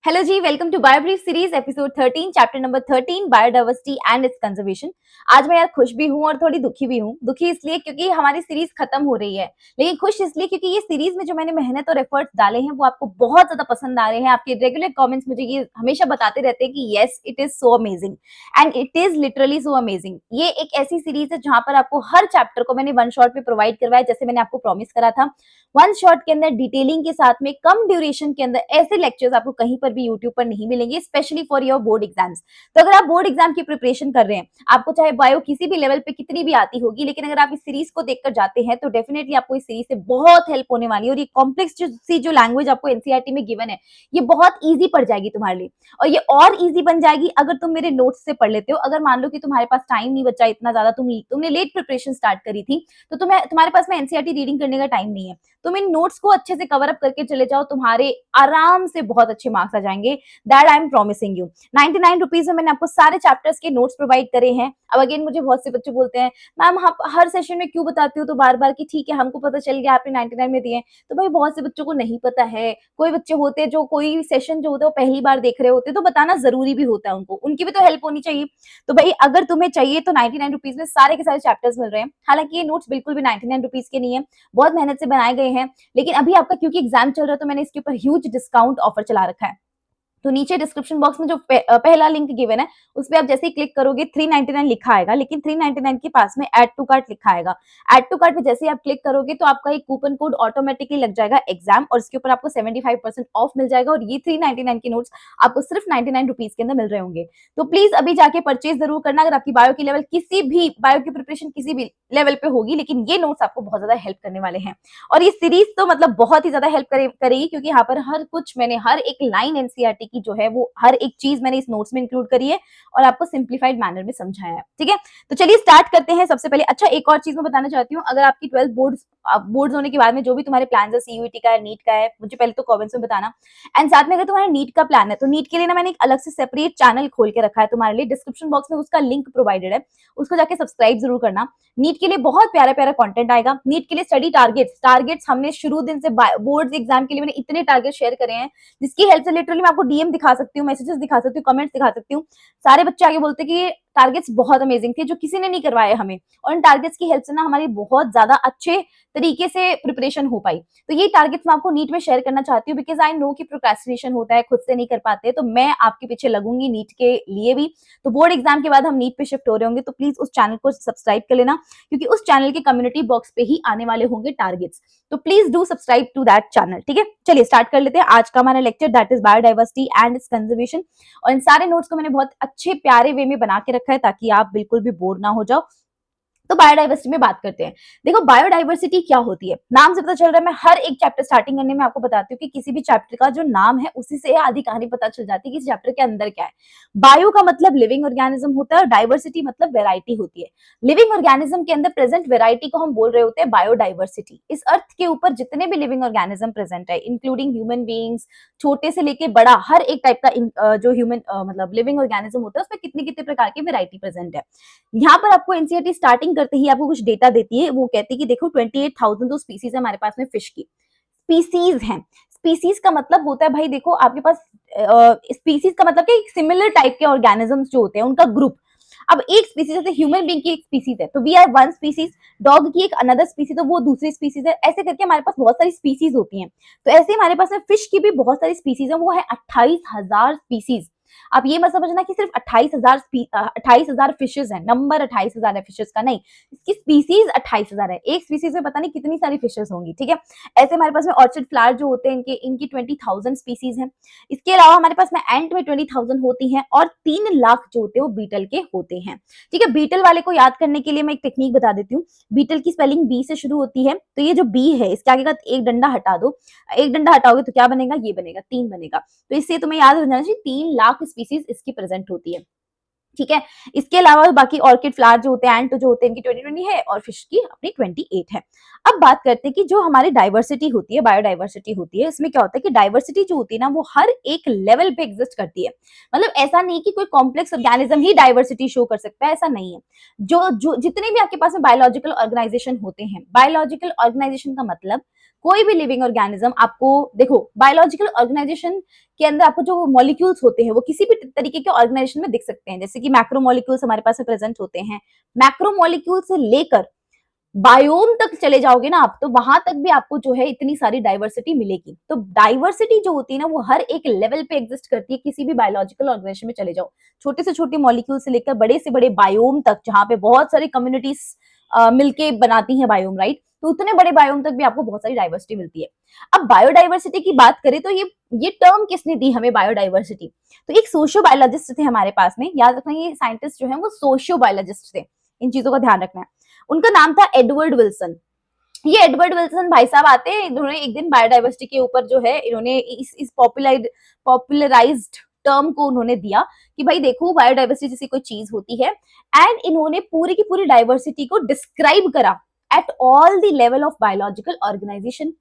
Hello ji, welcome to BioBrief series episode 13 chapter number 13 biodiversity and its conservation. आज मैं यार खुश भी हूँ और थोड़ी दुखी भी हूँ। दुखी इसलिए क्योंकि हमारी सीरीज खत्म हो रही है, लेकिन खुश इसलिए क्योंकि ये सीरीज में जो मैंने मेहनत और एफर्ट्स डाले हैं वो आपको बहुत ज्यादा पसंद आ रहे हैं। आपके रेगुलर कमेंट्स मुझे ये हमेशा बताते रहते हैं कि yes it is so amazing and it is literally so amazing. ये एक ऐसी सीरीज है जहां पर आपको हर चैप्टर को मैंने वन शॉट में प्रोवाइड करवाया, जैसे मैंने आपको प्रॉमिस करा था। वन शॉट के अंदर डिटेलिंग के साथ में कम ड्यूरेशन के अंदर ऐसे लेक्चर्स आपको कहीं पर भी यूट्यूब पर नहीं मिलेंगे, specially for your board exams. तो अगर आप बोर्ड एग्जाम की प्रिपरेशन कर रहे हैं, आपको चाहे बायो किसी भी लेवल पे कितनी भी आती होगी, लेकिन अगर आप इस सीरीज को देखकर जाते हैं तो डेफिनेटली आपको इस सीरीज से बहुत हेल्प होने वाली है। और ये कॉम्प्लेक्स जो लैंग्वेज आपको एनसीईआरटी में गिवन है, ये बहुत ईजी पड़ जाएगी तुम्हारे लिए। और ये और ईजी बन जाएगी अगर तुम मेरे नोट्स से पढ़ लेते हो। अगर मान लो कि तुम्हारे पास टाइम नहीं बचा इतना ज्यादा, तुमने लेट प्रिपरेशन स्टार्ट करी थी, तो तुम्हारे पास में एनसीईआरटी रीडिंग करने का टाइम नहीं है। तुम इन नोट्स को अच्छे से कवर अप करके चले जाओ, तुम्हारे आराम से बहुत अच्छे मार्क्स आ जाएंगे। That I am promising you. 99 rupees में मैंने आपको सारे चैप्टर्स के नोट्स प्रोवाइड करे हैं। अब अगेन मुझे बहुत से बच्चे बोलते हैं, मैम आप हर सेशन में क्यों बताती हो तो बार बार कि ठीक है हमको पता चल गया आपने 99 में दिए। तो भाई बहुत से बच्चों को नहीं पता है। कोई बच्चे होते हैं जो कोई सेशन जो होता है वो पहली बार देख रहे होते हैं, तो बताना जरूरी भी होता है उनको, उनकी भी तो हेल्प होनी चाहिए। तो भाई अगर तुम्हें चाहिए तो 99 रुपीज में सारे के सारे चैप्टर्स मिल रहे हैं। हालांकि ये नोट्स बिल्कुल भी 99 रुपीज के नहीं है, बहुत मेहनत से बनाए गए हैं। लेकिन अभी आपका क्योंकि एग्जाम चल रहा है तो मैंने इसके ऊपर ह्यूज डिस्काउंट ऑफर चला रखा है। तो नीचे डिस्क्रिप्शन बॉक्स में जो पहला लिंक गिवन है उस पर आप जैसे ही क्लिक करोगे 399 लिखा आएगा, लेकिन 399 के पास में ऐड टू कार्ट लिखा आएगा। ऐड टू कार्ट पे जैसे ही आप क्लिक करोगे तो आपका एक कूपन कोड ऑटोमेटिकली लग जाएगा एग्जाम, और इसके ऊपर आपको 75% ऑफ मिल जाएगा। और ये 399 के नोट्स आपको सिर्फ 99 रुपीज के अंदर मिल रहे होंगे। तो प्लीज अभी जाके परचेज जरूर करना अगर आपकी बायो की लेवल किसी भी बायो की प्रिपरेशन किसी भी लेवल पे होगी, लेकिन ये नोट्स आपको बहुत ज्यादा हेल्प करने वाले हैं। और ये सीरीज तो मतलब बहुत ही ज्यादा हेल्प करेगी, क्योंकि यहाँ पर हर कुछ मैंने हर एक लाइन एनसीईआरटी की जो है वो हर एक चीज मैंने इस नोट्स में इंक्लूड करी है और आपको सिंप्लीफाइड मैनर में समझाया है। ठीक है, तो चलिए स्टार्ट करते हैं। सबसे पहले अच्छा एक और चीज मैं बताना चाहती हूँ, अगर आपकी 12 बोर्ड्स होने के बाद में जो भी तुम्हारे प्लान है, सीयूईटी का है, नीट का है, मुझे पहले तो कमेंट्स में बताना। एंड साथ में अगर तुम्हारा नीट का प्लान है तो नीट के लिए ना मैंने एक अलग से सेपरेट चैनल खोल के रखा है तुम्हारे लिए। डिस्क्रिप्शन बॉक्स में उसका लिंक प्रोवाइडेड है, उसको जाके सब्सक्राइब जरूर करना। नीट के लिए बहुत प्यारा प्यारा कंटेंट आएगा। नीट के लिए स्टडी टारगेट्स हमने शुरू दिन से बोर्ड एग्जाम के लिए मैंने इतने टारगेट शेयर करे हैं, जिसकी हेल्प से लिटरली मैं आपको डीएम दिखा सकती हूँ, मैसेजेस दिखा सकती हूँ, कमेंट्स दिखा सकती हूँ। सारे बच्चे आगे बोलते हैं कि ये टारगेट्स बहुत अमेजिंग थे जो किसी ने नहीं करवाए हमें, और इन टारगेट्स की हेल्प से ना हमारी बहुत ज्यादा अच्छे तरीके से प्रिपरेशन हो पाई। तो ये टारगेट्स मैं आपको नीट में शेयर करना चाहती हूँ, बिकॉज आई नो कि प्रोक्रेस्टिनेशन होता है, खुद से नहीं कर पाते, तो मैं आपके पीछे लगूंगी नीट के लिए भी। तो बोर्ड एग्जाम के बाद हम नीट पे शिफ्ट हो रहे होंगे, तो प्लीज उस चैनल को सब्सक्राइब कर लेना, क्योंकि उस चैनल के कम्युनिटी बॉक्स पे ही आने वाले होंगे टारगेट्स। तो please do subscribe to that channel. ठीक है, चलिए स्टार्ट कर लेते हैं आज का हमारा lecture, that is biodiversity and its conservation. और इन सारे नोट्स को मैंने बहुत अच्छे प्यारे वे में बना के रखा है ताकि आप बिल्कुल भी बोर ना हो जाओ। तो बायोडाइवर्सिटी में बात करते हैं। देखो बायोडाइवर्सिटी क्या होती है, नाम से पता चल रहा है। मैं हर एक चैप्टर स्टार्टिंग करने में आपको बताती हूँ कि किसी भी चैप्टर का जो नाम है उसी से आधी कहानी पता चल जाती है कि इस चैप्टर के अंदर क्या है। बायो का मतलब लिविंग ऑर्गेनिज्म होता है और डाइवर्सिटी मतलब वेराइटी होती है। लिविंग ऑर्गेनिज्म के अंदर प्रेजेंट वेराइटी को हम बोल रहे होते हैं बायोडाइवर्सिटी। इस अर्थ के ऊपर जितने भी लिविंग ऑर्गेनिज्म प्रेजेंट है, इंक्लूडिंग ह्यूमन बीइंग्स, छोटे से लेके बड़ा हर एक टाइप का जो ह्यूमन मतलब लिविंग ऑर्गेनिज्म होता है, उसमें कितने कितने प्रकार की वेराइटी प्रेजेंट है। यहाँ पर आपको एनसीईआरटी स्टार्टिंग करते ही आपको कुछ डेटा देती है। वो कहती है कि देखो 28,000 तो स्पीसीज है हमारे पास में फिश की। स्पीसीज हैं, स्पीसीज का मतलब होता है भाई देखो आपके पास स्पीसीज का मतलब कि सिमिलर टाइप के ऑर्गेनिजम्स जो होते हैं उनका ग्रुप। अब एक स्पीसीज जैसे ह्यूमन बीइंग की एक स्पीसीज है तो we are one species, dog की एक अनदर स्पीसीज तो वो दूसरी स्पीसीज है। ऐसे करके हमारे पास बहुत सारी स्पीसीज होती हैं। तो ऐसे हमारे पास में फिश की भी बहुत सारी स्पीसीज है, वो है 28,000 स्पीसीज। आप ये मत समझना कि सिर्फ 28,000 फिशेज है, नंबर 28,000 है फिशेज का, नहीं, इसकी स्पीसीज 28,000 है। एक स्पीसीज में पता नहीं कितनी सारी फिशेज होंगी। ठीक है, ऐसे हमारे पास में ऑर्चिड फ्लावर जो होते हैं इनकी 20,000 स्पीसीज हैं। इसके अलावा हमारे पास में एंट में 20,000 होती हैं और 3 लाख जो होते हैं वो बीटल के होते हैं। ठीक है, बीटल वाले को याद करने के लिए मैं एक टेक्निक बता देती हूँ। बीटल की स्पेलिंग बी से शुरू होती है, तो ये जो बी है इसके आगे का एक डंडा हटा दो। एक डंडा हटाओगे तो क्या बनेगा, ये बनेगा, 3 बनेगा। तो इससे तुम्हें याद हो जाना चाहिए 3 लाख स्पीसीज इसकी प्रेजेंट होती है। ठीक है, इसके अलावा बाकी ऑर्किड फ्लावर जो होते हैं, एंट जो होते हैं, इनकी 2020 है और फिश की अपनी 28 है। अब बात करते हैं कि जो हमारी डाइवर्सिटी होती है, बायोडाइवर्सिटी होती है, इसमें क्या होता है कि डाइवर्सिटी जो होती है ना वो हर एक लेवल पे एग्जिस्ट करती है। मतलब ऐसा नहीं कि कोई कॉम्प्लेक्स ऑर्गेनिज्म ही डाइवर्सिटी शो कर सकता है, ऐसा नहीं है। जो जो जितने भी आपके पास में बायोलॉजिकल ऑर्गेनाइजेशन होते हैं, बायोलॉजिकल ऑर्गेनाइजेशन का मतलब कोई भी लिविंग ऑर्गेनिज्म आपको देखो बायोलॉजिकल ऑर्गेनाइजेशन के अंदर आपको जो मॉलिक्यूल्स होते हैं वो किसी भी तरीके के ऑर्गेनाइजेशन में दिख सकते हैं, जैसे कि मैक्रो मॉलिक्यूल्स हमारे पास में प्रेजेंट होते हैं। मैक्रो मॉलिक्यूल से लेकर बायोम तक चले जाओगे ना आप, तो वहां तक भी आपको जो है इतनी सारी डाइवर्सिटी मिलेगी। तो डाइवर्सिटी जो होती है ना वो हर एक लेवल पे एग्जिस्ट करती है, किसी भी बायोलॉजिकल ऑर्गेनाइजेशन में चले जाओ, छोटे से छोटे मॉलिक्यूल से लेकर बड़े से बड़े बायोम तक, जहां पे बहुत सारी कम्युनिटीज मिलके बनाती हैं बायोम, राइट। तो उतने बड़े बायोम तक भी आपको बहुत सारी डाइवर्सिटी मिलती है। अब बायोडाइवर्सिटी की बात करें तो ये टर्म किसने दी हमें बायोडाइवर्सिटी? तो एक सोशियो बायोलॉजिस्ट थे हमारे पास में, याद रखना ये साइंटिस्ट जो है वो सोशियो बायोलॉजिस्ट थे, इन चीजों का ध्यान रखना है। उनका नाम था एडवर्ड विल्सन। ये एडवर्ड विल्सन भाई साहब आते हैं, इन्होंने एक दिन बायोडाइवर्सिटी के ऊपर जो है इन्होंने इस पॉपुलराइज्ड टर्म को उन्होंने दिया कि भाई देखो बायोडाइवर्सिटी जैसी कोई चीज होती है, एंड इन्होंने पूरी की पूरी डाइवर्सिटी को डिस्क्राइब करा at all the level of biological organisation.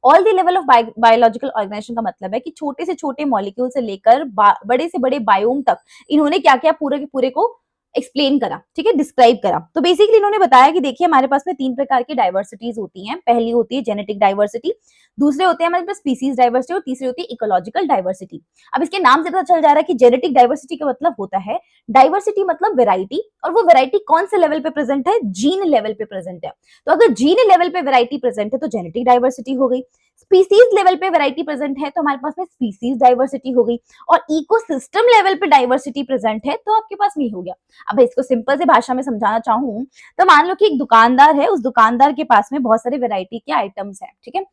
All the level of biological organisation का मतलब है कि छोटे से छोटे मॉलिक्यूल से लेकर बड़े से बड़े बायोम तक इन्होंने क्या क्या पूरे के पूरे को एक्सप्लेन करा, ठीक है, डिस्क्राइब करा। तो बेसिकली इन्होंने बताया कि देखिए हमारे पास में 3 प्रकार की डाइवर्सिटीज होती हैं। पहली होती है जेनेटिक डाइवर्सिटी, दूसरे होते हैं हमारे पास स्पीसीज डाइवर्सिटी, और तीसरी होती है इकोलॉजिकल डाइवर्सिटी। अब इसके नाम से पता चल जा रहा है कि जेनेटिक डाइवर्सिटी का मतलब होता है डाइवर्सिटी मतलब वेराइटी, और वो वेराइटी कौन से लेवल पे प्रेजेंट है? जीन लेवल पे प्रेजेंट है। तो अगर जीन लेवल पे वेराइटी प्रेजेंट है तो जेनेटिक डाइवर्सिटी हो गई, स्पीसीज लेवल पे वेराइटी प्रेजेंट है तो हमारे पास में स्पीसीज डाइवर्सिटी हो गई, और इकोसिस्टम लेवल पे डाइवर्सिटी प्रेजेंट है तो आपके पास नहीं हो गया। अब इसको सिंपल से भाषा में समझाना चाहूँ तो मान लो कि एक दुकानदार है, उस दुकानदार के पास में बहुत सारे वैरायटी के आइटम्स हैं, ठीक है।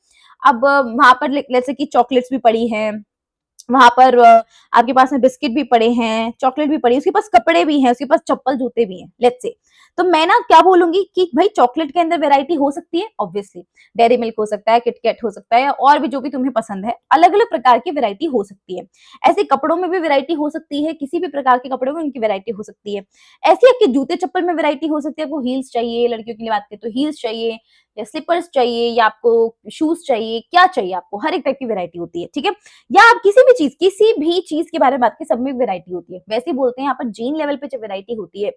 अब वहां पर जैसे कि चॉकलेट्स भी पड़ी हैं, वहां पर आपके पास में बिस्किट भी पड़े हैं, चॉकलेट भी पड़ी है, उसके पास कपड़े भी हैं, उसके पास चप्पल जूते भी हैं, लेट्स से। तो मैं ना क्या बोलूंगी कि भाई चॉकलेट के अंदर वैरायटी हो सकती है, ऑब्वियसली डेयरी मिल्क हो सकता है, किटकैट हो सकता है, और भी जो भी तुम्हें पसंद है, अलग अलग प्रकार की वैरायटी हो सकती है। ऐसे कपड़ों में भी वैरायटी हो सकती है, किसी भी प्रकार के कपड़ों में उनकी वैरायटी हो सकती है। ऐसे आपके जूते चप्पल में वैरायटी हो सकती है, आपको हील्स चाहिए, लड़कियों की बात करें तो हील्स चाहिए, या स्लीपर्स चाहिए, या आपको शूज चाहिए, क्या चाहिए आपको, हर एक टाइप की वैरायटी होती है, ठीक है। या आप किसी भी चीज के बारे में बात करें, सब में वैरायटी होती है। वैसे ही बोलते हैं यहाँ पर जीन लेवल पे जो वैरायटी होती है,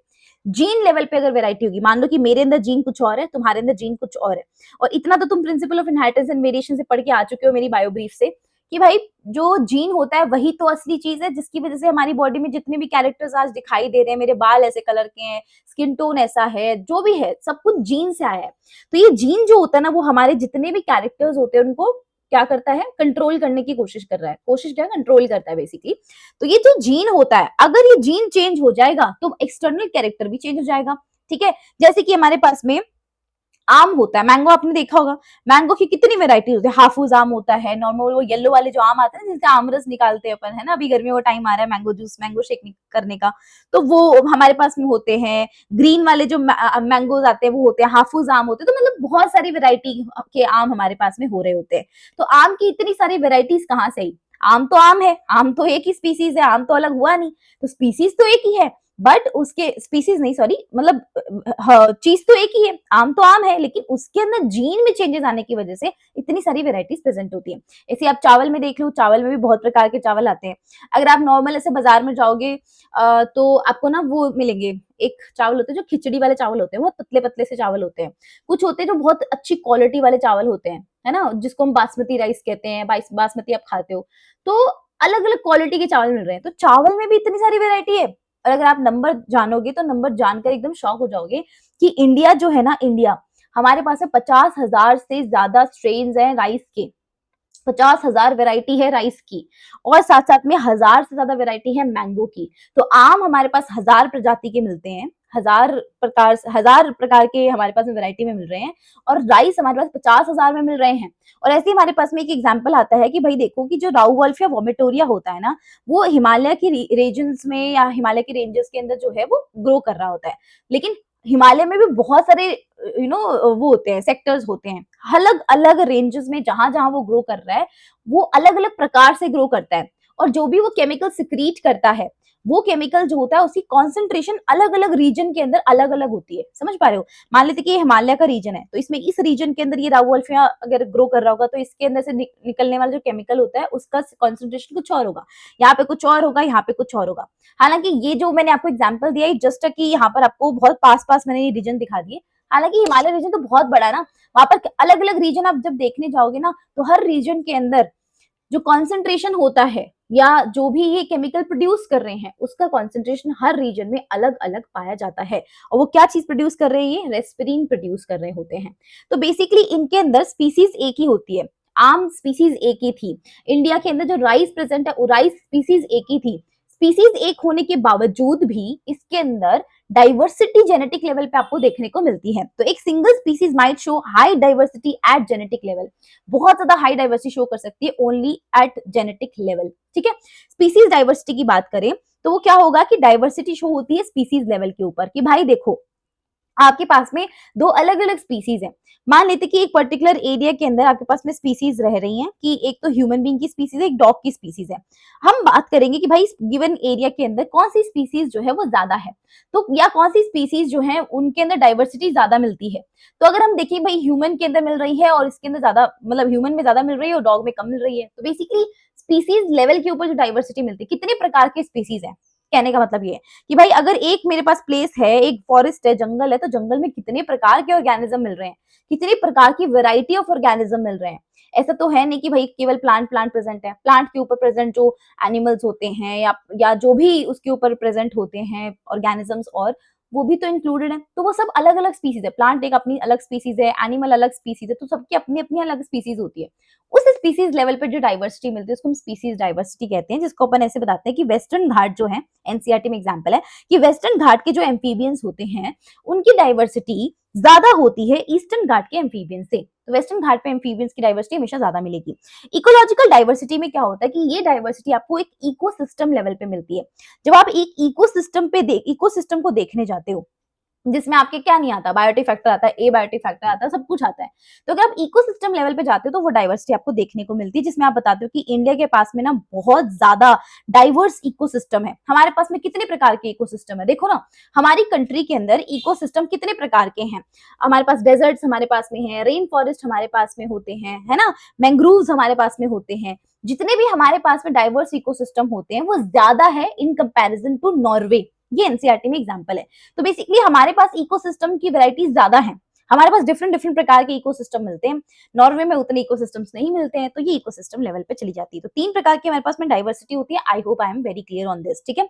जीन लेवल पे अगर वैरायटी होगी, मान लो कि मेरे अंदर जीन कुछ और है, तुम्हारे अंदर जीन कुछ और है, और इतना तो तुम principle of inheritance and variation से पढ़ के आ चुके हो मेरी बायो ब्रीफ से, कि भाई जो जीन होता है वही तो असली चीज है जिसकी वजह से हमारी बॉडी में जितने भी कैरेक्टर्स आज दिखाई दे रहे हैं, मेरे बाल ऐसे कलर के हैं, स्किन टोन ऐसा है, जो भी है सब कुछ जीन से आया है। तो ये जीन जो होता है ना वो हमारे जितने भी कैरेक्टर्स होते हैं उनको क्या करता है? कंट्रोल करने की कोशिश कर रहा है, कोशिश क्या, कंट्रोल करता है बेसिकली। तो ये जो जीन होता है, अगर ये जीन चेंज हो जाएगा तो एक्सटर्नल कैरेक्टर भी चेंज हो जाएगा, ठीक है। जैसे कि हमारे पास में आम होता है, मैंगो आपने देखा होगा, मैंगो की कितनी वेरायटी होती है, हाफूज आम होता है, नॉर्मल वो येलो वाले जो आम आते हैं जिनसे आम रस निकालते हैं अपन, है ना, अभी गर्मियों का टाइम आ रहा है मैंगो जूस, मैंगो शेक करने का, तो वो हमारे पास में होते हैं। ग्रीन वाले जो मैंगोज आते हैं वो होते हैं हाफूज आम होते हैं। तो मतलब बहुत सारी वेरायटी के आम हमारे पास में हो रहे होते हैं। तो आम की इतनी सारी वेराइटीज कहाँ से आई? आम तो आम है, आम तो एक ही स्पीसीज है, आम तो अलग हुआ नहीं। तो स्पीसीज तो एक ही है, बट उसके स्पीसीज नहीं, सॉरी, मतलब चीज तो एक ही है, आम तो आम है, लेकिन उसके अंदर जीन में चेंजेस आने की वजह से इतनी सारी वेराइटीज प्रेजेंट होती है। ऐसे आप चावल में देख लो, चावल में भी बहुत प्रकार के चावल आते हैं। अगर आप नॉर्मल ऐसे बाजार में जाओगे तो आपको ना वो मिलेंगे, एक चावल होते हैं जो खिचड़ी वाले चावल होते हैं, बहुत पतले पतले से चावल होते हैं। कुछ होते हैं जो बहुत अच्छी क्वालिटी वाले चावल होते हैं, है ना, जिसको हम बासमती राइस कहते हैं, बासमती आप खाते हो। तो अलग अलग क्वालिटी के चावल मिल रहे हैं, तो चावल में भी इतनी सारी वेरायटी है। और अगर आप नंबर जानोगे तो नंबर जानकर एकदम शॉक हो जाओगे कि इंडिया जो है ना, इंडिया, हमारे पास में 50,000 से ज्यादा स्ट्रेन्स हैं राइस के, 50,000 वेराइटी है राइस की, और साथ साथ में 1,000 से ज्यादा वेराइटी है मैंगो की। तो आम हमारे पास 1,000 प्रजाति के मिलते हैं, 1,000 प्रकार के हमारे पास में वेराइटी में मिल रहे हैं, और राइस हमारे पास 50,000 में मिल रहे हैं। और ऐसे ही हमारे पास में एक एग्जाम्पल आता है कि भाई देखो कि जो राउ वॉल्फ या वोमेटोरिया होता है ना, वो हिमालय की रीजन्स में या हिमालय के रेंजेस के अंदर जो है वो ग्रो कर रहा होता है। लेकिन हिमालय में भी बहुत सारे वो होते हैं, सेक्टर्स होते हैं, अलग अलग रेंजेस में, जहां जहां वो ग्रो कर रहा है वो अलग अलग प्रकार से ग्रो करता है। और जो भी वो केमिकल सिक्रीट करता है, वो केमिकल जो होता है उसकी कॉन्सेंट्रेशन अलग अलग रीजन के अंदर अलग अलग होती है, समझ पा रहे हो। मान लेते कि ये हिमालय का रीजन है, तो इसमें इस रीजन के अंदर ये राउअल्फिया अगर ग्रो कर रहा होगा तो इसके अंदर से निकलने वाला जो केमिकल होता है उसका कॉन्सेंट्रेशन कुछ और होगा, यहाँ पे कुछ और होगा, यहाँ पे कुछ और होगा। हालांकि ये जो मैंने आपको एग्जाम्पल दिया है जस्ट कि यहाँ पर आपको बहुत पास पास मैंने ये रीजन दिखा दिए, हालांकि हिमालय रीजन तो बहुत बड़ा है ना, वहां पर अलग अलग रीजन आप जब देखने जाओगे ना, तो हर रीजन के अंदर जो कॉन्सेंट्रेशन होता है या जो भी ये केमिकल प्रोड्यूस कर रहे हैं उसका कॉन्सेंट्रेशन हर रीजन में अलग अलग पाया जाता है। और वो क्या चीज प्रोड्यूस कर रहे हैं, ये रेस्पिरिन प्रोड्यूस कर रहे होते हैं। तो बेसिकली इनके अंदर स्पीसीज एक ही होती है, आम स्पीसीज एक ही थी। इंडिया के अंदर जो राइस प्रेजेंट है वो राइस स्पीसीज एक ही थी। स्पीसीज एक होने के बावजूद भी इसके अंदर डाइवर्सिटी जेनेटिक लेवल पे आपको देखने को मिलती है। तो एक single species might show high diversity at genetic level, बहुत ज्यादा हाई डाइवर्सिटी शो कर सकती है ओनली एट जेनेटिक लेवल। ठीक है, स्पीसीज डाइवर्सिटी की बात करें तो वो क्या होगा कि डाइवर्सिटी शो होती है स्पीसीज लेवल के ऊपर, कि भाई देखो आपके पास में दो अलग अलग स्पीसीज है। मान लेते कि एक पर्टिकुलर एरिया के अंदर आपके पास में स्पीसीज रह रही हैं, कि एक तो ह्यूमन बीइंग की स्पीसीज है, एक डॉग की स्पीसीज है। हम बात करेंगे कि भाई गिवन एरिया के अंदर कौन सी स्पीसीज जो है वो ज्यादा है, तो या कौन सी स्पीसीज जो है उनके अंदर डाइवर्सिटी ज्यादा मिलती है। तो अगर हम देखें भाई ह्यूमन के अंदर मिल रही है और इसके अंदर ज्यादा, मतलब ह्यूमन में ज्यादा मिल रही है और डॉग में कम मिल रही है, तो बेसिकली स्पीसीज लेवल के ऊपर जो डाइवर्सिटी मिलती है, कितने प्रकार के स्पीसीज है, कहने का मतलब ये है कि भाई अगर एक मेरे पास प्लेस है, एक फॉरेस्ट है, जंगल है, तो जंगल में कितने प्रकार के ऑर्गेनिज्म मिल रहे हैं, कितनी प्रकार की वैरायटी ऑफ ऑर्गेनिज्म मिल रहे हैं। ऐसा तो है नहीं कि भाई केवल प्लांट प्लांट प्रेजेंट है, प्लांट के ऊपर प्रेजेंट जो एनिमल्स होते हैं या जो भी उसके ऊपर प्रेजेंट होते हैं ऑर्गेनिजम्स, और वो भी तो इंक्लूडेड है। तो वो सब अलग अलग स्पीसीज है, प्लांट एक अपनी अलग स्पीसीज है, एनिमल अलग स्पीसीज है, तो सबकी अपनी अपनी अलग स्पीसीज होती है। उस स्पीसीज लेवल पे जो डाइवर्सिटी मिलती है उसको हम स्पीसीज डाइवर्सिटी कहते हैं, जिसको अपन ऐसे बताते हैं कि वेस्टर्न घाट जो है, एनसीईआरटी में एग्जांपल है कि वेस्टर्न घाट के जो एम्फीबियंस होते हैं उनकी डाइवर्सिटी ज्यादा होती है ईस्टर्न घाट के एम्फीबियंस से। तो वेस्टर्न घाट पे एम्फीबियंस की डाइवर्सिटी हमेशा ज्यादा मिलेगी। इकोलॉजिकल डाइवर्सिटी में क्या होता है कि ये डाइवर्सिटी आपको एक इकोसिस्टम लेवल पे मिलती है। जब आप एक इकोसिस्टम को देखने जाते हो, जिसमें आपके क्या नहीं आता, बायोटिक फैक्टर आता है, ए बायोटिक फैक्टर आता है, सब कुछ आता है। तो अगर आप इकोसिस्टम लेवल पे जाते हो तो वो डाइवर्सिटी आपको देखने को मिलती है, जिसमें आप बताते हो कि इंडिया के पास में ना बहुत ज्यादा डाइवर्स इकोसिस्टम है। हमारे पास में कितने प्रकार के इकोसिस्टम है, देखो ना हमारी कंट्री के अंदर इकोसिस्टम कितने प्रकार के हैं। हमारे पास डेजर्ट्स हमारे पास में है, रेन फॉरेस्ट हमारे पास में होते हैं, है ना, मैंग्रोव्स हमारे पास में होते हैं। जितने भी हमारे पास में डाइवर्स इकोसिस्टम होते हैं वो ज्यादा है इन कंपैरिजन टू नॉर्वे। ये एनसीईआरटी में एग्जांपल है। तो बेसिकली हमारे पास इकोसिस्टम की वैरायटी ज्यादा है, हमारे पास डिफरेंट डिफरेंट प्रकार के इकोसिस्टम मिलते हैं। नॉर्वे में उतने इकोसिस्टम्स नहीं मिलते हैं, तो ये इकोसिस्टम लेवल पे चली जाती है। तो तीन प्रकार की हमारे पास में डाइवर्सिटी होती है। I hope I am very clear on this. ठीक है,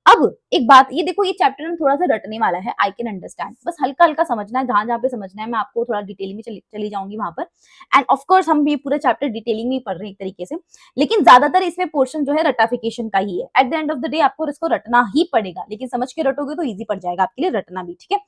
अब एक बात, ये देखो ये चैप्टर में थोड़ा सा रटने वाला है, आई कैन अंडरस्टैंड, बस हल्का हल्का समझना है, जहां जहां पे समझना है मैं आपको थोड़ा डिटेलिंग में चली जाऊंगी वहां पर। एंड ऑफ कोर्स हम भी पूरा चैप्टर डिटेलिंग में पढ़ रहे हैं एक तरीके से, लेकिन ज्यादातर इसमें पोर्शन जो है रटाफिकेशन का ही है। At the end of the day आपको इसको रटना ही पड़ेगा, लेकिन समझ के रटोगे तो ईजी पड़ जाएगा आपके लिए रटना भी। ठीक है,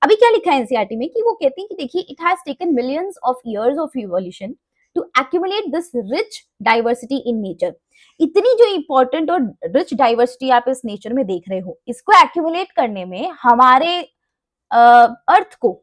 अभी क्या लिखा है एनसीईआरटी में कि वो कहते हैं कि देखिए it has taken millions of years of evolution to accumulate this rich diversity in nature. इतनी जो इंपॉर्टेंट और रिच डाइवर्सिटी आप इस नेचर में देख रहे हो, इसको एक्यूमुलेट करने में हमारे अर्थ को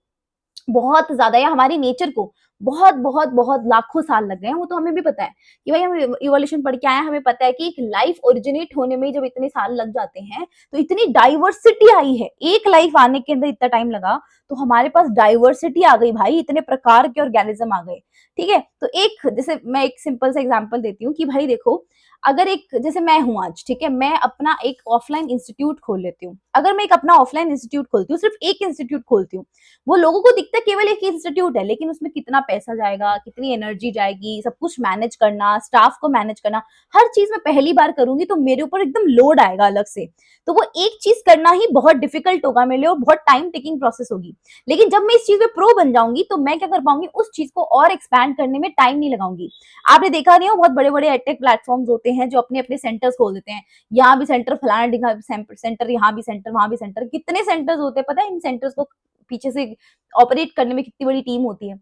बहुत ज्यादा, या हमारी नेचर को बहुत बहुत बहुत लाखों साल लग गए हैं। वो तो हमें भी पता है कि भाई हम इवोल्यूशन पढ़ के आए हैं, हमें पता है कि एक लाइफ ओरिजिनेट होने में जब इतने साल लग जाते हैं तो इतनी डाइवर्सिटी आई है, एक लाइफ आने के अंदर इतना टाइम लगा, तो हमारे पास डाइवर्सिटी आ गई भाई, इतने प्रकार के ऑर्गेनिज्म आ गए। ठीक है, तो एक जैसे मैं एक सिंपल सा एग्जांपल देती हूँ कि भाई देखो, अगर एक जैसे मैं हूं आज, ठीक है, मैं अपना एक ऑफलाइन इंस्टीट्यूट खोल लेती हूँ। अगर मैं एक अपना ऑफलाइन इंस्टीट्यूट खोलती हूँ, सिर्फ एक इंस्टीट्यूट खोलती हूँ, वो लोगों को दिखता है केवल एक इंस्टीट्यूट है, लेकिन उसमें कितना पैसा जाएगा, कितनी एनर्जी जाएगी, सब कुछ मैनेज करना, स्टाफ को मैनेज करना, हर चीज मैं पहली बार करूंगी तो मेरे ऊपर एकदम लोड आएगा अलग से। तो वो एक चीज करना ही बहुत डिफिकल्ट होगा मेरे लिए और बहुत टाइम टेकिंग प्रोसेस होगी। लेकिन जब मैं इस चीज में प्रो बन जाऊंगी तो मैं क्या कर पाऊंगी, उस चीज को और एक्सपैंड करने में टाइम नहीं लगाऊंगी। आपने देखा नहीं हो, बहुत बड़े बड़े एडटेक प्लेटफॉर्म्स होते हैं जो अपने अपने सेंटर्स खोल देते हैं, यहाँ भी सेंटर, फलाना डिगा सेंटर, यहाँ भी सेंटर, वहां भी सेंटर, कितने सेंटर्स होते हैं पता है। इन सेंटर्स को पीछे से ऑपरेट करने में कितनी बड़ी टीम होती है।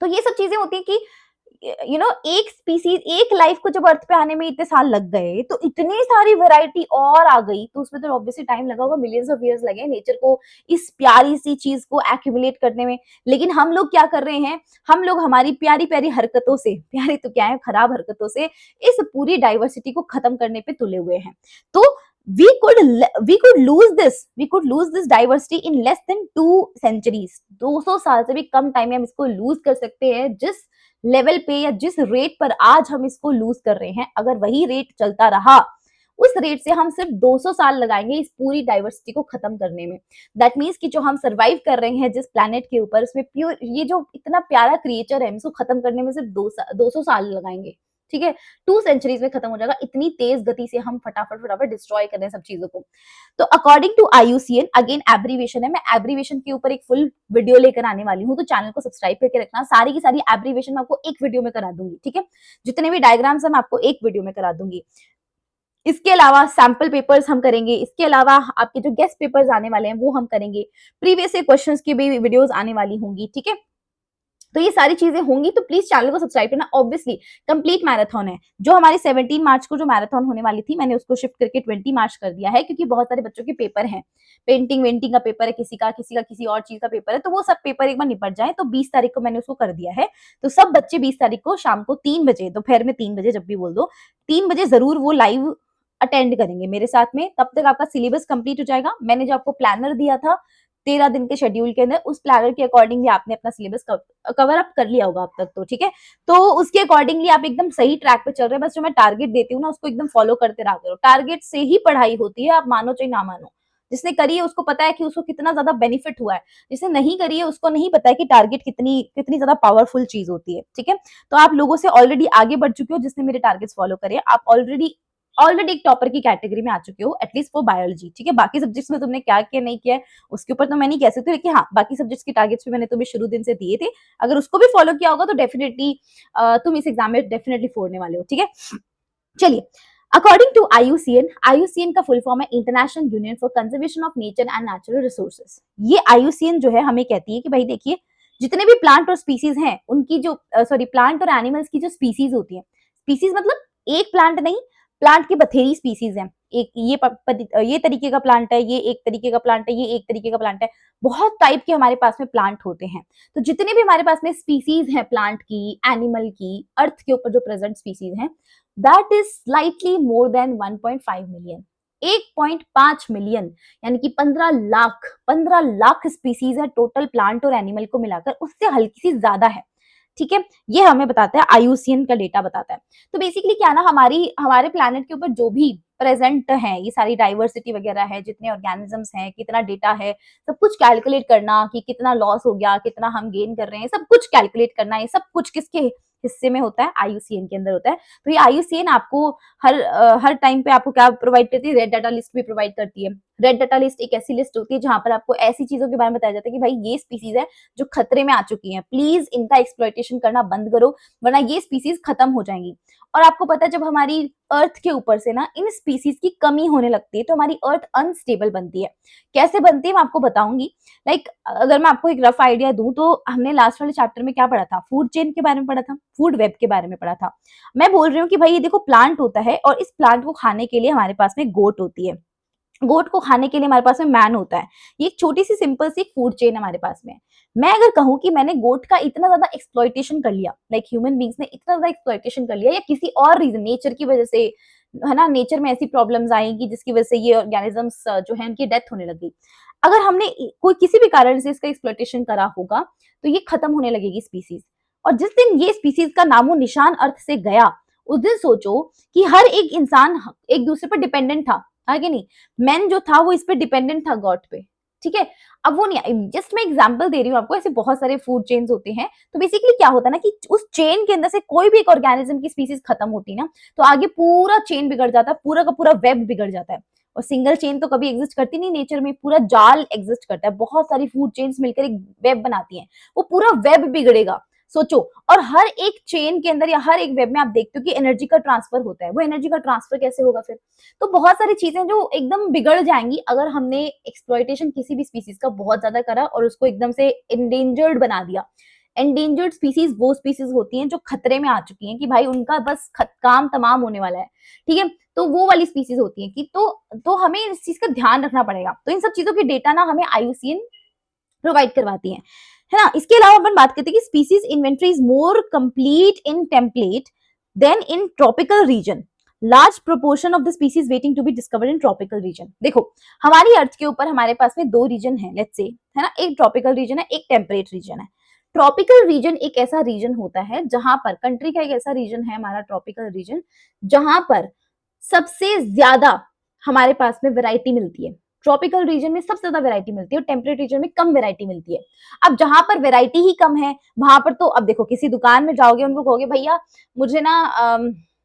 तो ये सब चीजें होती है कि एक स्पीसीज, एक लाइफ को जब अर्थ पे आने में इतने साल लग गए तो इतनी सारी वैरायटी और आ गई, तो उसमें तो ऑब्वियसली टाइम लगा होगा, मिलियंस ऑफ इयर्स लगे नेचर को इस प्यारी सी चीज को एक्यूमुलेट करने में। लेकिन हम लोग क्या कर रहे हैं, हम लोग हमारी प्यारी प्यारी हरकतों से, प्यारी तो क्या है, खराब हरकतों से इस पूरी डाइवर्सिटी को खत्म करने पे तुले हुए हैं। तो we could lose this diversity in less than 2 centuries। 200 साल से भी कम टाइम में हम इसको लूज कर सकते हैं, जिस लेवल पे या जिस रेट पर आज हम इसको लूज कर रहे हैं। अगर वही रेट चलता रहा, उस रेट से हम सिर्फ 200 साल लगाएंगे इस पूरी डाइवर्सिटी को खत्म करने में। दैट मीन्स कि जो हम सर्वाइव कर रहे हैं जिस प्लैनेट के ऊपर, उसमें प्योर ये जो इतना प्यारा क्रिएचर है, हम इसको खत्म करने में सिर्फ 200 साल लगाएंगे। ठीक है, 2 सेंचुरीज में खत्म हो जाएगा। इतनी तेज गति से हम फटाफट फटाफट डिस्ट्रॉय कर रहे हैं सब चीजों को। तो according to IUCN, again abbreviation है, मैं एब्रीवेशन के ऊपर एक फुल वीडियो लेकर आने वाली हूँ, तो चैनल को सब्सक्राइब करके रखना। सारी की सारी एब्रीवेशन मैं आपको एक वीडियो में करा दूंगी। ठीक है, जितने भी डायग्राम्स है मैं आपको एक वीडियो में करा दूंगी। इसके अलावा सैंपल पेपर्स हम करेंगे, इसके अलावा आपके जो गेस्ट पेपर्स आने वाले हैं वो हम करेंगे, प्रीवियस क्वेश्चंस की भी वीडियोस आने वाली होंगी। ठीक है, तो ये सारी चीजें होंगी, तो प्लीज चैनल को सब्सक्राइब करना। ऑब्वियसली कंप्लीट मैराथन है, जो हमारी 17 मार्च को जो मैराथन होने वाली थी, मैंने उसको शिफ्ट करके 20 मार्च कर दिया है, क्योंकि बहुत सारे बच्चों के पेपर हैं, पेंटिंग वेंटिंग का पेपर है, किसी का किसी और चीज का पेपर है, तो वो सब पेपर एक बार निपट जाए। तो 20 तारीख को मैंने उसको कर दिया है। तो सब बच्चे 20 तारीख को शाम को 3 बजे, दोपहर में 3 बजे, जब भी बोल दो 3 बजे जरूर वो लाइव अटेंड करेंगे मेरे साथ में। तब तक आपका सिलेबस कंप्लीट हो जाएगा। मैंने जो आपको प्लानर दिया था 13 दिन के शेड्यूल के अंदर, उस प्लानर के अकॉर्डिंगली आपने अपना सिलेबस कवर अप कर लिया होगा अब तक तो। ठीक है, तो उसके अकॉर्डिंगली आप एकदम सही ट्रैक पे चल रहे हैं। बस जो मैं टारगेट देती हूँ ना, उसको एकदम फॉलो करते रहा करो। टारगेट से ही पढ़ाई होती है, आप मानो चाहे ना मानो। जिसने करी है उसको पता है कि उसको कितना ज्यादा बेनिफिट हुआ है, जिसने नहीं करी है उसको नहीं पता है कि टारगेट कितनी कितनी ज्यादा पावरफुल चीज होती है। ठीक है, तो आप लोगों से ऑलरेडी आगे बढ़ चुके हो, जिसने मेरे टारगेट्स फॉलो करे। आप ऑलरेडी ऑलरेडी एक टॉपर की कैटेगरी में आ चुके हो, एटलीस्ट फॉर बायोलॉजी। ठीक है, बाकी सब्जेक्ट्स में तुमने क्या किया नहीं किया है उसके ऊपर तो मैं नहीं कह सकती, लेकिन हाँ, बाकी सब्जेक्ट्स के टारगेट्स भी मैंने तुम्हें शुरू दिन से दिए थे। अगर उसको भी फॉलो किया होगा तो डेफिनेटली तुम इस एग्जाम में डेफिनेटली फोड़ने वाले हो। ठीक है, चलिए, अकॉर्डिंग टू IUCN, IUCN का फुल फॉर्म है international union for conservation of nature and natural resources. ये IUCN जो है हमें कहती है कि भाई देखिए, जितने भी प्लांट और स्पीसीज हैं, उनकी जो प्लांट और एनिमल्स की जो स्पीसीज होती है, स्पीसीज मतलब एक प्लांट नहीं, प्लांट की बथेरी स्पीसीज है। एक ये तरीके का प्लांट है, ये एक तरीके का प्लांट है, ये एक तरीके का प्लांट है। बहुत टाइप के हमारे पास में प्लांट होते हैं। तो जितने भी हमारे पास में स्पीसीज हैं प्लांट की, एनिमल की, अर्थ के ऊपर जो प्रेजेंट स्पीसीज हैं, that is slightly more than 1.5 million. 1.5 million, यानी कि 15 लाख स्पीसीज है टोटल प्लांट और एनिमल को मिलाकर, उससे हल्की सी ज्यादा है। ठीक है, ये हमें बताता है, IUCN का डेटा बताता है। तो बेसिकली क्या ना, हमारे प्लैनेट के ऊपर जो भी प्रेजेंट है, ये सारी डाइवर्सिटी वगैरह है, जितने ऑर्गेनिजम्स हैं, कितना डेटा है, सब कुछ कैलकुलेट करना कि कितना लॉस हो गया, कितना हम गेन कर रहे हैं, सब कुछ कैलकुलेट करना, ये सब कुछ किसके हिस्से में होता है? IUCN के अंदर होता है। तो ये IUCN आपको हर टाइम पे आपको क्या प्रोवाइड करती है? रेड डाटा लिस्ट भी प्रोवाइड करती है। रेड डाटा लिस्ट एक ऐसी लिस्ट होती है जहां पर आपको ऐसी चीजों के बारे में बताया जाता है कि भाई ये स्पीसीज है जो खतरे में आ चुकी हैं, प्लीज इनका एक्सप्लॉइटेशन करना बंद करो, वरना ये स्पीसीज खत्म हो जाएंगी। और आपको पता है, जब हमारी अर्थ के ऊपर से ना इन स्पीसीज की कमी होने लगती है, तो हमारी अर्थ अनस्टेबल बनती है। कैसे बनती है मैं आपको बताऊंगी। अगर मैं आपको एक रफ आइडिया दूं, तो हमने लास्ट वाले चैप्टर में क्या पढ़ा था? फूड चेन के बारे में पढ़ा था, फूड वेब के बारे में पढ़ा था। मैं बोल रही हूँ कि भाई ये देखो, प्लांट होता है और इस प्लांट को खाने के लिए हमारे पास में गोट होती है, गोट को खाने के लिए हमारे पास में मैन होता है। ये एक छोटी सी सिंपल सी फूड चेन हमारे पास में। मैं अगर कहूं कि मैंने गोट का इतना ज्यादा एक्सप्लॉइटेशन कर लिया, ह्यूमन बींग्स ने इतना ज्यादा एक्सप्लॉइटेशन कर लिया, या किसी और रीजन, नेचर की वजह से, है ना, नेचर में ऐसी प्रॉब्लम्स आएंगी जिसकी वजह से ये ऑर्गेनिजम्स जो है उनकी डेथ होने लगी। अगर हमने कोई किसी भी कारण से इसका एक्सप्लॉइटेशन करा होगा, तो ये खत्म होने लगेगी स्पीसीज। और जिस दिन ये स्पीसीज का नामो निशान अर्थ से गया, उस दिन सोचो कि हर एक इंसान एक दूसरे पर डिपेंडेंट था, आगे नहीं, मैन जो था वो इस पे डिपेंडेंट था, गॉड पे। ठीक है, अब वो नहीं, जस्ट मैं एग्जांपल दे रही हूँ आपको, ऐसे बहुत सारे फूड चेन्स होते हैं। तो बेसिकली क्या होता है ना, कि उस चेन के अंदर से कोई भी एक ऑर्गेनिज्म की स्पीसीज खत्म होती ना, तो आगे पूरा चेन बिगड़ जाता है, पूरा का पूरा वेब बिगड़ जाता है। और सिंगल चेन तो कभी एग्जिस्ट करती नहीं नेचर में, पूरा जाल एग्जिस्ट करता है, बहुत सारी फूड चेन्स मिलकर एक वेब बनाती हैं, वो पूरा वेब बिगड़ेगा। सोचो, और हर एक चेन के अंदर या हर एक वेब में आप देखते हो कि एनर्जी का ट्रांसफर होता है, वो एनर्जी का ट्रांसफर कैसे होगा फिर? तो बहुत सारी चीजें जो एकदम बिगड़ जाएंगी अगर हमने एक्सप्लॉइटेशन किसी भी स्पीसीज का बहुत ज्यादा करा और उसको एकदम से एंडेंजर्ड बना दिया। एंडेंजर्ड स्पीसीज वो स्पीसीज होती हैं जो खतरे में आ चुकी हैं, कि भाई उनका बस काम तमाम होने वाला है। ठीक है, तो वो वाली स्पीसीज होती हैं कि तो हमें इस चीज का ध्यान रखना पड़ेगा। तो इन सब चीजों के डेटा ना हमें IUCN प्रोवाइड करवाती है ना। इसके अलावा अपन बात करते हैं कि species inventory is more complete in temperate than in tropical region. Large proportion of the species waiting to be discovered in tropical region. देखो, हमारी अर्थ के ऊपर हमारे पास में 2 रीजन है, लेट्स से, है ना, एक ट्रॉपिकल रीजन है, एक टेम्परेट रीजन है। ट्रॉपिकल रीजन एक ऐसा रीजन होता है जहां पर, कंट्री का एक ऐसा रीजन है हमारा ट्रॉपिकल रीजन, जहां पर सबसे ज्यादा हमारे पास में वैरायटी मिलती है। ट्रॉपिकल रीजन में सबसे ज्यादा वैरायटी मिलती है और टेम्परेट रीजन में कम वैरायटी मिलती है। अब जहां पर वैरायटी ही कम है वहां पर तो अब देखो, किसी दुकान में जाओगे, उनको कहोगे भैया मुझे ना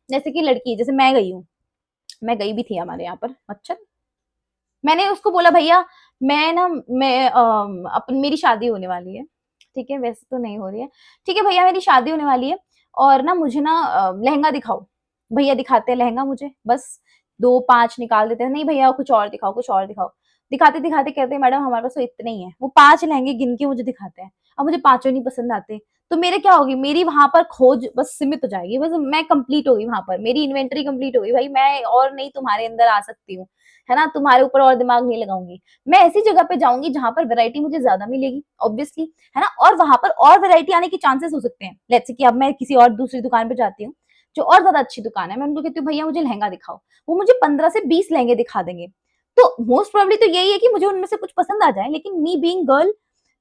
जैसे कि लड़की, जैसे मैं गई हूँ, मैं गई भी थी हमारे यहाँ पर मच्छर, मैंने उसको बोला भैया मैं ना मैं अपन मेरी शादी होने वाली है, ठीक है, वैसे तो नहीं हो रही है, ठीक है भैया मेरी शादी होने वाली है और ना मुझे ना लहंगा दिखाओ। भैया दिखाते हैं लहंगा मुझे, बस 2-5 निकाल देते हैं, नहीं भैया कुछ और दिखाओ, कुछ और दिखाओ। दिखाते दिखाते कहते हैं मैडम हमारे पास तो इतने ही है, वो 5 लहंगे गिन के मुझे दिखाते हैं। अब मुझे पांचों नहीं पसंद आते, तो मेरे क्या होगी, मेरी वहां पर खोज बस सीमित हो जाएगी, बस मैं कंप्लीट होगी, वहां पर मेरी इन्वेंटरी कंप्लीट होगी, भाई मैं और नहीं तुम्हारे अंदर आ सकती हूँ, है ना, तुम्हारे ऊपर और दिमाग नहीं लगाऊंगी। मैं ऐसी जगह पे जाऊंगी जहां पर वैरायटी मुझे ज्यादा मिलेगी ऑब्वियसली, है ना, और वहां पर और वैरायटी आने के चांसेस हो सकते हैं। लेट्स से कि अब मैं किसी और दूसरी दुकान पे जाती हूँ जो और ज्यादा अच्छी दुकान है, मैं उनको कहती हूँ भैया मुझे लहंगा दिखाओ, वो मुझे 15 से 20 लहंगे दिखा देंगे। तो मोस्ट प्रोबेबली तो यही है कि मुझे उनमें से कुछ पसंद आ जाए, लेकिन मी बीइंग गर्ल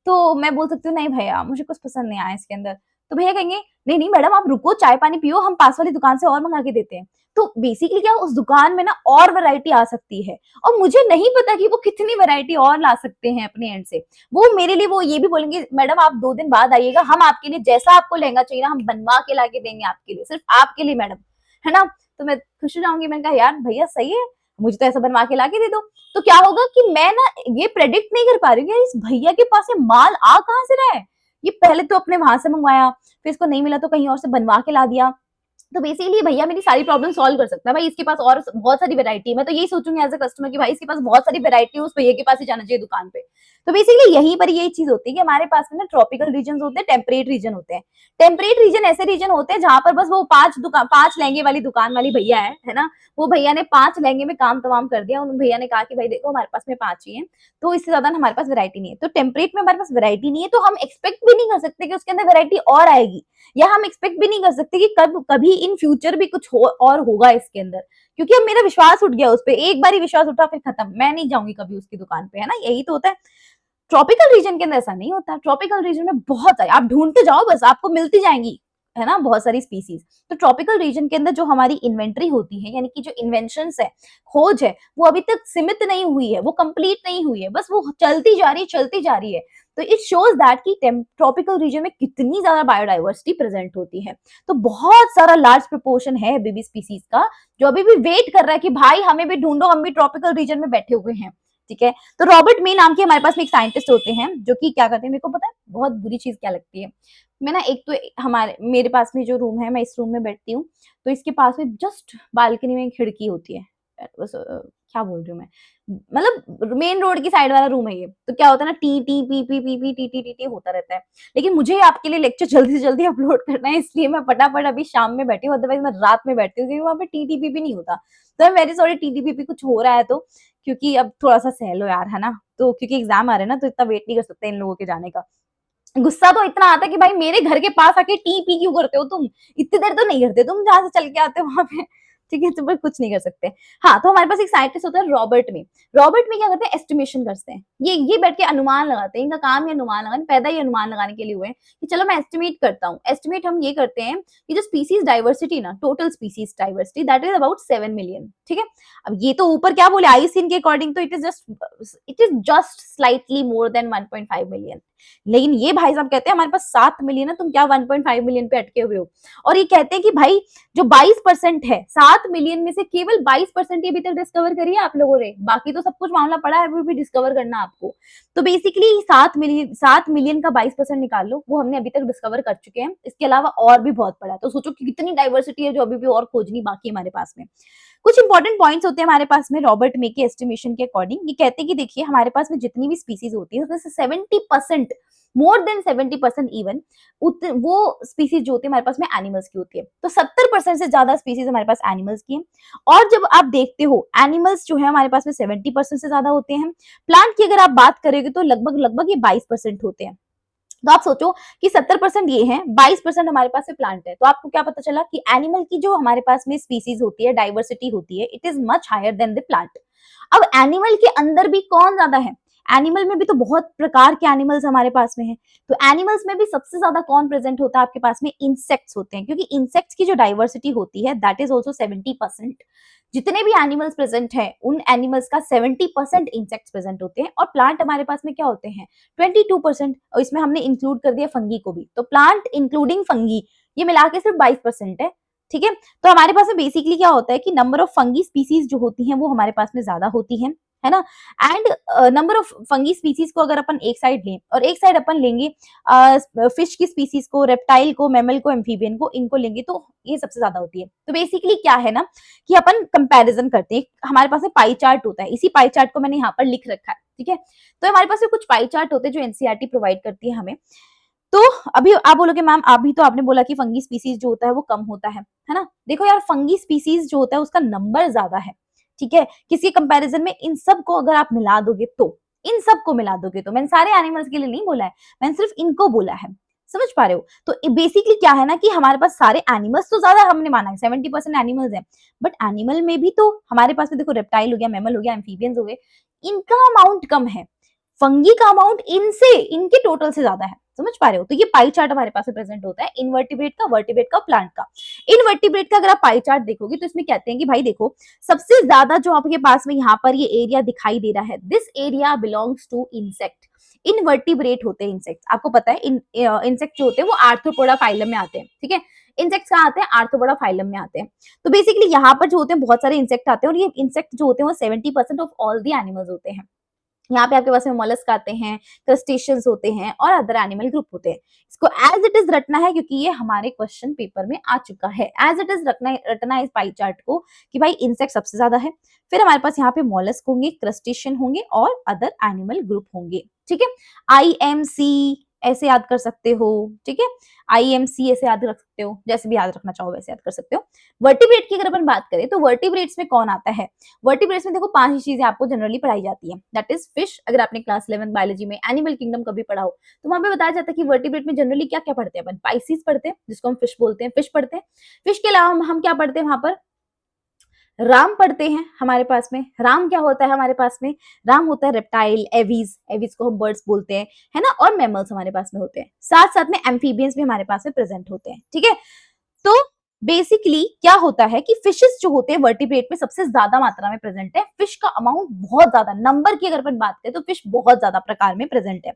तो मैं बोल सकती हूँ नहीं भैया मुझे कुछ पसंद नहीं आया इसके अंदर। तो भैया कहेंगे नहीं नहीं मैडम आप रुको, चाय पानी पियो, हम पास वाली दुकान से और मंगा के देते हैं। तो बेसिकली क्या, उस दुकान में ना और वैरायटी आ सकती है और मुझे नहीं पता कि वो कितनी वैरायटी और ला सकते हैं अपने एंड से। वो मेरे लिए वो ये भी बोलेंगे मैडम आप 2 दिन बाद आइएगा, हम आपके लिए जैसा आपको लहंगा चाहिए ना हम बनवा के ला के देंगे आपके लिए, सिर्फ आपके लिए मैडम, है ना। तो मैं खुश हो जाऊंगी, मैंने कहा यार भैया सही है, मुझे तो ऐसा बनवा के ला के दे दो। तो क्या होगा कि मैं ना ये प्रेडिक्ट नहीं कर पा रही हूँ यार इस भैया के पास ये माल आ कहाँ से रहा है। ये पहले तो अपने वहां से मंगवाया, फिर इसको नहीं मिला तो कहीं और से बनवा के ला दिया। तो बेसिकली भैया मेरी सारी प्रॉब्लम सॉल्व कर सकता है, भाई इसके पास और बहुत सारी वैरायटी है। मैं तो यही सोचूंगी एज अ कस्टमर कि भाई इसके पास बहुत सारी वैरायटी है, उस भैया के पास ही जाना चाहिए दुकान पे। तो बेसिकली यहीं पर यही चीज होती है कि हमारे पास में ना ट्रॉपिकल रीजन होते हैं, टेम्परेट रीजन होते हैं। टेम्परेट रीजन ऐसे रीजन होते हैं जहां पर बस वो 5 लहंगे वाली दुकान वाली भैया है ना, वो भैया ने 5 लहंगे में काम तमाम कर दिया। उन भैया ने कहा कि भाई देखो हमारे पास में 5 ही है, तो इससे ज्यादा हमारे पास वैरायटी नहीं है। तो टेम्परेट में हमारे पास वैरायटी नहीं है, तो हम एक्सपेक्ट भी नहीं कर सकते कि उसके अंदर वैरायटी और आएगी, या हम एक्सपेक्ट भी नहीं कर सकते कि कभी इन फ्यूचर भी कुछ और होगा इसके अंदर, क्योंकि अब मेरा विश्वास उठ गया उस पर, एक बार ही विश्वास उठा फिर खत्म, मैं नहीं जाऊंगी कभी उसकी दुकान पे, है ना, यही तो होता है। ट्रॉपिकल रीजन के अंदर ऐसा नहीं होता, ट्रॉपिकल रीजन में बहुत सारी आप ढूंढते जाओ बस आपको मिलती जाएंगी, है ना, बहुत सारी स्पीसीज। तो ट्रॉपिकल रीजन के अंदर जो हमारी इन्वेंट्री होती है, यानी कि जो इन्वेंशन है, खोज है, वो अभी तक सीमित नहीं हुई है, वो कंप्लीट नहीं हुई है, बस वो चलती जा रही है, चलती जा रही है। तो इट शोज दैट कि ट्रॉपिकल रीजन में कितनी ज्यादा बायोडाइवर्सिटी प्रेजेंट होती है। तो बहुत सारा लार्ज प्रोपोर्शन है अभी भी स्पीसीज का जो अभी भी वेट कर रहा है कि भाई हमें भी ढूंढो, हम भी ट्रॉपिकल रीजन में बैठे हुए हैं, ठीक है। तो रॉबर्ट मे नाम के हमारे पास में एक साइंटिस्ट होते हैं जो कि क्या करते हैं, मेरे को पता है बहुत बुरी चीज क्या लगती है। मैं ना एक तो हमारे मेरे पास में जो रूम है, मैं इस रूम में बैठती हूँ, तो इसके पास में जस्ट बालकनी में एक खिड़की होती है, बस क्या बोल रही हूँ मैं, मतलब मेन रोड की साइड वाला रूम है ये। तो क्या होता है ना, T T P P P P T T T T होता रहता है। लेकिन मुझे आपके लिए लेक्चर जल्दी से जल्दी अपलोड करना है, इसलिए मैं फटाफट अभी शाम में बैठी हूँ, अदरवाइज मैं रात में बैठती हूँ क्योंकि वहां पे टी टी पी पी नहीं होता। तो मैं very sorry T T P P कुछ हो रहा है तो, क्योंकि अब थोड़ा सा सह लो यार, है ना, तो क्योंकि एग्जाम आ रहे हैं ना, तो इतना वेट नहीं कर सकते इन लोगों के जाने का। गुस्सा तो इतना आता है कि भाई मेरे घर के पास आके टी पी क्यों करते हो तुम, इतनी देर तो नहीं करते तुम जहां से चल के आते हो वहां पे, ठीक है, तुम कुछ नहीं कर सकते। हाँ, तो हमारे पास एक साइंटिस्ट होता है रॉबर्ट में। रॉबर्ट में क्या करते हैं, एस्टिमेशन करते हैं, ये बैठ के अनुमान लगाते हैं, इनका काम है अनुमान लगाने, पैदा ही अनुमान लगाने के लिए हुए हैं कि चलो मैं एस्टिमेट करता हूँ। एस्टिमेट हम ये करते हैं कि जो स्पीसीज डाइवर्सिटी ना, total species diversity that is about 7 million, ठीक है। अब ये तो ऊपर क्या बोले आईसीएन के अकॉर्डिंग तो it is just slightly more than 1.5 million. लेकिन ये भाई साहब कहते हैं हमारे पास 7 मिलियन है, तुम क्या 1.5 मिलियन पे अटके हुए हो। और ये कहते हैं कि भाई जो 22% है 7 मिलियन में से केवल 22% ही अभी तक डिस्कवर करी है आप लोगों ने, बाकी तो सब कुछ मामला पड़ा है अभी भी डिस्कवर करना आपको। तो बेसिकली 7 मिलियन का 22% निकाल लो, वो हमने अभी तक डिस्कवर कर चुके हैं, इसके अलावा और भी बहुत पड़ा है। तो सोचो कि कितनी डाइवर्सिटी है जो अभी भी और खोजनी बाकी है हमारे पास में। कुछ इंपॉर्टेंट पॉइंट्स होते हैं हमारे पास में रॉबर्ट मे के एस्टिमेशन के अकॉर्डिंग। ये कहते हैं कि देखिए हमारे पास में जितनी भी स्पीसीज होती है उसमें से 70%, मोर देन 70% इवन, वो स्पीसीज जो होती है हमारे पास में एनिमल्स की होती है। तो 70% से ज्यादा स्पीसीज हमारे पास एनिमल्स की है। और जब आप देखते हो एनिमल्स जो है हमारे पास में 70% से ज्यादा होते हैं, प्लांट की अगर आप बात करेंगे तो लगभग लगभग ये 22% होते हैं। तो आप सोचो कि 70% ये है, 22% हमारे पास में प्लांट है, तो आपको क्या पता चला कि एनिमल की जो हमारे पास में स्पीसीज होती है, डाइवर्सिटी होती है, it is much higher than the plant. अब एनिमल के अंदर भी कौन ज्यादा है, एनिमल में भी तो बहुत प्रकार के एनिमल्स हमारे पास में है, तो एनिमल्स में भी सबसे ज्यादा कौन प्रेजेंट होता है आपके पास में? इंसेक्ट्स होते हैं, क्योंकि इंसेक्ट्स की जो डाइवर्सिटी होती है दैट इज ऑल्सो 70%। जितने भी एनिमल्स प्रेजेंट हैं उन एनिमल्स का 70% इंसेक्ट्स प्रेजेंट होते हैं, और प्लांट हमारे पास में क्या होते हैं? 22%, और इसमें हमने इंक्लूड कर दिया फंगी को भी, तो प्लांट इंक्लूडिंग फंगी ये मिला के सिर्फ 22% है। ठीक है, तो हमारे पास में बेसिकली क्या होता है कि नंबर ऑफ फंगी स्पीसीज जो होती हैं वो हमारे पास में ज्यादा होती है ना। And number of fungi species को अगर अपन एक साइड लें और एक साइड अपन लेंगे फिश की स्पीसीज को, रेप्टाइल को, मैमल को, एम्फीबियन को, इनको लेंगे तो ये सबसे ज्यादा होती है। तो बेसिकली क्या है ना कि अपन कंपैरिजन करते हैं, हमारे पास में पाई चार्ट होता है, इसी पाई चार्ट को मैंने यहाँ पर लिख रखा है। ठीक है, तो हमारे पास में कुछ पाई चार्ट होते हैं जो एनसीईआरटी प्रोवाइड करती है हमें। तो अभी आप बोलोगे मैम अभी तो आपने बोला कि फंगी स्पीसीज जो होता है वो कम होता है ना। देखो यार, फंगी स्पीसीज जो होता है उसका नंबर ज्यादा है। ठीक है, किसी कंपैरिजन में इन सब को अगर आप मिला दोगे तो, इन सब को मिला दोगे तो, मैंने सारे एनिमल्स के लिए नहीं बोला है, मैंने सिर्फ इनको बोला है। समझ पा रहे हो? तो बेसिकली क्या है ना कि हमारे पास सारे एनिमल्स तो ज्यादा हमने माना है, 70% एनिमल्स है, बट एनिमल में भी तो हमारे पास में देखो रेप्टाइल हो गया, मैमल हो गया, एम्फीबियंस हो गए, इनका अमाउंट कम है। फंगी का अमाउंट इनसे, इनके टोटल से ज्यादा है। समझ पा रहे हो? तो ये पाई चार्ट हमारे पास में प्रेजेंट होता है इनवर्टिब्रेट का, वर्टिब्रेट का, प्लांट का। इनवर्टिब्रेट का अगर आप पाई चार्ट देखोगे तो इसमें कहते हैं कि भाई देखो, सबसे ज्यादा जो आपके पास में यहाँ पर ये एरिया दिखाई दे रहा है, this area belongs to insect. Invertebrate होते हैं इंसेक्ट, आपको पता है इंसेक्ट जो होते हैं वो आर्थ्रोपोडा फाइलम में आते हैं। ठीक है, इंसेक्ट्स कहाँ आते हैं? आर्थ्रोपोडा फाइलम में आते हैं। तो बेसिकली यहाँ पर जो होते हैं बहुत सारे इंसेक्ट आते हैं, और ये इंसेक्ट जो होते हैं वो 70% ऑफ ऑल दी एनिमल्स होते हैं। यहाँ पे आपके पास में मोलस्क आते हैं, क्रस्टेशियंस होते हैं और अदर एनिमल ग्रुप होते हैं। इसको एज इट इज रटना है क्योंकि ये हमारे क्वेश्चन पेपर में आ चुका है। एज इट इज रटना है इस पाई चार्ट को कि भाई इंसेक्ट सबसे ज्यादा है, फिर हमारे पास यहाँ पे मोलस्क होंगे, क्रस्टेशियन होंगे और अदर एनिमल ग्रुप होंगे। ठीक है, IMC ऐसे याद कर सकते हो। ठीक है, IMC ऐसे याद रख सकते हो, जैसे भी याद रखना चाहो वैसे याद कर सकते हो। वर्टिब्रेट की अगर अपन बात करें तो वर्टिब्रेट्स में कौन आता है? वर्टिब्रेट्स में देखो 5 ही चीजें आपको जनरली पढ़ाई जाती है, दैट इज फिश। अगर आपने क्लास 11 बायोलॉजी में एनिमल किंगडम कभी पढ़ा हो तो वहां पे बताया जाता है कि वर्टिब्रेट में जनरली क्या क्या पढ़ते हैं अपन? पाइसिस पढ़ते हैं जिसको हम फिश बोलते हैं, फिश पढ़ते हैं। फिश के अलावा हम क्या पढ़ते हैं वहां पर? राम पढ़ते हैं हमारे पास में। राम क्या होता है हमारे पास में? राम होता है रेप्टाइल, एवीज, एवीज को हम बर्ड्स बोलते हैं, है ना, और मैमल्स हमारे पास में होते हैं। साथ साथ में एम्फीबियंस भी हमारे पास में प्रेजेंट होते हैं। ठीक है, तो बेसिकली क्या होता है कि फिशेस जो होते हैं वर्टिब्रेट में सबसे ज्यादा मात्रा में प्रेजेंट है। फिश का अमाउंट बहुत ज्यादा, नंबर की अगर अपन बात करें तो फिश बहुत ज्यादा प्रकार में प्रेजेंट है।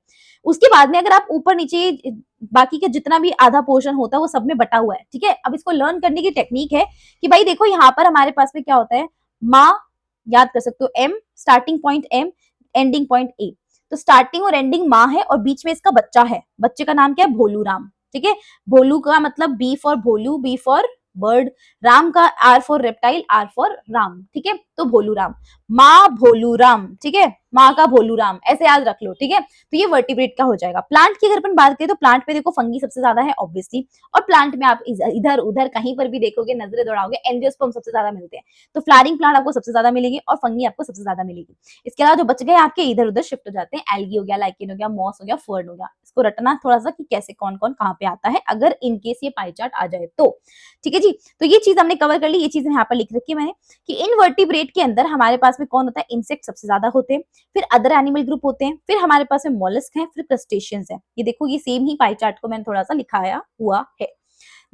उसके बाद में अगर आप ऊपर नीचे बाकी का जितना भी आधा पोर्शन होता है वो सब में बटा हुआ है। ठीक है, अब इसको लर्न करने की टेक्निक है कि भाई देखो यहाँ पर हमारे पास में क्या होता है, माँ याद कर सकते हो, am starting point, am ending point A. तो स्टार्टिंग और एंडिंग माँ है और बीच में इसका बच्चा है, बच्चे का नाम क्या है? भोलू राम। ठीक है, भोलू का मतलब B for Bholu, B for bird, Ram का R for reptile, R for Ram. ठीक है, तो भोलू राम, माँ भोलू राम। ठीक है, माँ का भोलू राम, ऐसे याद रख लो। ठीक है, तो ये वर्टिब्रेट का हो जाएगा। प्लांट की अगर अपन बात करें तो प्लांट पे देखो फंगी सबसे ज्यादा है ऑब्वियसली, और प्लांट में आप इधर उधर कहीं पर भी देखोगे, नजरें दौड़ाओगे, एंजियोस्पर्म सबसे ज्यादा मिलते हैं। तो फ्लावरिंग प्लांट आपको सबसे ज्यादा मिलेगी और फंगी आपको सबसे ज्यादा मिलेगी। इसके अलावा जो बच गए आपके इधर उधर शिफ्ट हो जाते हैं, एल्गी हो गया, लाइकेन हो गया, मॉस हो गया, फर्न हो गया। इसको रटना थोड़ा सा कि कैसे कौन कौन कहाँ पे आता है अगर इनकेस ये पाई चार्ट आ जाए तो। ठीक है जी, तो ये चीज हमने कवर कर ली। ये चीज यहाँ पर लिख रखी है मैंने कि इनवर्टिब्रेट के अंदर हमारे पास में कौन होता है? इंसेक्ट सबसे ज्यादा होते हैं, फिर अदर एनिमल ग्रुप होते हैं, फिर हमारे पास में मोलस्क है, फिर क्रस्टेशियंस है। ये देखो ये सेम ही पाई चार्ट को मैंने थोड़ा सा लिखाया हुआ है।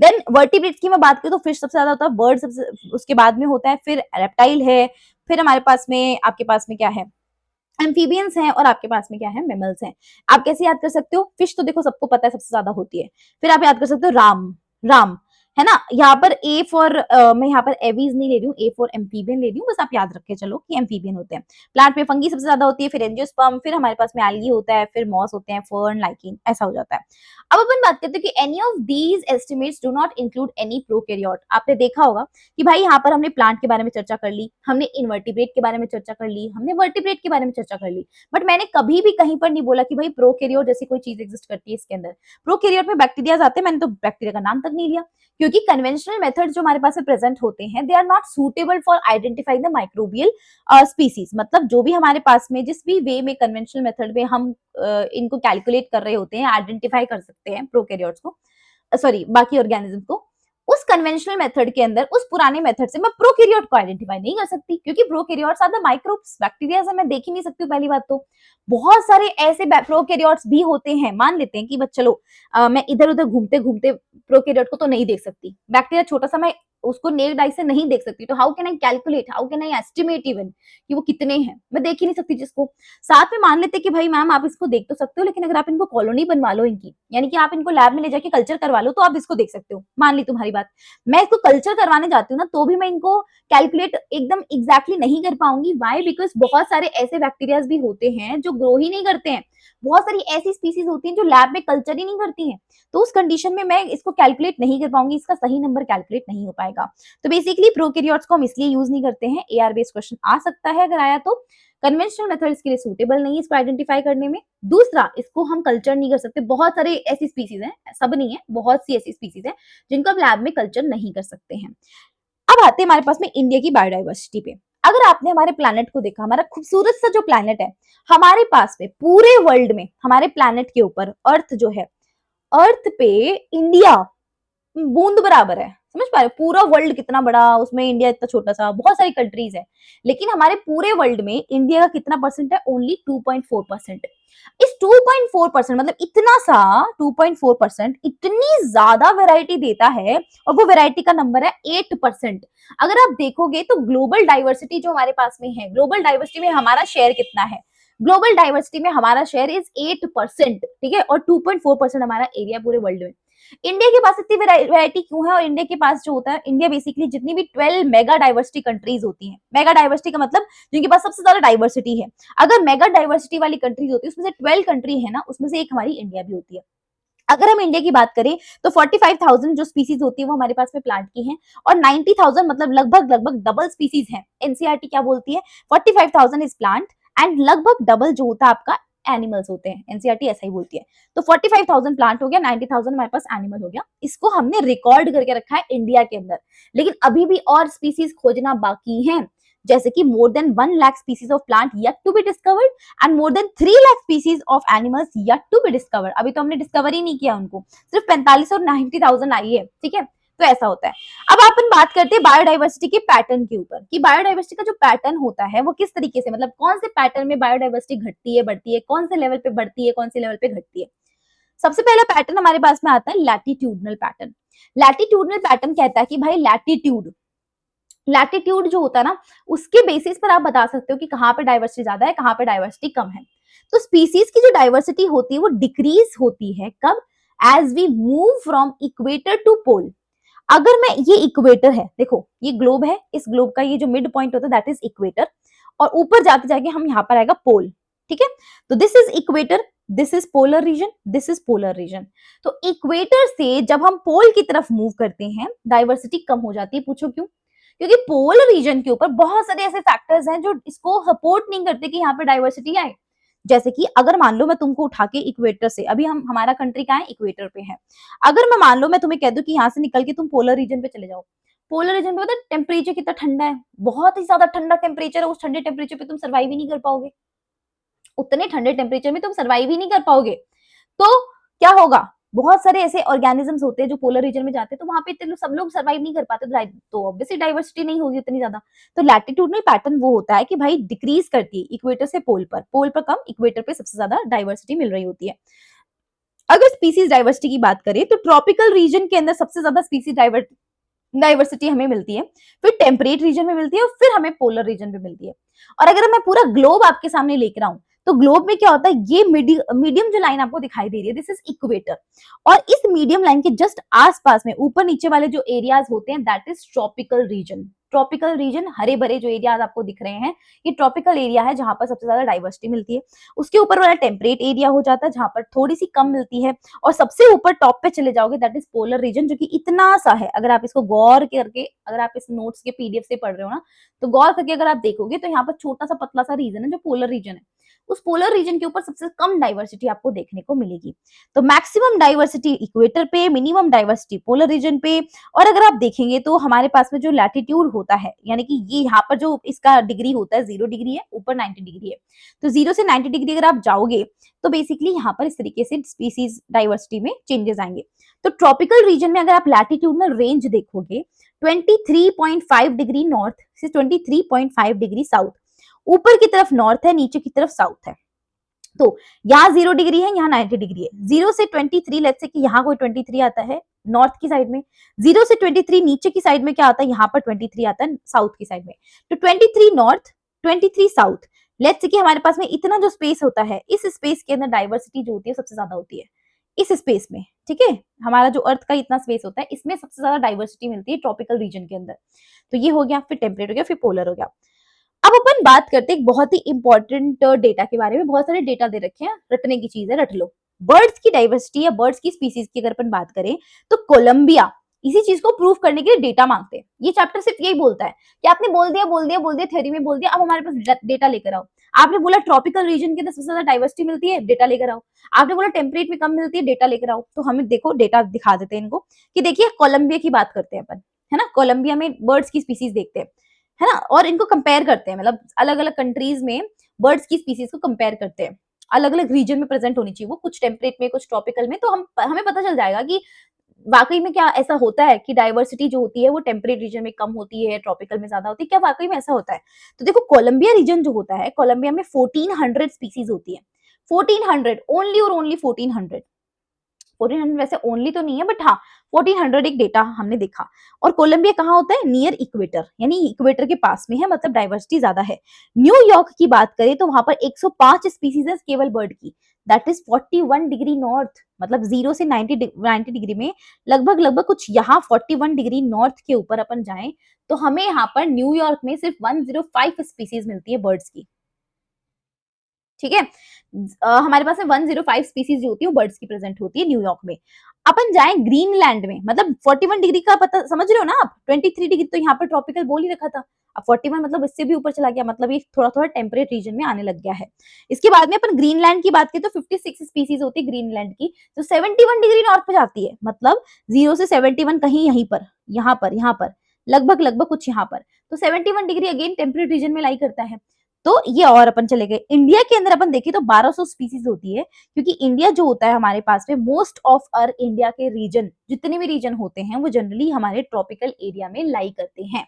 देन वर्टिब्रेट्स की मैं बात करूं तो फिश सबसे ज्यादा होता है, बर्ड सबसे उसके बाद में होता है, फिर रेप्टाइल है, फिर हमारे पास में आपके पास में क्या है? एम्फीबियंस हैं, और आपके पास में क्या है? मैमल्स हैं। आप कैसे याद कर सकते हो? फिश तो देखो सबको पता है सबसे ज्यादा होती है। फिर आप याद कर सकते हो राम, राम है ना। यहाँ पर ए फॉर मैं यहाँ पर एवीज नहीं ले रही हूँ, ए फॉर एम्फीबियन ले रही हूँ, बस आप याद रख के चलो कि एम्फीबियन होते हैं। प्लांट में फंगी सबसे ज्यादा होती है, फिर एंजियोस्पर्म, फिर हमारे पास में एल्गी होता है, फिर मॉस होते हैं, फर्न, लाइकिन, ऐसा हो जाता है। अब अपन बात करते हैं कि any of these estimates do not include any prokaryote. आपने देखा होगा कि भाई यहाँ पर हमने प्लांट के बारे में चर्चा कर ली, हमने इनवर्टिब्रेट के बारे में चर्चा कर ली, हमने वर्टिब्रेट के बारे में चर्चा कर ली, बट मैंने कभी भी कहीं पर नहीं बोला कि भाई प्रोकैरियोट जैसी कोई चीज एग्जिस्ट करती है इसके अंदर। प्रोकैरियोट में बैक्टीरिया आते हैं, मैंने तो बैक्टीरिया का नाम तक नहीं लिया, क्योंकि कन्वेंशनल मेथड जो हमारे पास में प्रेजेंट होते हैं they are not suitable for identifying the microbial species. मतलब जो भी हमारे पास में जिस भी वे में कन्वेंशनल मेथड में हम इनको कैलकुलेट कर रहे होते हैं, आइडेंटिफाई कर सकते हैं प्रोकैरियोट्स को, सॉरी बाकी ऑर्गेनिज्म को, उस कन्वेंशनल मेथड के अंदर, उस पुराने मेथड से मैं प्रोकैरियोट को आइडेंटिफाई नहीं कर सकती, क्योंकि prokaryotes are the microbes, bacteria है, मैं देख ही नहीं सकती हूँ पहली बात तो। बहुत सारे ऐसे प्रोकैरियोट्स भी होते हैं, मान लेते हैं कि बस चलो मैं इधर उधर घूमते घूमते प्रोकैरियोट को तो नहीं देख सकती, बैक्टीरिया छोटा सा मैं उसको नेक्ड आई से नहीं देख सकती, तो how can I calculate, how can I estimate even कि वो कितने हैं, मैं देख ही नहीं सकती जिसको। साथ में मान लेते कि भाई मैम आप इसको देख तो सकते हो, लेकिन अगर आप इनको कॉलोनी बनवा लो इनकी, यानी कि आप इनको लैब में ले जाके कल्चर करवा लो, तो आप इसको देख सकते हो, मान ली तुम्हारी बात। मैं इसको कल्चर करवाने जाती हूँ ना, तो भी मैं इनको कैलकुलेट एकदम एग्जैक्टली नहीं कर पाऊंगी। वाई? बिकॉज बहुत सारे ऐसे बैक्टीरियाज भी होते हैं जो ग्रो ही नहीं करते हैं, बहुत सारी ऐसी स्पीसीज होती हैं जो लैब में कल्चर ही नहीं करती हैं, तो उस कंडीशन में मैं इसको कैलकुलेट नहीं कर पाऊंगी, इसका सही नंबर कैलकुलेट नहीं हो पाएगा। तो बेसिकली प्रोकैरियोट्स को हम इसलिए यूज नहीं करते हैं, एआर बेस्ड क्वेश्चन आ सकता है, अगर आया तो कन्वेंशनल मेथड इसके लिए सूटेबल नहीं है इसको आइडेंटिफाई करने में। दूसरा, इसको हम कल्चर नहीं कर सकते, बहुत सारे ऐसी स्पीसीज हैं, सब नहीं है, बहुत सी ऐसी स्पीसीज है जिनको हम लैब में कल्चर नहीं कर सकते हैं। अब आते हैं हमारे पास में इंडिया की बायोडाइवर्सिटी पे। अगर आपने हमारे प्लैनेट को देखा, हमारा खूबसूरत सा जो प्लैनेट है, हमारे पास में पूरे वर्ल्ड में हमारे प्लैनेट के ऊपर अर्थ जो है, अर्थ पे इंडिया बूंद बराबर है, समझ पा रहे हो? पूरा वर्ल्ड कितना बड़ा, उसमें इंडिया इतना छोटा सा, बहुत सारी कंट्रीज है, लेकिन हमारे पूरे वर्ल्ड में इंडिया का कितना परसेंट है? ओनली 2.4%। इस 2.4% मतलब इतना सा 2.4% इतनी ज्यादा वैरायटी देता है, और वो वैरायटी का नंबर है 8%। अगर आप देखोगे तो ग्लोबल डाइवर्सिटी जो हमारे पास में है, ग्लोबल डाइवर्सिटी में हमारा शेयर कितना है? ग्लोबल डाइवर्सिटी में हमारा शेयर इज 8%, ठीक है, और 2.4% हमारा एरिया पूरे वर्ल्ड में। इंडिया के पास इतनी वैरायटी क्यों है? और इंडिया के पास जो होता है, इंडिया बेसिकली जितनी भी 12 मेगा डाइवर्सिटी कंट्रीज होती हैं, मेगा डाइवर्सिटी का मतलब जिनके पास सबसे ज्यादा डाइवर्सिटी है, अगर मेगा डाइवर्सिटी वाली कंट्रीज होती है उसमें से 12 कंट्री है ना, उसमें से एक हमारी इंडिया भी होती है। अगर हम इंडिया की बात करें तो 45,000 जो स्पीसीज होती है वो हमारे पास में प्लांट की हैं, और 90,000 मतलब लगभग लगभग डबल स्पीसीज हैं। एनसीईआरटी क्या बोलती है? 45,000 इज प्लांट एंड लगभग डबल जो होता है आपका एनिमल्स होते हैं, एनसीईआरटी ऐसा ही बोलती है। तो 45,000 प्लांट हो गया, 90,000 हमारे पास एनिमल हो गया, इसको हमने रिकॉर्ड करके रखा है इंडिया के अंदर। लेकिन अभी भी और स्पीसीज खोजना बाकी है, जैसे कि more than 1 lakh species of plant yet to be discovered and more than 3 lakh species of animals yet to be discovered. अभी तो हमने डिस्कवर ही नहीं किया उनको, सिर्फ 45 और 90,000 आई है, ठीक है, तो ऐसा होता है। अब अपन बात करते हैं बायोडाइवर्सिटी के पैटर्न के ऊपर, कि बायोडाइवर्सिटी का जो पैटर्न होता है वो किस तरीके से, मतलब कौन से पैटर्न में बायोडाइवर्सिटी घटती है, बढ़ती है, कौन से लेवल पे बढ़ती है, कौन से लेवल पे घटती है। सबसे पहला पैटर्न हमारे पास में आता है लैटिट्यूडनल पैटर्न। लैटिट्यूडनल पैटर्न कहता है कि भाई लैटिट्यूड, लैटिट्यूड जो होता है ना, उसके बेसिस पर आप बता सकते हो कि कहाँ पे डाइवर्सिटी ज्यादा है, कहाँ पे डाइवर्सिटी कम है। तो स्पीसीज की जो डाइवर्सिटी होती है वो डिक्रीज होती है कब? As we move from equator to pole. अगर मैं, ये इक्वेटर है, देखो ये ग्लोब है, इस ग्लोब का ये जो मिड पॉइंट होता है दैट इज इक्वेटर, और ऊपर जाते जाके हम यहाँ पर आएगा पोल, ठीक है। तो this is equator, this is polar region, this is polar region. तो इक्वेटर से जब हम पोल की तरफ मूव करते हैं डाइवर्सिटी कम हो जाती है। पूछो क्यों? क्योंकि पोलर रीजन के ऊपर बहुत सारे ऐसे फैक्टर्स हैं जो इसको सपोर्ट नहीं करते कि यहाँ पे डाइवर्सिटी आए। जैसे कि अगर मान लो मैं तुमको उठा के इक्वेटर से, अभी हम, हमारा कंट्री कहाँ है? इक्वेटर पे है। अगर मैं मान लो मैं तुम्हें कह दूं कि यहाँ से निकल के तुम पोलर रीजन पे चले जाओ, पोलर रीजन पे पता है टेम्परेचर कितना ठंडा है, बहुत ही ज्यादा ठंडा टेम्परेचर है, उस ठंडे टेम्परेचर पे तुम सर्वाइव ही नहीं कर पाओगे, उतने ठंडे टेम्परेचर में तुम सर्वाइव ही नहीं कर पाओगे। तो क्या होगा? बहुत सारे ऐसे ऑर्गेनिजम्स होते हैं जो पोलर रीजन में जाते हैं, तो वहां पे इतने सब लोग सर्वाइव नहीं कर पाते, तो ऑब्वियसली डाइवर्सिटी नहीं होगी इतनी ज्यादा। तो लैटिट्यूडनल पैटर्न वो होता है कि भाई डिक्रीज करती है इक्वेटर से पोल पर, पोल पर कम, इक्वेटर पे सबसे ज्यादा डाइवर्सिटी मिल रही होती है। अगर स्पीसीज डाइवर्सिटी की बात करें तो ट्रॉपिकल रीजन के अंदर सबसे ज्यादा स्पीसीज डाइवर्सिटी हमें मिलती है, फिर टेम्परेट रीजन में मिलती है, और फिर हमें पोलर रीजन में मिलती है। और अगर मैं पूरा ग्लोब आपके सामने लेकर आऊं तो ग्लोब में क्या होता है? ये मीडियम जो लाइन आपको दिखाई दे रही है दिस इज इक्वेटर, और इस मीडियम लाइन के जस्ट आसपास में ऊपर नीचे वाले जो एरियाज होते हैं that is tropical region. Tropical region, हरे भरे जो एरियाज आपको दिख रहे हैं, ये ट्रॉपिकल एरिया है जहां पर सबसे ज्यादा डाइवर्सिटी मिलती है। उसके ऊपर वाला टेम्परेट एरिया हो जाता है जहां पर थोड़ी सी कम मिलती है, और सबसे ऊपर टॉप पे चले जाओगे दैट इज पोलर रीजन, जो कि इतना सा है। अगर आप इसको गौर करके, अगर आप इस नोट्स के पीडीएफ से पढ़ रहे हो ना, तो गौर करके अगर आप देखोगे तो यहाँ पर छोटा सा पतला सा रीजन है जो पोलर रीजन है, उस पोलर रीजन के ऊपर सबसे कम डाइवर्सिटी आपको देखने को मिलेगी। तो मैक्सिमम डाइवर्सिटी इक्वेटर पे, मिनिमम डाइवर्सिटी पोलर रीजन पे। और अगर आप देखेंगे तो हमारे पास में जो लैटिट्यूड होता है, यानी कि ये यहाँ पर जो इसका डिग्री होता है 0 डिग्री है, ऊपर 90 डिग्री है, तो 0 से 90 डिग्री अगर आप जाओगे तो बेसिकली यहाँ पर इस तरीके से स्पीसीज डाइवर्सिटी में चेंजेस आएंगे। तो ट्रॉपिकल रीजन में अगर आप लैटिट्यूडनल रेंज देखोगे 23.5 डिग्री नॉर्थ से 23.5 डिग्री साउथ, ऊपर की तरफ नॉर्थ है, नीचे की तरफ साउथ है। तो यहाँ 0 डिग्री है, यहाँ 90 डिग्री है। 0 से 23, लेट्स से कि यहाँ कोई 23 आता है नॉर्थ की साइड में, 0 से 23 नीचे की साइड में क्या आता है, यहाँ पर 23 आता है साउथ की साइड में। तो 23 नॉर्थ, 23 साउथ, लेट्स से कि हमारे पास में इतना जो स्पेस होता है, इस स्पेस के अंदर डाइवर्सिटी जो होती है सबसे ज्यादा होती है इस स्पेस में, ठीक है। हमारा जो अर्थ का इतना स्पेस होता है, इसमें सबसे ज्यादा डाइवर्सिटी मिलती है ट्रॉपिकल रीजन के अंदर। तो ये हो गया, फिर टेम्परेट हो गया, फिर पोलर हो गया। अब अपन बात करते हैं एक बहुत ही इंपॉर्टेंट डेटा के बारे में। बहुत सारे डेटा दे रखे हैं, रटने की चीज है, रट लो। बर्ड्स की डाइवर्सिटी या बर्ड्स की स्पीसीज की अगर अपन बात करें तो कोलंबिया इसी चीज को प्रूव करने के लिए डेटा मांगते हैं। ये चैप्टर सिर्फ यही बोलता है कि आपने बोल दिया थ्योरी में बोल दिया, अब हमारे पास डेटा लेकर आओ। आपने बोला ट्रॉपिकल रीजन के अंदर सबसे ज्यादा डाइवर्सिटी मिलती है, डेटा लेकर आओ। आपने बोला टेम्परेट में कम मिलती है, डेटा लेकर आओ। तो हमें देखो डेटा दिखा देते हैं इनको कि देखिए कोलंबिया की बात करते हैं अपन, है ना। कोलंबिया में बर्ड्स की स्पीसीज देखते हैं, है ना, और इनको कंपेयर करते हैं, मतलब अलग अलग कंट्रीज में बर्ड्स की स्पीसीज को कंपेयर करते हैं। अलग अलग रीजन में प्रेजेंट होनी चाहिए वो, कुछ टेम्परेट में, कुछ ट्रॉपिकल में। तो हमें पता चल जाएगा कि वाकई में क्या ऐसा होता है कि डाइवर्सिटी जो होती है वो टेम्परेट रीजन में कम होती है, ट्रॉपिकल में ज्यादा होती है, क्या वाकई में ऐसा होता है। तो देखो कोलंबिया रीजन जो होता है, कोलंबिया में 1400 स्पीसीज होती है। 1400, ओनली और ओनली 1400। 1400 वैसे ओनली तो नहीं है, बट हाँ 1400 एक डेटा हमने देखा। और कोलंबिया कहाँ होता है, नियर इक्वेटर, यानी इक्वेटर के पास में है, मतलब डाइवर्सिटी ज्यादा है। न्यूयॉर्क की बात करें तो वहां पर 105 स्पीसीज है केवल बर्ड की, दैट इज 41 डिग्री नॉर्थ, मतलब 0 से 90 डिग्री में लगभग लगभग कुछ यहाँ 41 डिग्री नॉर्थ के ऊपर अपन जाएं तो हमें यहाँ पर न्यूयॉर्क में सिर्फ 105 स्पीसीज मिलती है बर्ड्स की, ठीक है। हमारे पास में 105 स्पीसीज जो होती है वो बर्ड्स की प्रेजेंट होती है न्यूयॉर्क में। अपन जाएं ग्रीनलैंड में, मतलब 41 डिग्री का पता समझ रहे हो ना आप, 23 डिग्री तो यहाँ पर ट्रॉपिकल बोल ही रखा था, अब 41 मतलब इससे भी ऊपर चला गया, मतलब ये थोड़ा थोड़ा टेम्परेट रीजन में आने लग गया है। इसके बाद में अपन ग्रीनलैंड की बात करें तो 56 स्पीसीज होती है ग्रीनलैंड की, जो 71 डिग्री नॉर्थ पे जाती है, मतलब 0 से 71 कहीं यहीं पर, यहाँ पर लगभग लगभग कुछ यहाँ पर। तो 71 डिग्री अगेन टेम्परेट रीजन में लाई करता है। तो ये और अपन चले गए इंडिया के अंदर, अपन देखें तो 1200 स्पीसीज होती है, क्योंकि इंडिया जो होता है हमारे पास में मोस्ट ऑफ अर इंडिया के रीजन, जितने भी रीजन होते हैं वो जनरली हमारे ट्रॉपिकल एरिया में लाई करते हैं।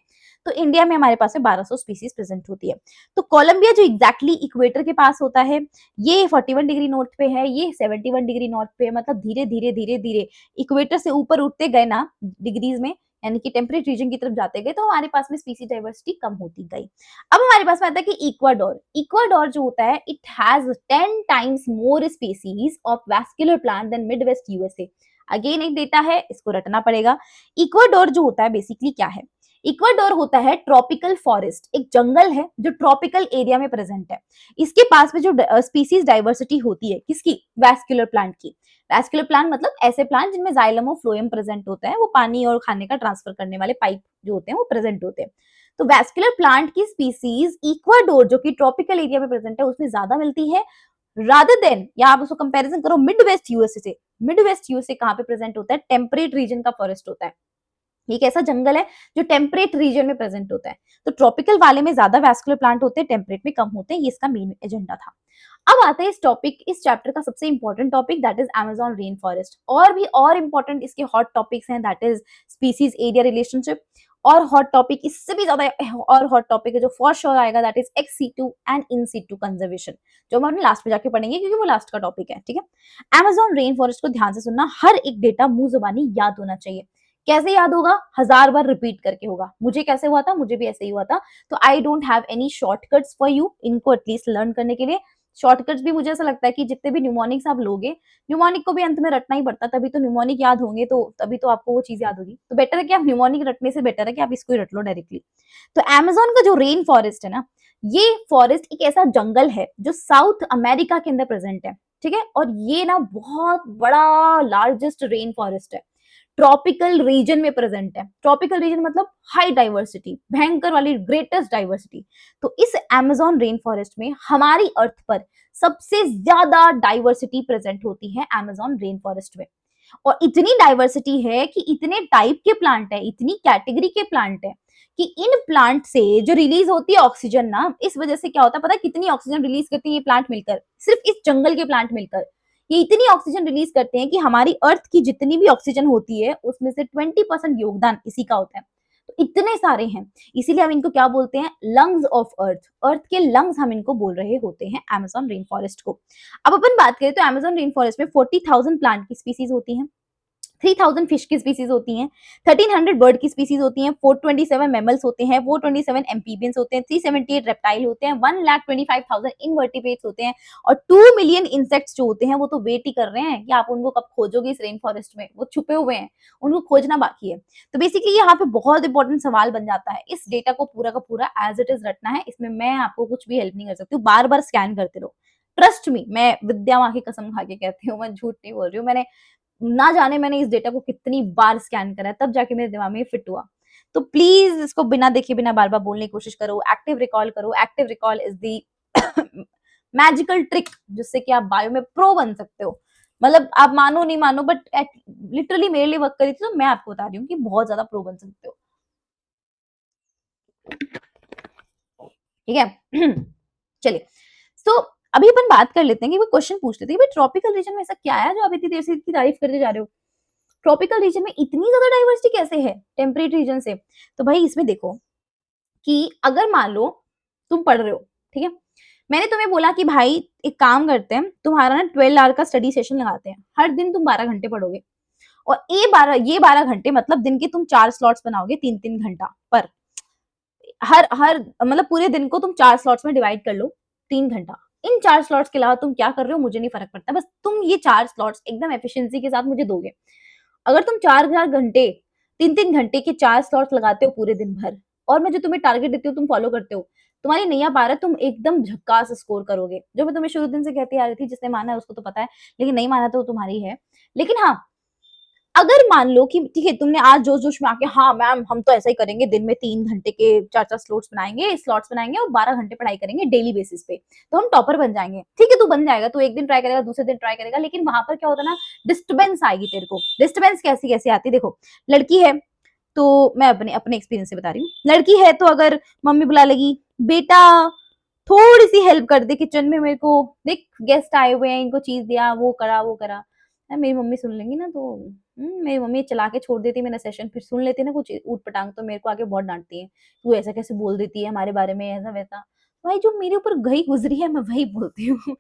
तो इंडिया में हमारे पास में 1200 स्पीसीज प्रेजेंट होती है। तो कोलंबिया जो एग्जैक्टली इक्वेटर के पास होता है, ये 41 डिग्री नॉर्थ पे है, ये 71 डिग्री नॉर्थ पे है, मतलब धीरे धीरे धीरे धीरे इक्वेटर से ऊपर उठते गए ना डिग्रीज में, यानी कि टेम्परेट रीजन की तरफ जाते गए, तो हमारे पास में स्पीसीज डाइवर्सिटी कम होती गई। अब हमारे पास में आता है कि इक्वाडोर। इक्वाडोर जो होता है, it has 10 times more species of vascular plant than Midwest USA. Again एक डेटा है, इसको रटना पड़ेगा। इक्वाडोर जो होता है बेसिकली क्या है, इक्वाडोर होता है ट्रॉपिकल फॉरेस्ट, एक जंगल है जो ट्रॉपिकल एरिया में प्रेजेंट है। इसके पास में जो स्पीसीज डाइवर्सिटी होती है किसकी, वैस्कुलर प्लांट की। वैस्कुलर प्लांट मतलब ऐसे प्लांट जिनमें जाइलम और फ्लोएम प्रेजेंट होता है, वो पानी और खाने का ट्रांसफर करने वाले पाइप जो होते हैं वो प्रेजेंट होते हैं। तो वैस्कुलर प्लांट की स्पीसीज इक्वाडोर जो कि ट्रॉपिकल एरिया में प्रेजेंट है उसमें ज्यादा मिलती है, रादर देन, या आप उसको कंपैरिजन करो मिड वेस्ट यूएसए से। मिड वेस्ट यूएसए कहाँ पे प्रेजेंट होता है, टेम्परेट रीजन का फॉरेस्ट होता है। एक ऐसा जंगल है जो टेम्परेट रीजन में प्रेजेंट होता है। तो ट्रॉपिकल वाले में ज्यादा वैस्कुलर प्लांट होते हैं, टेम्परेट में कम होते हैं, ये इसका मेन एजेंडा था। अब आते हैं इस टॉपिक, इस चैप्टर का सबसे important topic, that is Amazon rain forest. और भी और इंपॉर्टेंट इसके हॉट टॉपिक्स हैं, that is species area relationship. और हॉट टॉपिक इससे भी ज्यादा और हॉट टॉपिक है जो फॉर श्योर आएगा, that is ex situ and in situ conservation, जो हम अपने लास्ट में जाके पढ़ेंगे क्योंकि वो लास्ट का टॉपिक है, ठीक है। अमेज़न रेन फॉरेस्ट को ध्यान से सुनना, हर एक डेटा मुंह जुबानी याद होना चाहिए। कैसे याद होगा, 1000 बार रिपीट करके होगा। मुझे कैसे हुआ था, मुझे भी ऐसे ही हुआ था। तो I don't have any shortcuts for you, इनको एटलीस्ट लर्न करने के लिए। शॉर्टकट्स भी मुझे ऐसा लगता है कि जितने भी न्यूमोनिक्स आप लोगे, न्यूमोनिक को भी अंत में रटना ही पड़ता, तभी तो न्यूमोनिक याद होंगे, तो तभी तो आपको वो चीज याद होगी। तो बेटर है कि आप न्यूमोनिक रटने से बेटर है कि आप इसको ही रट लो डायरेक्टली। तो अमेज़न का जो रेन फॉरेस्ट है ना, ये फॉरेस्ट एक ऐसा जंगल है जो साउथ अमेरिका के अंदर प्रेजेंट है, ठीक है। और ये ना बहुत बड़ा लार्जेस्ट रेन फॉरेस्ट है। ट्रॉपिकल रीजन में प्रेजेंट है। ट्रॉपिकल रीजन मतलब हाई डाइवर्सिटी, भयंकर वाली ग्रेटेस्ट डाइवर्सिटी। तो इस अमेजोन रेन फॉरेस्ट में हमारी अर्थ पर सबसे ज्यादा डाइवर्सिटी प्रेजेंट होती है अमेजोन रेन फॉरेस्ट में। और इतनी डाइवर्सिटी है कि इतने टाइप के प्लांट है, इतनी कैटेगरी के प्लांट है कि इन प्लांट से जो रिलीज होती है ऑक्सीजन ना, इस वजह से क्या होता है पता है कितनी ऑक्सीजन रिलीज करती है ये प्लांट मिलकर, सिर्फ इस जंगल के प्लांट मिलकर ये इतनी ऑक्सीजन रिलीज करते हैं कि हमारी अर्थ की जितनी भी ऑक्सीजन होती है उसमें से 20% योगदान इसी का होता है। तो इतने सारे हैं, इसीलिए हम इनको क्या बोलते हैं, लंग्स ऑफ अर्थ। अर्थ के लंग्स हम इनको बोल रहे होते हैं अमेजोन रेन फॉरेस्ट को। अब अपन बात करें तो अमेजोन रेन फॉरेस्ट में 40,000 प्लांट की स्पीसीज होती हैं, 3000 फिश की स्पीसीज होती हैं, 1300 बर्ड की स्पीसीज होती हैं, 427 मैमल्स होते हैं, 427 एम्फीबियंस होते हैं, 378 रेप्टाइल होते हैं, 1,25,000 इनवर्टिब्रेट्स होते हैं और 2 मिलियन इंसेक्ट्स जो होते हैं वो तो वेट ही कर रहे हैं कि आप उनको कब खोजोगे इस रेन फॉरेस्ट में, वो छुपे हुए हैं, उनको खोजना बाकी है। तो बेसिकली यहाँ पे बहुत इंपॉर्टेंट सवाल बन जाता है, इस डेटा को पूरा का पूरा एज इट इज रटना है, इसमें मैं आपको कुछ भी हेल्प नहीं कर सकती हूँ, बार बार स्कैन करते रहो। ट्रस्ट मी, मैं विद्या माँ की कसम खा के कहती हूँ, मैं झूठ नहीं बोल रही हूँ, मैंने ना जाने मैंने इस डेटा को कितनी बार स्कैन करा है तब जाके मेरे दिमाग में फिट हुआ। तो प्लीज इसको बिना देखे बिना बार बार बोलने की कोशिश करो, एक्टिव रिकॉल करो। Active recall is the magical trick जिससे कि आप बायो में प्रो बन सकते हो। मतलब आप मानो नहीं मानो बट लिटरली मेरे लिए वर्क करी थी तो मैं आपको बता रही हूँ कि बहुत ज्यादा प्रो बन सकते हो। ठीक है चलिए, सो अभी अपन बात कर लेते हैं कि वो क्वेश्चन पूछ लेते हैं भाई ट्रॉपिकल रीजन में ऐसा क्या है जो आप इतनी देर से इसकी तारीफ करते जा रहे हो, ट्रॉपिकल रीजन में इतनी ज्यादा डाइवर्सिटी कैसे है टेम्परेट रीजन से। तो भाई इसमें देखो कि अगर मान लो तुम पढ़ रहे हो, ठीक है, मैंने तुम्हें बोला कि भाई एक काम करते हैं, तुम्हारा ना 12 आवर का स्टडी सेशन लगाते हैं, हर दिन तुम 12 घंटे पढ़ोगे और ये 12 घंटे मतलब दिन के तुम 4 स्लॉट्स बनाओगे, 3-3 घंटा पर, हर हर मतलब पूरे दिन को तुम 4 स्लॉट्स में डिवाइड कर लो, 3 घंटा। इन 4 स्लॉट्स के अलावा तुम क्या कर रहे हो मुझे नहीं फर्क पड़ता, बस तुम ये 4 स्लॉट्स एकदम एफिशिएंसी के साथ मुझे दोगे। अगर तुम 4-4 घंटे 3-3 घंटे के 4 स्लॉट्स लगाते हो पूरे दिन भर और मैं जो तुम्हें टारगेट देती हूँ तुम फॉलो करते हो, तुम्हारी नैया पार है, तुम एकदम झक्कास स्कोर करोगे। जो मैं तुम्हें शुरू दिन से कहती आ रही थी, जिसने माना है उसको तो पता है, लेकिन नहीं माना तो तुम्हारी है। लेकिन हाँ, अगर मान लो कि ठीक है तुमने आज जोश जोश में आके हाँ मैम हम तो ऐसा ही करेंगे, दिन में 3 घंटे के 4-4 स्लॉट्स बनाएंगे और 12 घंटे पढ़ाई करेंगे डेली बेसिस पे, तो हम टॉपर बन जाएंगे। ठीक है तू बन जाएगा, तू एक दिन ट्राई करेगा, दूसरे दिन ट्राई करेगा, लेकिन वहां पर क्या होता है ना, डिस्टर्बेंस आएगी तेरे को। डिस्टर्बेंस कैसी कैसी आती है देखो, लड़की है तो मैं अपने अपने एक्सपीरियंस से बता रही हूँ, लड़की है तो अगर मम्मी बुला लेगी, बेटा थोड़ी सी हेल्प कर दे किचन में, मेरे को देख गेस्ट आए हुए हैं, इनको चीज दिया, वो करा वो करा, मेरी मम्मी सुन लेंगी ना तो मेरी मम्मी चला के छोड़ देती है मेरा सेशन, फिर सुन लेती है ना कुछ ऊट पटांग तो मेरे को आके बहुत डांटती है, तू ऐसा कैसे बोल देती है हमारे बारे में, ऐसा वैसा। भाई जो मेरे ऊपर गई गुजरी है मैं वही बोलती हूँ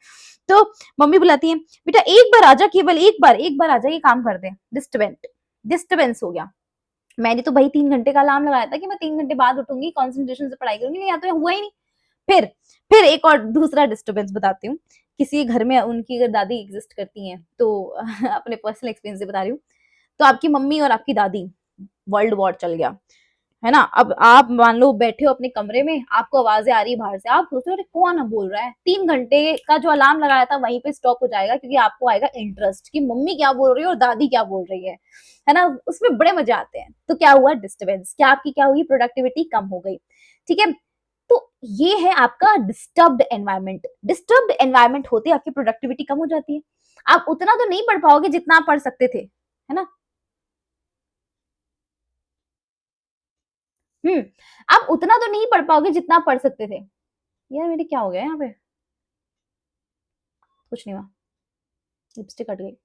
तो मम्मी बुलाती है, बेटा एक बार आजा, केवल एक बार आजा, ये काम कर दे। डिस्टर्बेंस हो गया। मैंने तो भाई 3 घंटे का अलार्म लगाया था कि मैं 3 घंटे बाद उठूंगी, कंसंट्रेशन से पढ़ाई करूंगी, यहाँ तो हुआ ही नहीं। फिर फिर एक और दूसरा डिस्टर्बेंस बताती हूँ, किसी घर में उनकी अगर दादी एग्जिस्ट करती हैं तो अपने पर्सनल एक्सपीरियंस से बता रही हूँ, तो आपकी मम्मी और आपकी दादी, वर्ल्ड वॉर चल गया है ना, अब आप मान लो बैठे हो अपने कमरे में, आपको आवाजें आ रही है बाहर से, आप सोचो अरे कौन बोल रहा है, 3 घंटे का जो अलार्म लगाया था वहीं पे स्टॉप हो जाएगा, क्योंकि आपको आएगा इंटरेस्ट कि मम्मी क्या बोल रही है और दादी क्या बोल रही है ना, उसमें बड़े मजे आते हैं। तो क्या हुआ, डिस्टर्बेंस, क्या आपकी क्या हुई, प्रोडक्टिविटी कम हो गई। ठीक है, तो ये है आपका डिस्टर्ब्ड एनवायरमेंट। डिस्टर्ब्ड एनवायरमेंट होते आपकी प्रोडक्टिविटी कम हो जाती है, आप उतना तो नहीं पढ़ पाओगे जितना आप पढ़ सकते थे, है ना। हम्म, आप उतना तो नहीं पढ़ पाओगे जितना आप पढ़ सकते थे। यार मेरे क्या हो गया यहाँ पे, कुछ नहीं हुआ, लिपस्टिक हट गई।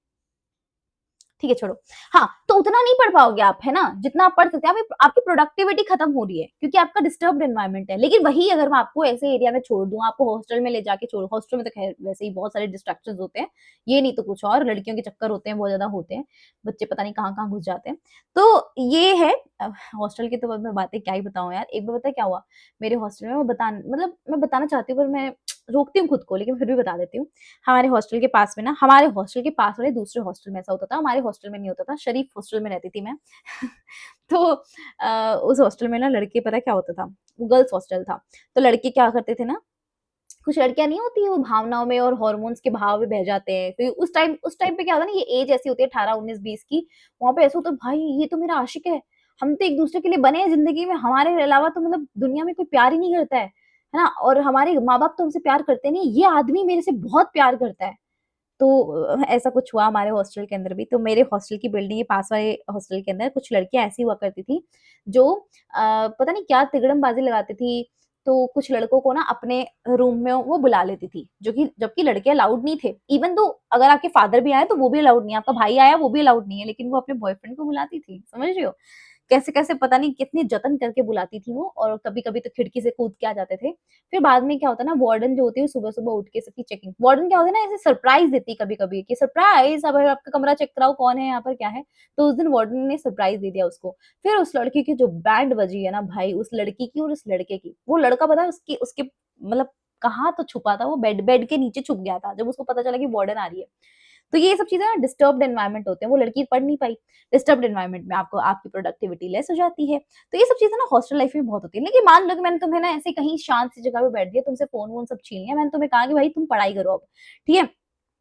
ठीक है छोड़ो। हाँ, तो उतना नहीं पढ़ पाओगे आप, है ना, जितना आप पढ़ सकते हैं। आपकी प्रोडक्टिविटी खत्म हो रही है क्योंकि आपका डिस्टर्ब्ड एनवायरनमेंट है। लेकिन वही अगर मैं आपको ऐसे एरिया में छोड़ दूं, आपको हॉस्टल में ले जाके छोड़, हॉस्टल में तो खैर वैसे ही बहुत सारे डिस्ट्रैक्शंस होते हैं, ये नहीं तो कुछ और, लड़कियों के चक्कर होते हैं बहुत ज्यादा होते हैं, बच्चे पता नहीं कहाँ कहाँ घुस जाते हैं। तो ये है हॉस्टल की, तो मैं बातें क्या ही बताऊं यार। एक बार पता है क्या हुआ मेरे हॉस्टल में, मैं बताना चाहती हूँ पर मैं रोकती हूँ खुद को, लेकिन फिर भी बता देती हूँ। हमारे हॉस्टल के पास में ना, हमारे हॉस्टल के पास वाले दूसरे हॉस्टल में ऐसा होता था, हमारे हॉस्टल में नहीं होता था, शरीफ हॉस्टल में रहती थी मैं तो उस हॉस्टल में ना लड़के, पता क्या होता था, वो गर्ल्स हॉस्टल था, तो लड़के क्या करते थे ना, कुछ लड़कियाँ नहीं होती वो भावनाओं में और हॉर्मोन्स के बहाव में बह जाते हैं। तो उस टाइम पे क्या होता है ना, ये एज ऐसी होती है 18, 19, 20 की, वहाँ पे ऐसा होता है भाई ये तो मेरा आशिक है। हम तो एक-दूसरे के लिए बने हैं ज़िंदगी में, हमारे अलावा तो मतलब दुनिया में कोई प्यार ही नहीं करता है ना? और हमारे माँ-बाप तो हमसे प्यार करते नहीं, ये आदमी मेरे से बहुत प्यार करता है। तो ऐसा कुछ हुआ हमारे हॉस्टल के अंदर भी। तो मेरे हॉस्टल की बिल्डिंग के पास वाले हॉस्टल के अंदर कुछ लड़कियाँ ऐसी हुआ करती थी, जो पता नहीं क्या तिगड़मबाज़ी लगाती थी। तो कुछ लड़कों को ना अपने रूम में वो बुला लेती थी, जो कि जबकि लड़के अलाउड नहीं थे। इवन दो अगर आपके फादर भी आए तो वो भी अलाउड नहीं है, आपका भाई आया वो भी अलाउड नहीं है, लेकिन वो अपने बॉयफ्रेंड को बुलाती थी, समझ रहे हो? कैसे-कैसे पता नहीं कितने जतन करके बुलाती थी वो, और कभी-कभी तो खिड़की से कूद के आ जाते थे। फिर बाद में क्या होता है ना, वार्डन जो होती है सुबह-सुबह उठ के सबकी चेकिंग, वार्डन क्या होता है ना, ऐसे सरप्राइज़ देती है कभी-कभी कि सरप्राइज़ अब आपका कमरा चेक कराओ कौन है यहाँ पर क्या है? तो उस दिन वार्डन ने सरप्राइज़ दे दिया उसको। फिर उस लड़की की जो बैंड बजी है ना भाई, उस लड़की की और उस लड़के की। वो लड़का पता है उसकी उसके मतलब कहाँ तो छुपा था, वो बेड बेड के नीचे छुप गया था जब उसको पता चला कि वार्डन आ रही है। तो ये सब चीज़ें ना डिस्टर्ब्ड एनवायरनमेंट होते हैं, वो लड़की पढ़ नहीं पाई। डिस्टर्ब्ड एनवायरनमेंट में आपको आपकी प्रोडक्टिविटी लेस हो जाती है। तो ये सब चीज़ें ना हॉस्टल लाइफ में बहुत होती है। लेकिन मान लो कि मैंने तुम्हें ना ऐसे कहीं शांत सी जगह पे बैठ दिया, तुमसे फ़ोन-वोन सब छीन लिया, मैंने तुम्हें कहा कि भाई तुम पढ़ाई करो अब, ठीक है?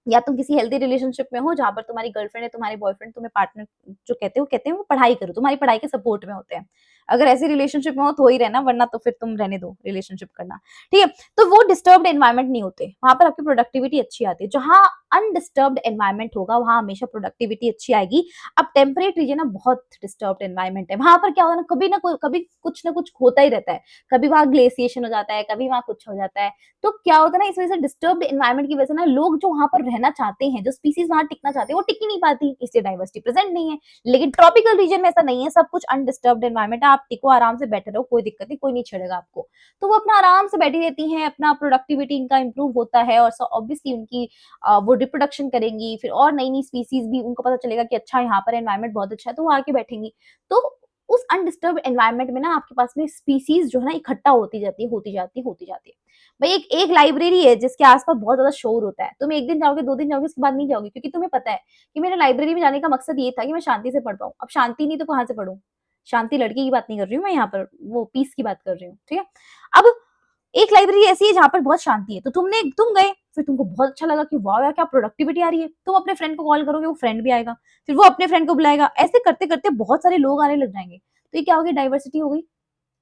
या तुम किसी हेल्दी रिलेशनशिप में हो जहाँ पर तुम्हारी गर्लफ्रेंड या तुम्हारे बॉयफ्रेंड तुम्हें पार्टनर जो कहते हैं वो कहते हैं वो पढ़ाई करो, तुम्हारी पढ़ाई के सपोर्ट में होते हैं। अगर ऐसी रिलेशनशिप में हो तो ही रहना, वरना तो फिर तुम रहने दो रिलेशनशिप करना, ठीक है? तो वो डिस्टर्ब्ड एनवायरनमेंट नहीं होते, वहाँ पर आपकी प्रोडक्टिविटी अच्छी आती है। जहाँ अनडिस्टर्ब्ड एनवायरनमेंट होगा वहाँ हमेशा प्रोडक्टिविटी अच्छी आएगी। अब टेम्परेट रीजन ना बहुत डिस्टर्ब्ड एनवायरनमेंट है, वहाँ पर क्या होता है ना, कभी कुछ ना कुछ होता ही रहता है। कभी वहाँ ग्लेशिएशन हो जाता है, कभी वहाँ कुछ हो जाता है। तो क्या होता है ना, इस वजह से डिस्टर्ब्ड एनवायरनमेंट की वजह से ना लोग जो वहाँ पर रहना चाहते हैं, जो स्पीशीज़ वहाँ टिकना चाहते हैं, वो टिक ही नहीं पाती, इसलिए डाइवर्सिटी प्रेज़ेंट नहीं है। लेकिन ट्रॉपिकल रीजन में ऐसा नहीं है, सब कुछ अनडिस्टर्ब्ड एनवायरनमेंट है, आप टिको आराम से बैठे रहो, कोई दिक्कत नहीं, कोई नहीं छेड़ेगा आपको। तो वो अपना आराम से बैठी रहती हैं, अपना प्रोडक्टिविटी इनका इम्प्रूव होता है, और ऑब्वियसली उनकी वो रिप्रोडक्शन करेंगी, फिर और नई-नई स्पीशीज़ भी उनको पता चलेगा कि अच्छा यहाँ पर एनवायरनमेंट बहुत अच्छा है, तो वो आके बैठेंगी। तो उस अनडिस्टर्ब्ड एनवायरनमेंट में ना आपके पास में स्पीशीज़ जो है ना इकट्ठा होती जाती है, होती जाती है, होती जाती है। भई एक एक लाइब्रेरी है जिसके आस-पास बहुत ज़्यादा शोर होता है। तुम 1 दिन जाओगे, 2 दिन जाओगे, उसके बाद नहीं जाओगे, क्योंकि तुम्हें पता है कि मेरे लाइब्रेरी में जाने का मकसद ये था कि मैं शांति से पढ़ पाऊँ। अब शांति नहीं तो कहाँ से पढूँ? शांति लड़के की बात नहीं कर रही हूँ मैं यहाँ पर, वो पीस की बात कर रही हूँ, ठीक है? अब एक लाइब्रेरी ऐसी है जहाँ पर बहुत शांति है, तो तुम गए, फिर तुमको बहुत अच्छा लगा कि वाओ यार क्या प्रोडक्टिविटी आ रही है। तुम अपने फ्रेंड को कॉल करोगे, वो फ्रेंड भी आएगा, फिर वो अपने फ्रेंड को बुलाएगा। ऐसे करते-करते बहुत सारे लोग आने लग जाएँगे। तो ये क्या हो गई, डाइवर्सिटी हो गई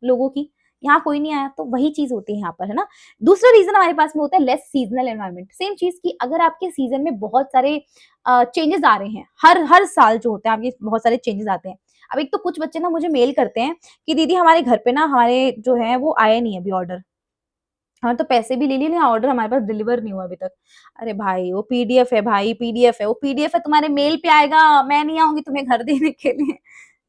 लोगों की। यहाँ कोई नहीं आया, तो वही चीज़ होती है यहाँ पर, है ना? दूसरा रीज़न हमारे पास में होता है लेस सीज़नल एनवायरनमेंट। सेम चीज़ कि अगर आपके सीज़न में बहुत सारे चेंजेज़ आ रहे हैं, हर हर साल जो होते हैं आपके बहुत सारे चेंजेज़ आते हैं। अब एक तो कुछ बच्चे ना मुझे मेल करते हैं कि दीदी हमारे घर पे ना हमारे जो है वो आए नहीं अभी ऑर्डर। हाँ, तो पैसे भी ले लिए, लेकिन ऑर्डर हमारे पास डिलीवर नहीं हुआ अभी तक। अरे भाई, वो पीडीएफ है भाई, पीडीएफ है, वो पीडीएफ है तुम्हारे मेल पे आएगा, मैं नहीं आऊँगी तुम्हें घर देने के लिए,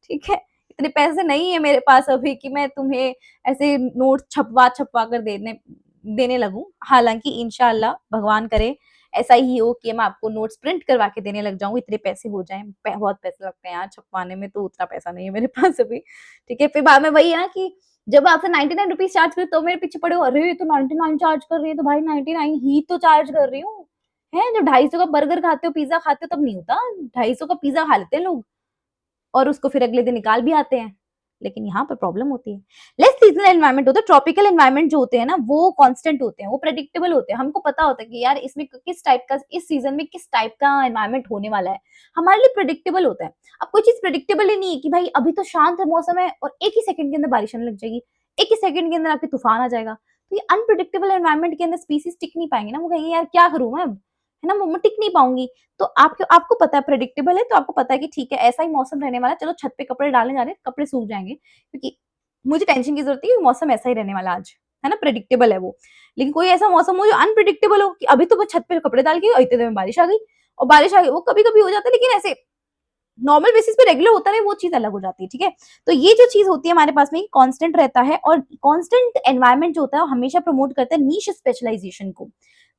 ठीक है? इतने पैसे नहीं है मेरे पास अभी कि मैं तुम्हें ऐसे नोट्स छपवा-छपवा कर देने देने लगूँ। हालाँकि इंशाअल्लाह भगवान करे ऐसा ही हो कि मैं आपको नोट्स प्रिंट करवा के देने लग जाऊँ, इतने पैसे हो जाएँ। बहुत पैसे लगते हैं यार छपवाने में, तो उतना पैसा नहीं है मेरे पास अभी, ठीक है? फिर बाद में वही है ना कि जब आपसे 99 रुपीज़ चार्ज करे तो मेरे पीछे पड़े हो, अरे! ये तो 99 चार्ज कर रही है, तो भाई 99 ही तो चार्ज कर रही हूँ। हैं? जो 250 का बर्गर खाते हो, पिज़्ज़ा खाते हो तब नहीं होता, 250 का पिज़्ज़ा खा लेते हैं लोग और उसको फिर अगले दिन निकाल भी आते हैं। लेकिन यहाँ पर प्रॉब्लम होती है। लेस सीज़नल एनवायरनमेंट होता है, ट्रॉपिकल एनवायरनमेंट जो होते हैं ना, वो कांस्टेंट होते हैं, वो प्रेडिक्टेबल होते हैं। हमको पता होता है कि यार इसमें किस टाइप का इस सीज़न में किस टाइप का एनवायरनमेंट होने वाला है। हमारे लिए प्रेडिक्टेबल होता है। अब कोई चीज़ प्रेडिक्टेबल ही नहीं है कि भाई अभी तो शांत है मौसम है और एक ही सेकंड के अंदर बारिश आने लग जाएगी, एक ही सेकंड के अंदर आपके तूफान आ जाएगा। तो ये अनप्रेडिक्टेबल एनवायरनमेंट के अंदर स्पीशीज़ टिक नहीं पाएँगे ना, वो कहेंगे यार क्या करूँ मैं अब? है ना? मैं टिक नहीं पाऊँगी। तो आपको आपको पता है प्रेडिक्टेबल है, तो आपको पता है कि ठीक है ऐसा ही मौसम रहने वाला है, चलो छत पे कपड़े डालने जा रहे हैं, कपड़े सूख जाएँगे। क्योंकि मुझे टेंशन की ज़रूरत नहीं है, मौसम ऐसा ही रहने वाला है आज, है ना? प्रेडिक्टेबल है वो। लेकिन कोई ऐसा मौसम हो जो अनप्रेडिक्टेबल हो कि अभी तो मैं छत पे कपड़े डाल के इतने देर में बारिश आ गई और बारिश आ गई, वो कभी-कभी हो जाता है लेकिन ऐसे नॉर्मल बेसिस पे रेगुलर होता है वो चीज़ अलग हो जाती है, ठीक है? तो ये जो चीज़ होती है हमारे पास में कांस्टेंट रहता है और कांस्टेंट एनवायरनमेंट जो होता है वो हमेशा प्रमोट करता है नीश स्पेशलाइजेशन को।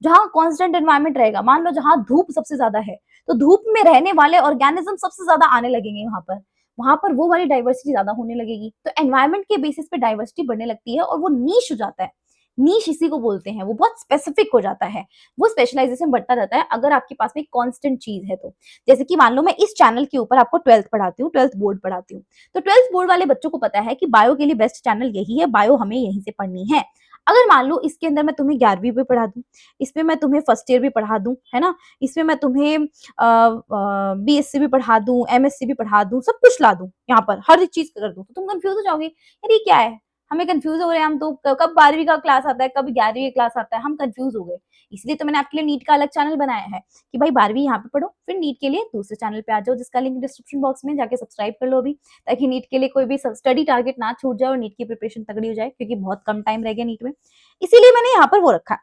जहाँ कांस्टेंट एनवायरनमेंट रहेगा, मान लो जहाँ धूप सबसे ज़्यादा है, तो धूप में रहने वाले ऑर्गेनिज़्म सबसे ज़्यादा आने लगेंगे वहाँ पर। वहाँ पर वो वाली डाइवर्सिटी ज़्यादा होने लगेगी। तो एनवायरनमेंट के बेसिस पे डाइवर्सिटी बढ़ने लगती है और वो नीश हो जाता है। नीश इसी को बोलते हैं, वो बहुत स्पेसिफिक हो जाता है। वो स्पेशलाइजेशन बढ़ता रहता है अगर आपके पास में एक कांस्टेंट चीज़ है तो। जैसे कि मान लो मैं इस चैनल के ऊपर आपको 12th पढ़ाती हूँ, 12th बोर्ड पढ़ाती हूँ। तो 12th बोर्ड वाले बच्चों को पता है कि बायो के लिए बेस्ट चैनल यही है, बायो हमें यहीं से पढ़नी है। अगर मान लो इसके अंदर मैं तुम्हें 11वीं भी पढ़ा दूं, इसमें मैं तुम्हें फर्स्ट ईयर भी पढ़ा दूं, है ना, इसमें मैं तुम्हें बीएससी भी पढ़ा दूं, एमएससी भी पढ़ा दूं, सब कुछ ला दूं, यहाँ पर हर एक चीज कर दूं, तो तुम कंफ्यूज हो जाओगे, यार ये क्या है, हमें कंफ्यूज हो रहे हैं हम तो, कब 12वीं का क्लास आता है, कब 11वीं का क्लास आता है, हम कंफ्यूज हो गए। इसलिए तो मैंने आपके लिए नीट का अलग चैनल बनाया है कि भाई 12वीं यहाँ पे पढ़ो, फिर नीट के लिए दूसरे चैनल पे आ जाओ, जिसका लिंक डिस्क्रिप्शन बॉक्स में जाके सब्सक्राइब कर लो अभी, ताकि नीट के लिए कोई भी स्टडी टारगेट ना छूट जाए और नीट की प्रिपरेशन तगड़ी हो जाए, क्योंकि बहुत कम टाइम रह गया नीट में। इसीलिए मैंने यहाँ पर वो रखा है।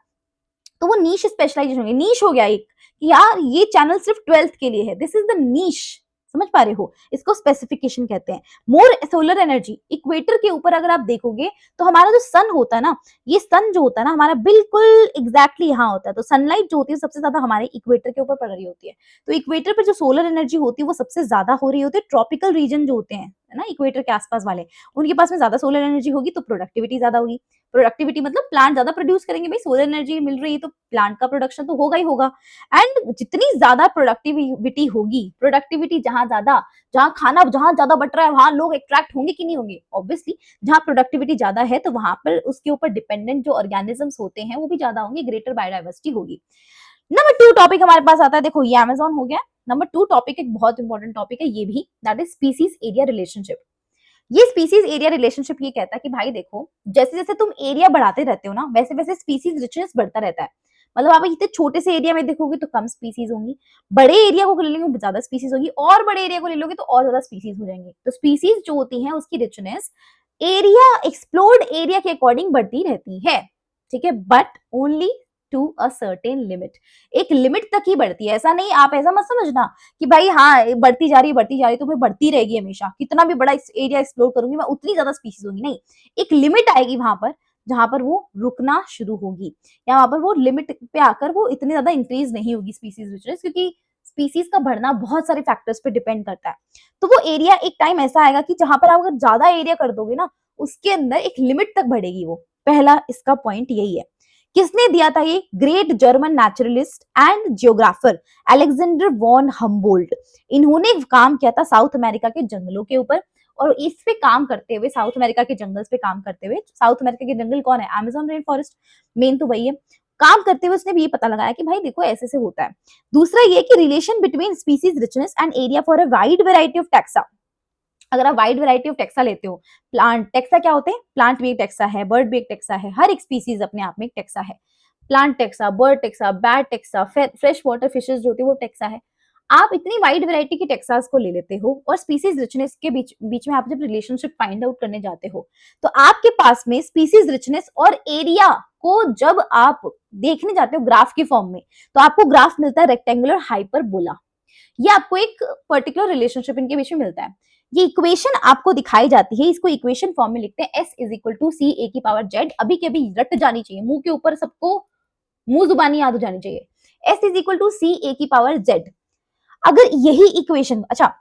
तो वो नीश स्पेशलाइजेशन हो गया, नीश हो गया एक कि यार ये चैनल सिर्फ 12th के लिए है, दिस इज द नीश, समझ पा रहे हो, इसको स्पेसिफिकेशन कहते हैं। मोर सोलर एनर्जी, इक्वेटर के ऊपर अगर आप देखोगे तो हमारा जो सन होता है ना, ये सन जो होता है ना हमारा बिल्कुल एग्जैक्टली यहाँ होता है, तो सनलाइट जो होती है सबसे ज्यादा हमारे इक्वेटर के ऊपर पड़ रही होती है। तो इक्वेटर पर जो सोलर एनर्जी होती है वो सबसे ज्यादा हो रही होती है। ट्रॉपिकल रीजन जो होते हैं ना इक्वेटर के आसपास वाले, उनके पास में ज्यादा सोलर एनर्जी होगी तो प्रोडक्टिविटी ज्यादा होगी। प्रोडक्टिविटी मतलब प्लांट ज्यादा प्रोड्यूस करेंगे, भाई सोलर एनर्जी मिल रही है तो प्लांट का प्रोडक्शन तो होगा ही होगा। एंड जितनी ज्यादा प्रोडक्टिविटी होगी, प्रोडक्टिविटी जहां ज्यादा, जहां खाना जहां ज्यादा बट रहा है वहां लोग अट्रैक्ट होंगे कि नहीं होंगे, ऑब्वियसली जहां प्रोडक्टिविटी ज्यादा है तो वहां पर उसके ऊपर डिपेंडेंट जो ऑर्गेनिजम्स होते हैं वो भी ज्यादा होंगे, ग्रेटर बायोडाइवर्सिटी होगी। नंबर 2 टॉपिक हमारे पास आता है, देखो ये अमेजोन हो गया। नंबर 2 टॉपिक एक बहुत इंपॉर्टेंट टॉपिक है ये भी, that is species area relationship. ये स्पीसीज एरिया रिलेशनशिप ये कहता है कि भाई देखो, जैसे जैसे तुम एरिया बढ़ाते रहते हो ना, वैसे वैसे स्पीसीज रिचनेस बढ़ता रहता है। मतलब आप इतने छोटे से एरिया में देखोगे तो कम स्पीसीज होंगी, बड़े एरिया को ले लोगे ज्यादा स्पीसीज होगी, और बड़े एरिया को ले लोगे तो और ज्यादा स्पीसीज हो जाएंगे। तो स्पीसीज जो होती है उसकी रिचनेस एरिया, एक्सप्लोर्ड एरिया के अकॉर्डिंग बढ़ती रहती है, ठीक है, but only to a certain limit, एक लिमिट तक ही बढ़ती है। ऐसा नहीं, आप ऐसा मत समझना कि भाई हाँ बढ़ती जा रही बढ़ती जा रही तो फिर बढ़ती रहेगी हमेशा, कितना भी बड़ा एरिया एक्सप्लोर करूंगी मैं उतनी ज्यादा स्पीसीज होगी, नहीं, एक लिमिट आएगी वहां पर जहां पर वो रुकना शुरू होगी, या वहां पर वो लिमिट पे आकर वो इतनी ज्यादा इंक्रीज नहीं होगी स्पीसीज रिचनेस, क्योंकि स्पीसीज का बढ़ना बहुत सारे फैक्टर्स पे डिपेंड करता है। तो वो एरिया एक टाइम ऐसा आएगा कि जहां पर आप अगर ज्यादा एरिया कर दोगे ना, उसके अंदर एक लिमिट तक बढ़ेगी वो। पहला इसका पॉइंट यही है। किसने दिया था ये? Great German naturalist and geographer Alexander von Humboldt. इन्होंने काम किया था साउथ अमेरिका के जंगलों के ऊपर, और इस पे काम करते हुए, साउथ अमेरिका के जंगल्स पे काम करते हुए, साउथ अमेरिका के जंगल कौन है? अमेज़न रेन फॉरेस्ट, मेन तो वही है। काम करते हुए उसने भी ये पता लगाया कि भाई देखो ऐसे से होता है। दूसरा ये कि relation between species richness and area for a wide variety of taxa. अगर आप वाइड वैरायटी ऑफ टेक्सा लेते हो, प्लांट टेक्सा क्या होते हैं? प्लांट भी एक टेक्सा है, बर्ड भी एक टेक्सा है, हर एक स्पीसीज अपने आप में एक टेक्सा है। Plant taxa, bird taxa, bat taxa, fresh water fishes जो होती है वो टेक्सा है। आप इतनी वाइड वैरायटी की टेक्सास को ले लेते हो और स्पीसीज रिचनेस के बीच बीच में आप जब रिलेशनशिप फाइंड आउट करने जाते हो, तो आपके पास में स्पीसीज रिचनेस और एरिया को जब आप देखने जाते हो ग्राफ की फॉर्म में, तो आपको ग्राफ मिलता है रेक्टेंगुलर हाइपरबोला। ये आपको एक पर्टिकुलर रिलेशनशिप इनके बीच में मिलता है। ये इक्वेशन आपको दिखाई जाती है, इसको इक्वेशन फॉर्म में लिखते हैं, s इज इक्वल टू सी ए की पावर जेड। अभी के अभी रट जानी चाहिए, मुंह के ऊपर सबको, मुंह जुबानी याद हो जानी चाहिए। s इज इक्वल टू सी ए की पावर जेड। अगर यही इक्वेशन, अच्छा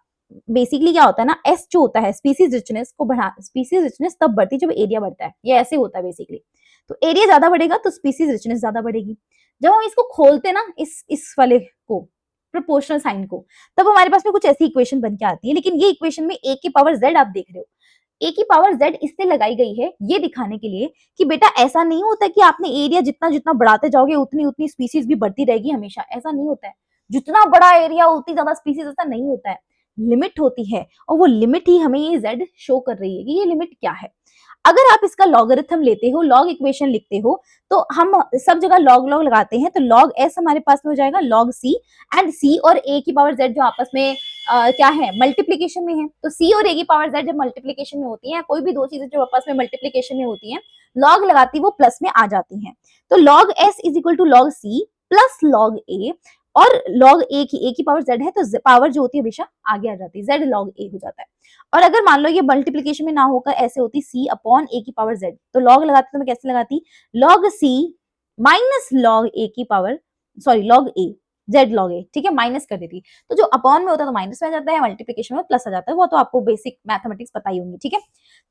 बेसिकली क्या होता है ना, s जो होता है स्पीसीज रिचनेस को बढ़ा, स्पीसीज रिचनेस तब बढ़ती है जब एरिया बढ़ता है, ये ऐसे होता है बेसिकली। तो एरिया ज्यादा बढ़ेगा तो स्पीसीज रिचनेस ज्यादा बढ़ेगी। जब हम इसको खोलते ना, इस वाले को, प्रोपोर्शनल साइन को, तब हमारे पास में कुछ ऐसी इक्वेशन बन के आती है। लेकिन ये इक्वेशन में a की पावर z आप देख रहे हो, a की पावर z इससे लगाई गई है ये दिखाने के लिए कि बेटा ऐसा नहीं होता कि आपने एरिया जितना जितना बढ़ाते जाओगे उतनी उतनी स्पीसीज भी बढ़ती रहेगी हमेशा, ऐसा नहीं होता है। जितना बड़ा एरिया उतनी ज्यादा स्पीसीज, ऐसा नहीं होता है, लिमिट होती है, और वो लिमिट ही हमें ये z शो कर रही है कि ये लिमिट क्या है। अगर आप इसका लॉगरिथम लेते हो, लॉग इक्वेशन लिखते हो, तो हम सब जगह लॉग लॉग लगाते हैं, तो लॉग s हमारे पास में हो जाएगा लॉग c, एंड c और a की पावर z जो आपस में क्या है, मल्टीप्लीकेशन में है। तो c और a की पावर z जब मल्टीप्लीकेशन में होती है, कोई भी दो चीजें जो आपस में मल्टीप्लीकेशन में होती हैं, लॉग लगाती वो प्लस में आ जाती हैं। तो log s is equal to log c plus log a, और लॉग a की पावर z है तो पावर जो होती है हमेशा आगे आ जाती है, z लॉग a हो जाता है। और अगर मान लो ये मल्टीप्लीकेशन में ना होकर ऐसे होती c अपॉन a की पावर z, तो लॉग लगाती तो मैं कैसे लगाती, log c minus log a की power, sorry log a, z log a, ठीक है, माइनस कर देती। तो जो अपॉन में होता है तो माइनस में आ जाता है, मल्टीप्लीकेशन में प्लस आ जाता है, वो तो आपको बेसिक मैथमेटिक्स पता ही होंगी, ठीक है।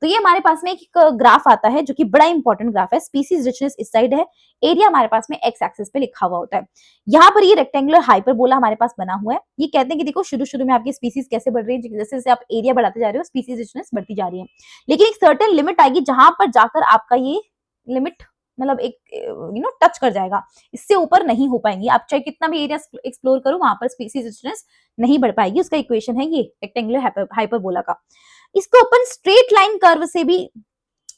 तो ये हमारे पास में एक ग्राफ आता है जो कि बड़ा इंपॉर्टेंट ग्राफ है। स्पीसीज रिचनेस इस साइड है, एरिया हमारे पास में एक्स एक्सिस पे लिखा हुआ होता है। यहाँ पर ये रेक्टेंगुलर हाइपरबोला हमारे पास बना हुआ है। ये कहते हैं कि देखो शुरू शुरू में आपकी स्पीसीज कैसे बढ़ रही है, जैसे जैसे आप एरिया बढ़ाते जा रहे हो स्पीसीज रिचनेस बढ़ती जा रही है, लेकिन एक सर्टेन लिमिट आएगी जहां पर जाकर आपका ये लिमिट मतलब एक टच कर जाएगा, इससे ऊपर नहीं हो पाएंगी। आप चाहे कितना भी एरिया एक्सप्लोर करो, वहां पर स्पीसीज रिचनेस नहीं बढ़ पाएगी। उसका इक्वेशन है ये रेक्टेंगुलर हाइपरबोला का। इसको अपन स्ट्रेट लाइन कर्व से भी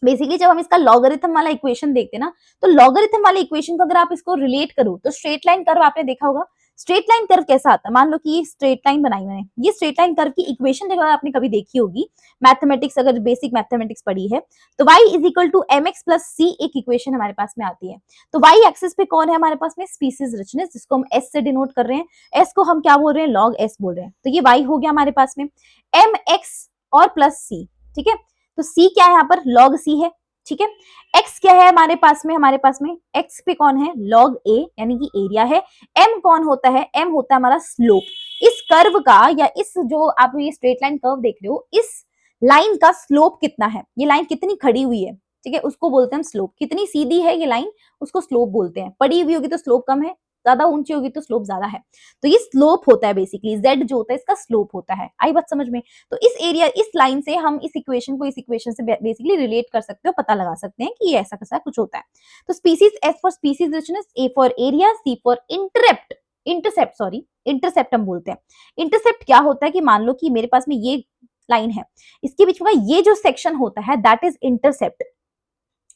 बेसिकली, जब हम इसका लॉगरिथम वाला इक्वेशन देखते हैं ना, तो लॉगरिथम वाले इक्वेशन को अगर आप इसको रिलेट करो तो स्ट्रेट लाइन कर्व आपने देखा होगा। स्ट्रेट लाइन कर्व कैसा आता है, मान लो कि ये स्ट्रेट लाइन बनाई मैंने, ये स्ट्रेट लाइन कर्व की इक्वेशन अगर आपने कभी देखी होगी, मैथमेटिक्स अगर बेसिक मैथमेटिक्स पढ़ी है, तो y is equal to m x plus c एक इक्वेशन हमारे पास में आती है। तो y एक्सिस पे कौन है हमारे पास में, स्पीसीज रिचनेस, जिसको हम s से डिनोट कर रहे हैं। s को हम क्या बोल रहे हैं, लॉग s बोल रहे हैं। तो ये y हो गया हमारे पास में एम एक्स और प्लस सी, ठीक है। तो c क्या है यहाँ पर, लॉग c है, ठीक है। x क्या है हमारे पास में, x पे कौन है, log a यानी कि एरिया है। m कौन होता है, m होता है हमारा स्लोप। इस कर्व का, या इस जो आप ये स्ट्रेट लाइन कर्व देख रहे हो, इस लाइन का स्लोप कितना है, ये लाइन कितनी खड़ी हुई है, ठीक है, उसको बोलते हैं हम स्लोप। कितनी सीधी है ये लाइन, उसको स्लोप बोलते हैं। पड़ी हुई होगी तो स्लोप कम है, ज्यादा ऊंची होगी तो स्लोप ज्यादा है। तो ये स्लोप होता है बेसिकली, z जो होता है इसका स्लोप होता है। आई बात समझ में। तो इस एरिया, इस लाइन से हम इस इक्वेशन को इस इक्वेशन से बेसिकली रिलेट कर सकते हो, पता लगा सकते हैं कि ये ऐसा कैसा कुछ होता है। तो species, S for species richness, A for area, C for intercept हम बोलते हैं। इंटरसेप्ट क्या होता है कि मान लो कि मेरे पास में ये लाइन है, इसके बीच में ये जो सेक्शन होता है दैट इज इंटरसेप्ट।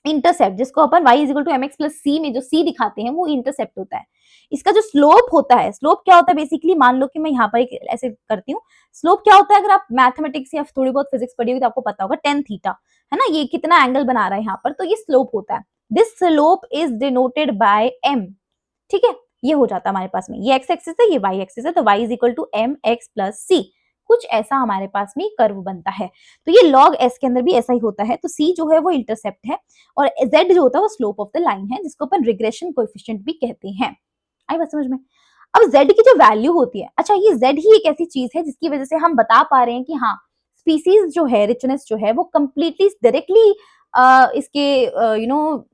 इंटरसेप्ट जिसको अपन y is equal to m x plus c में जो c दिखाते हैं वो इंटरसेप्ट होता है। इसका जो स्लोप होता है, स्लोप क्या होता है बेसिकली, मान लो कि मैं यहाँ पर एक ऐसे करती हूँ, स्लोप क्या होता है, अगर आप मैथमेटिक्स या थोड़ी बहुत फिजिक्स पढ़ी हुई तो आपको पता होगा, टेन थीटा है ना, ये कितना एंगल बना रहा है यहाँ पर, तो ये स्लोप होता है। This slope is denoted by m, ठीक है। ये हो जाता है हमारे पास में, ये x एक्सिस है, ये y एक्सिस है, तो y is equal to m x plus c, कुछ ऐसा हमारे पास में कर्व बनता है। तो ये log s के अंदर भी ऐसा ही होता है। तो c जो है वो इंटरसेप्ट है, और z जो होता है वो स्लोप ऑफ द लाइन है, जिसको अपन रिग्रेशन कोएफिशिएंट भी कहते हैं। आई बात समझ में। अब z की जो वैल्यू होती है, अच्छा ये z ही एक ऐसी चीज है जिसकी वजह से हम बता पा रहे हैं कि हाँ, स्पीसीज जो है, रिचनेस जो है वो कंप्लीटली डायरेक्टली इसके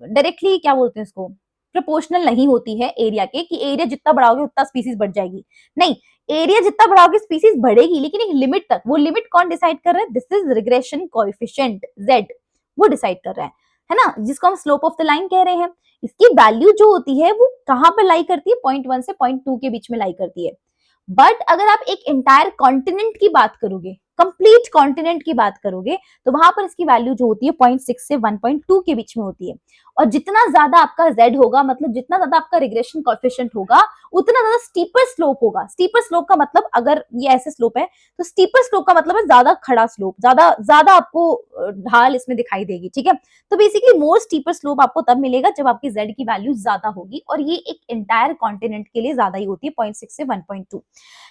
डायरेक्टली क्या बोलते हैं इसको, प्रोपोर्शनल नहीं होती है एरिया के, कि एरिया जितना बढ़ाओगे उतना स्पीसीज बढ़ जाएगी। नहीं, एरिया जितना बढ़ाओगे स्पीसीज बढ़ेगी, लेकिन एक लिमिट तक। वो लिमिट कौन डिसाइड कर रहा है, this is regression coefficient z, वो डिसाइड कर रहा है ना, जिसको हम स्लोप ऑफ द लाइन कह रहे हैं। इसकी वैल्यू जो होती है वो कहां पर लाई करती है, 0.1 से 0.2 के बीच में लाई करती है। बट अगर आप एक एंटायर कॉन्टिनेंट की बात करोगे, कंप्लीट कॉन्टिनेंट की बात करोगे, तो वहां पर इसकी वैल्यू जो होती है 0.6 से 1.2 के बीच में होती है। और जितना ज्यादा आपका z होगा, मतलब जितना ज्यादा आपका रिग्रेशन कोएफिशिएंट होगा, उतना ज्यादा स्टीपर स्लोप होगा। स्टीपर स्लोप का मतलब, अगर ये ऐसे स्लोप है तो स्टीपर स्लोप का मतलब है ज्यादा खड़ा स्लोप, ज्यादा ज्यादा आपको ढाल इसमें दिखाई देगी, ठीक है। तो बेसिकली मोर स्टीपर स्लोप आपको तब मिलेगा जब आपकी z की वैल्यू ज्यादा होगी, और ये एक एंटायर कॉन्टिनेंट के लिए ज्यादा ही होती है, 0.6 से 1.2,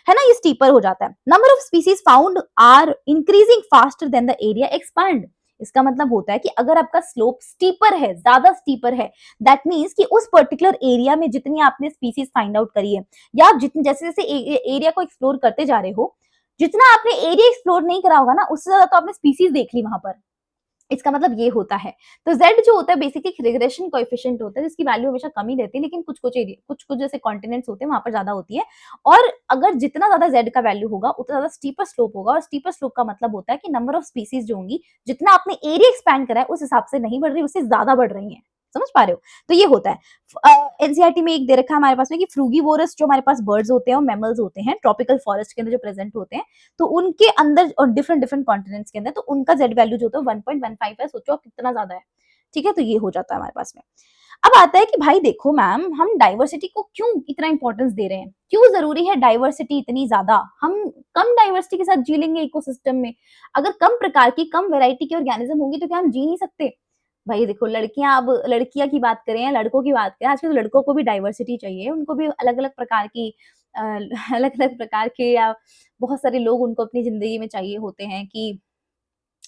है ना, ये स्टीपर हो जाता है। Number of species found are increasing faster than the area expand. इसका मतलब होता है कि अगर आपका स्लोप स्टीपर है, ज्यादा स्टीपर है, दैट मीन्स कि उस पर्टिकुलर एरिया में जितनी आपने स्पीसीज फाइंड आउट करी है, या आप जितने जैसे जैसे एरिया को एक्सप्लोर करते जा रहे हो, जितना आपने एरिया एक्सप्लोर नहीं करा होगा ना, उससे ज्यादा तो आपने स्पीसीज देख ली वहां पर। इसका मतलब ये होता है। तो z जो होता है बेसिकली रिग्रेशन कोएफिशिएंट होता है, जिसकी वैल्यू हमेशा कम ही रहती है, लेकिन कुछ कुछ एरिया, कुछ कुछ जैसे कॉन्टिनेंट्स होते हैं वहां पर ज्यादा होती है। और अगर जितना ज्यादा z का वैल्यू होगा उतना ज्यादा स्टीपर स्लोप होगा, और स्टीपर स्लोप का मतलब होता है कि नंबर ऑफ स्पीसीज जो होंगी, जितना आपने एरिया एक्सपैंड करा है उस हिसाब से नहीं बढ़ रही, उससे ज्यादा बढ़ रही है। समझ पा रहे हो। तो ये होता है। एनसीईआरटी में एक दे रखा है हमारे पास में कि फ्रूगीवोरस जो हमारे पास बर्ड्स होते हैं और मैमल्स होते हैं ट्रॉपिकल फॉरेस्ट के अंदर जो प्रेजेंट होते हैं, तो उनके अंदर और डिफरेंट डिफरेंट कॉन्टिनेंट्स के अंदर, तो उनका जेड वैल्यू जो होता है 1.15 है। सोचो कितना ज्यादा है, ठीक है। तो ये हो जाता है हमारे पास में। अब आता है कि भाई देखो मैम, हम डाइवर्सिटी को क्यों इतना इंपॉर्टेंस दे रहे हैं, क्यों जरूरी है डाइवर्सिटी इतनी ज्यादा। हम कम डाइवर्सिटी के साथ जी लेंगे इकोसिस्टम में, अगर कम प्रकार की, कम वेराइटी के ऑर्गेनिज्म होंगी तो क्या हम जी नहीं सकते। भाई देखो, लड़कियां, अब लड़कियां की बात करें या लड़कों की बात करें, आजकल तो लड़कों को भी डाइवर्सिटी चाहिए, उनको भी अलग अलग प्रकार की अलग अलग प्रकार के, या बहुत सारे लोग उनको अपनी जिंदगी में चाहिए होते हैं कि,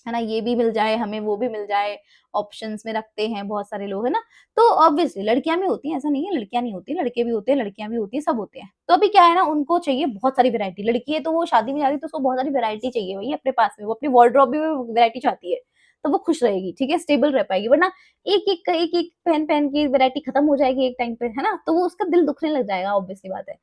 है ना, ये भी मिल जाए हमें, वो भी मिल जाए, ऑप्शंस में रखते हैं बहुत सारे लोग, है ना। तो ऑब्वियसली लड़कियां भी होती हैं, ऐसा नहीं है लड़कियां नहीं होती, लड़के भी होते हैं, लड़कियां भी होती हैं, सब होते हैं। तो अभी क्या है ना, उनको चाहिए बहुत सारी वैरायटी। लड़की है तो वो शादी में जा रही है तो उसको बहुत सारी वैरायटी चाहिए भाई अपने पास में, वो अपनी वार्डरोब में वैरायटी चाहती है, तो वो खुश रहेगी, ठीक है, स्टेबल रह पाएगी। वरना एक एक पहन पहन की वैरायटी खत्म हो जाएगी एक टाइम पे, है ना, तो वो उसका दिल दुखने लग जाएगा, ऑब्वियसली बात है।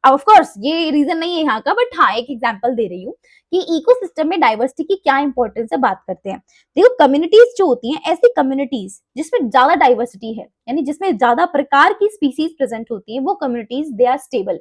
ऑफ कोर्स ये रीजन नहीं है यहाँ का, बट हाँ एक एग्जांपल दे रही हूँ कि इकोसिस्टम में डाइवर्सिटी की क्या इंपॉर्टेंस है, बात करते हैं। देखो कम्युनिटीज जो होती हैं, ऐसी कम्युनिटीज जिसमें ज्यादा डाइवर्सिटी है, यानी जिसमें ज्यादा प्रकार की स्पीसीज प्रेजेंट होती है, वो कम्युनिटीज दे आर स्टेबल,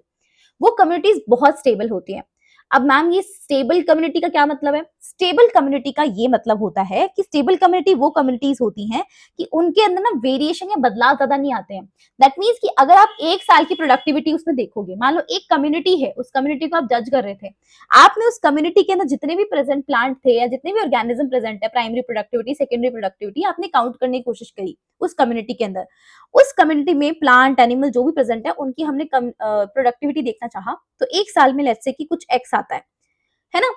वो कम्युनिटीज बहुत स्टेबल होती हैं। अब मैम ये स्टेबल कम्युनिटी का क्या मतलब है? स्टेबल कम्युनिटी का ये मतलब होता है कि स्टेबल कम्युनिटी वो कम्युनिटीज होती हैं कि उनके अंदर ना वेरिएशन या बदलाव ज्यादा नहीं आते हैं। दैट मीन्स कि अगर आप एक साल की प्रोडक्टिविटी उसमें देखोगे, मान लो एक कम्युनिटी है, उस कम्युनिटी को आप जज कर रहे थे, आपने उस कम्युनिटी के अंदर जितने भी प्रेजेंट प्लांट थे या जितने भी ऑर्गेनिज्म प्रेजेंट है, प्राइमरी प्रोडक्टिविटी सेकेंडरी प्रोडक्टिविटी, आपने काउंट करने की कोशिश करी उस कम्युनिटी के अंदर। उस कम्युनिटी में प्लांट एनिमल जो भी प्रेजेंट है उनकी हमने प्रोडक्टिविटी देखना चाहा, तो एक साल में लेट्स से कि कुछ एक्स आता है ना।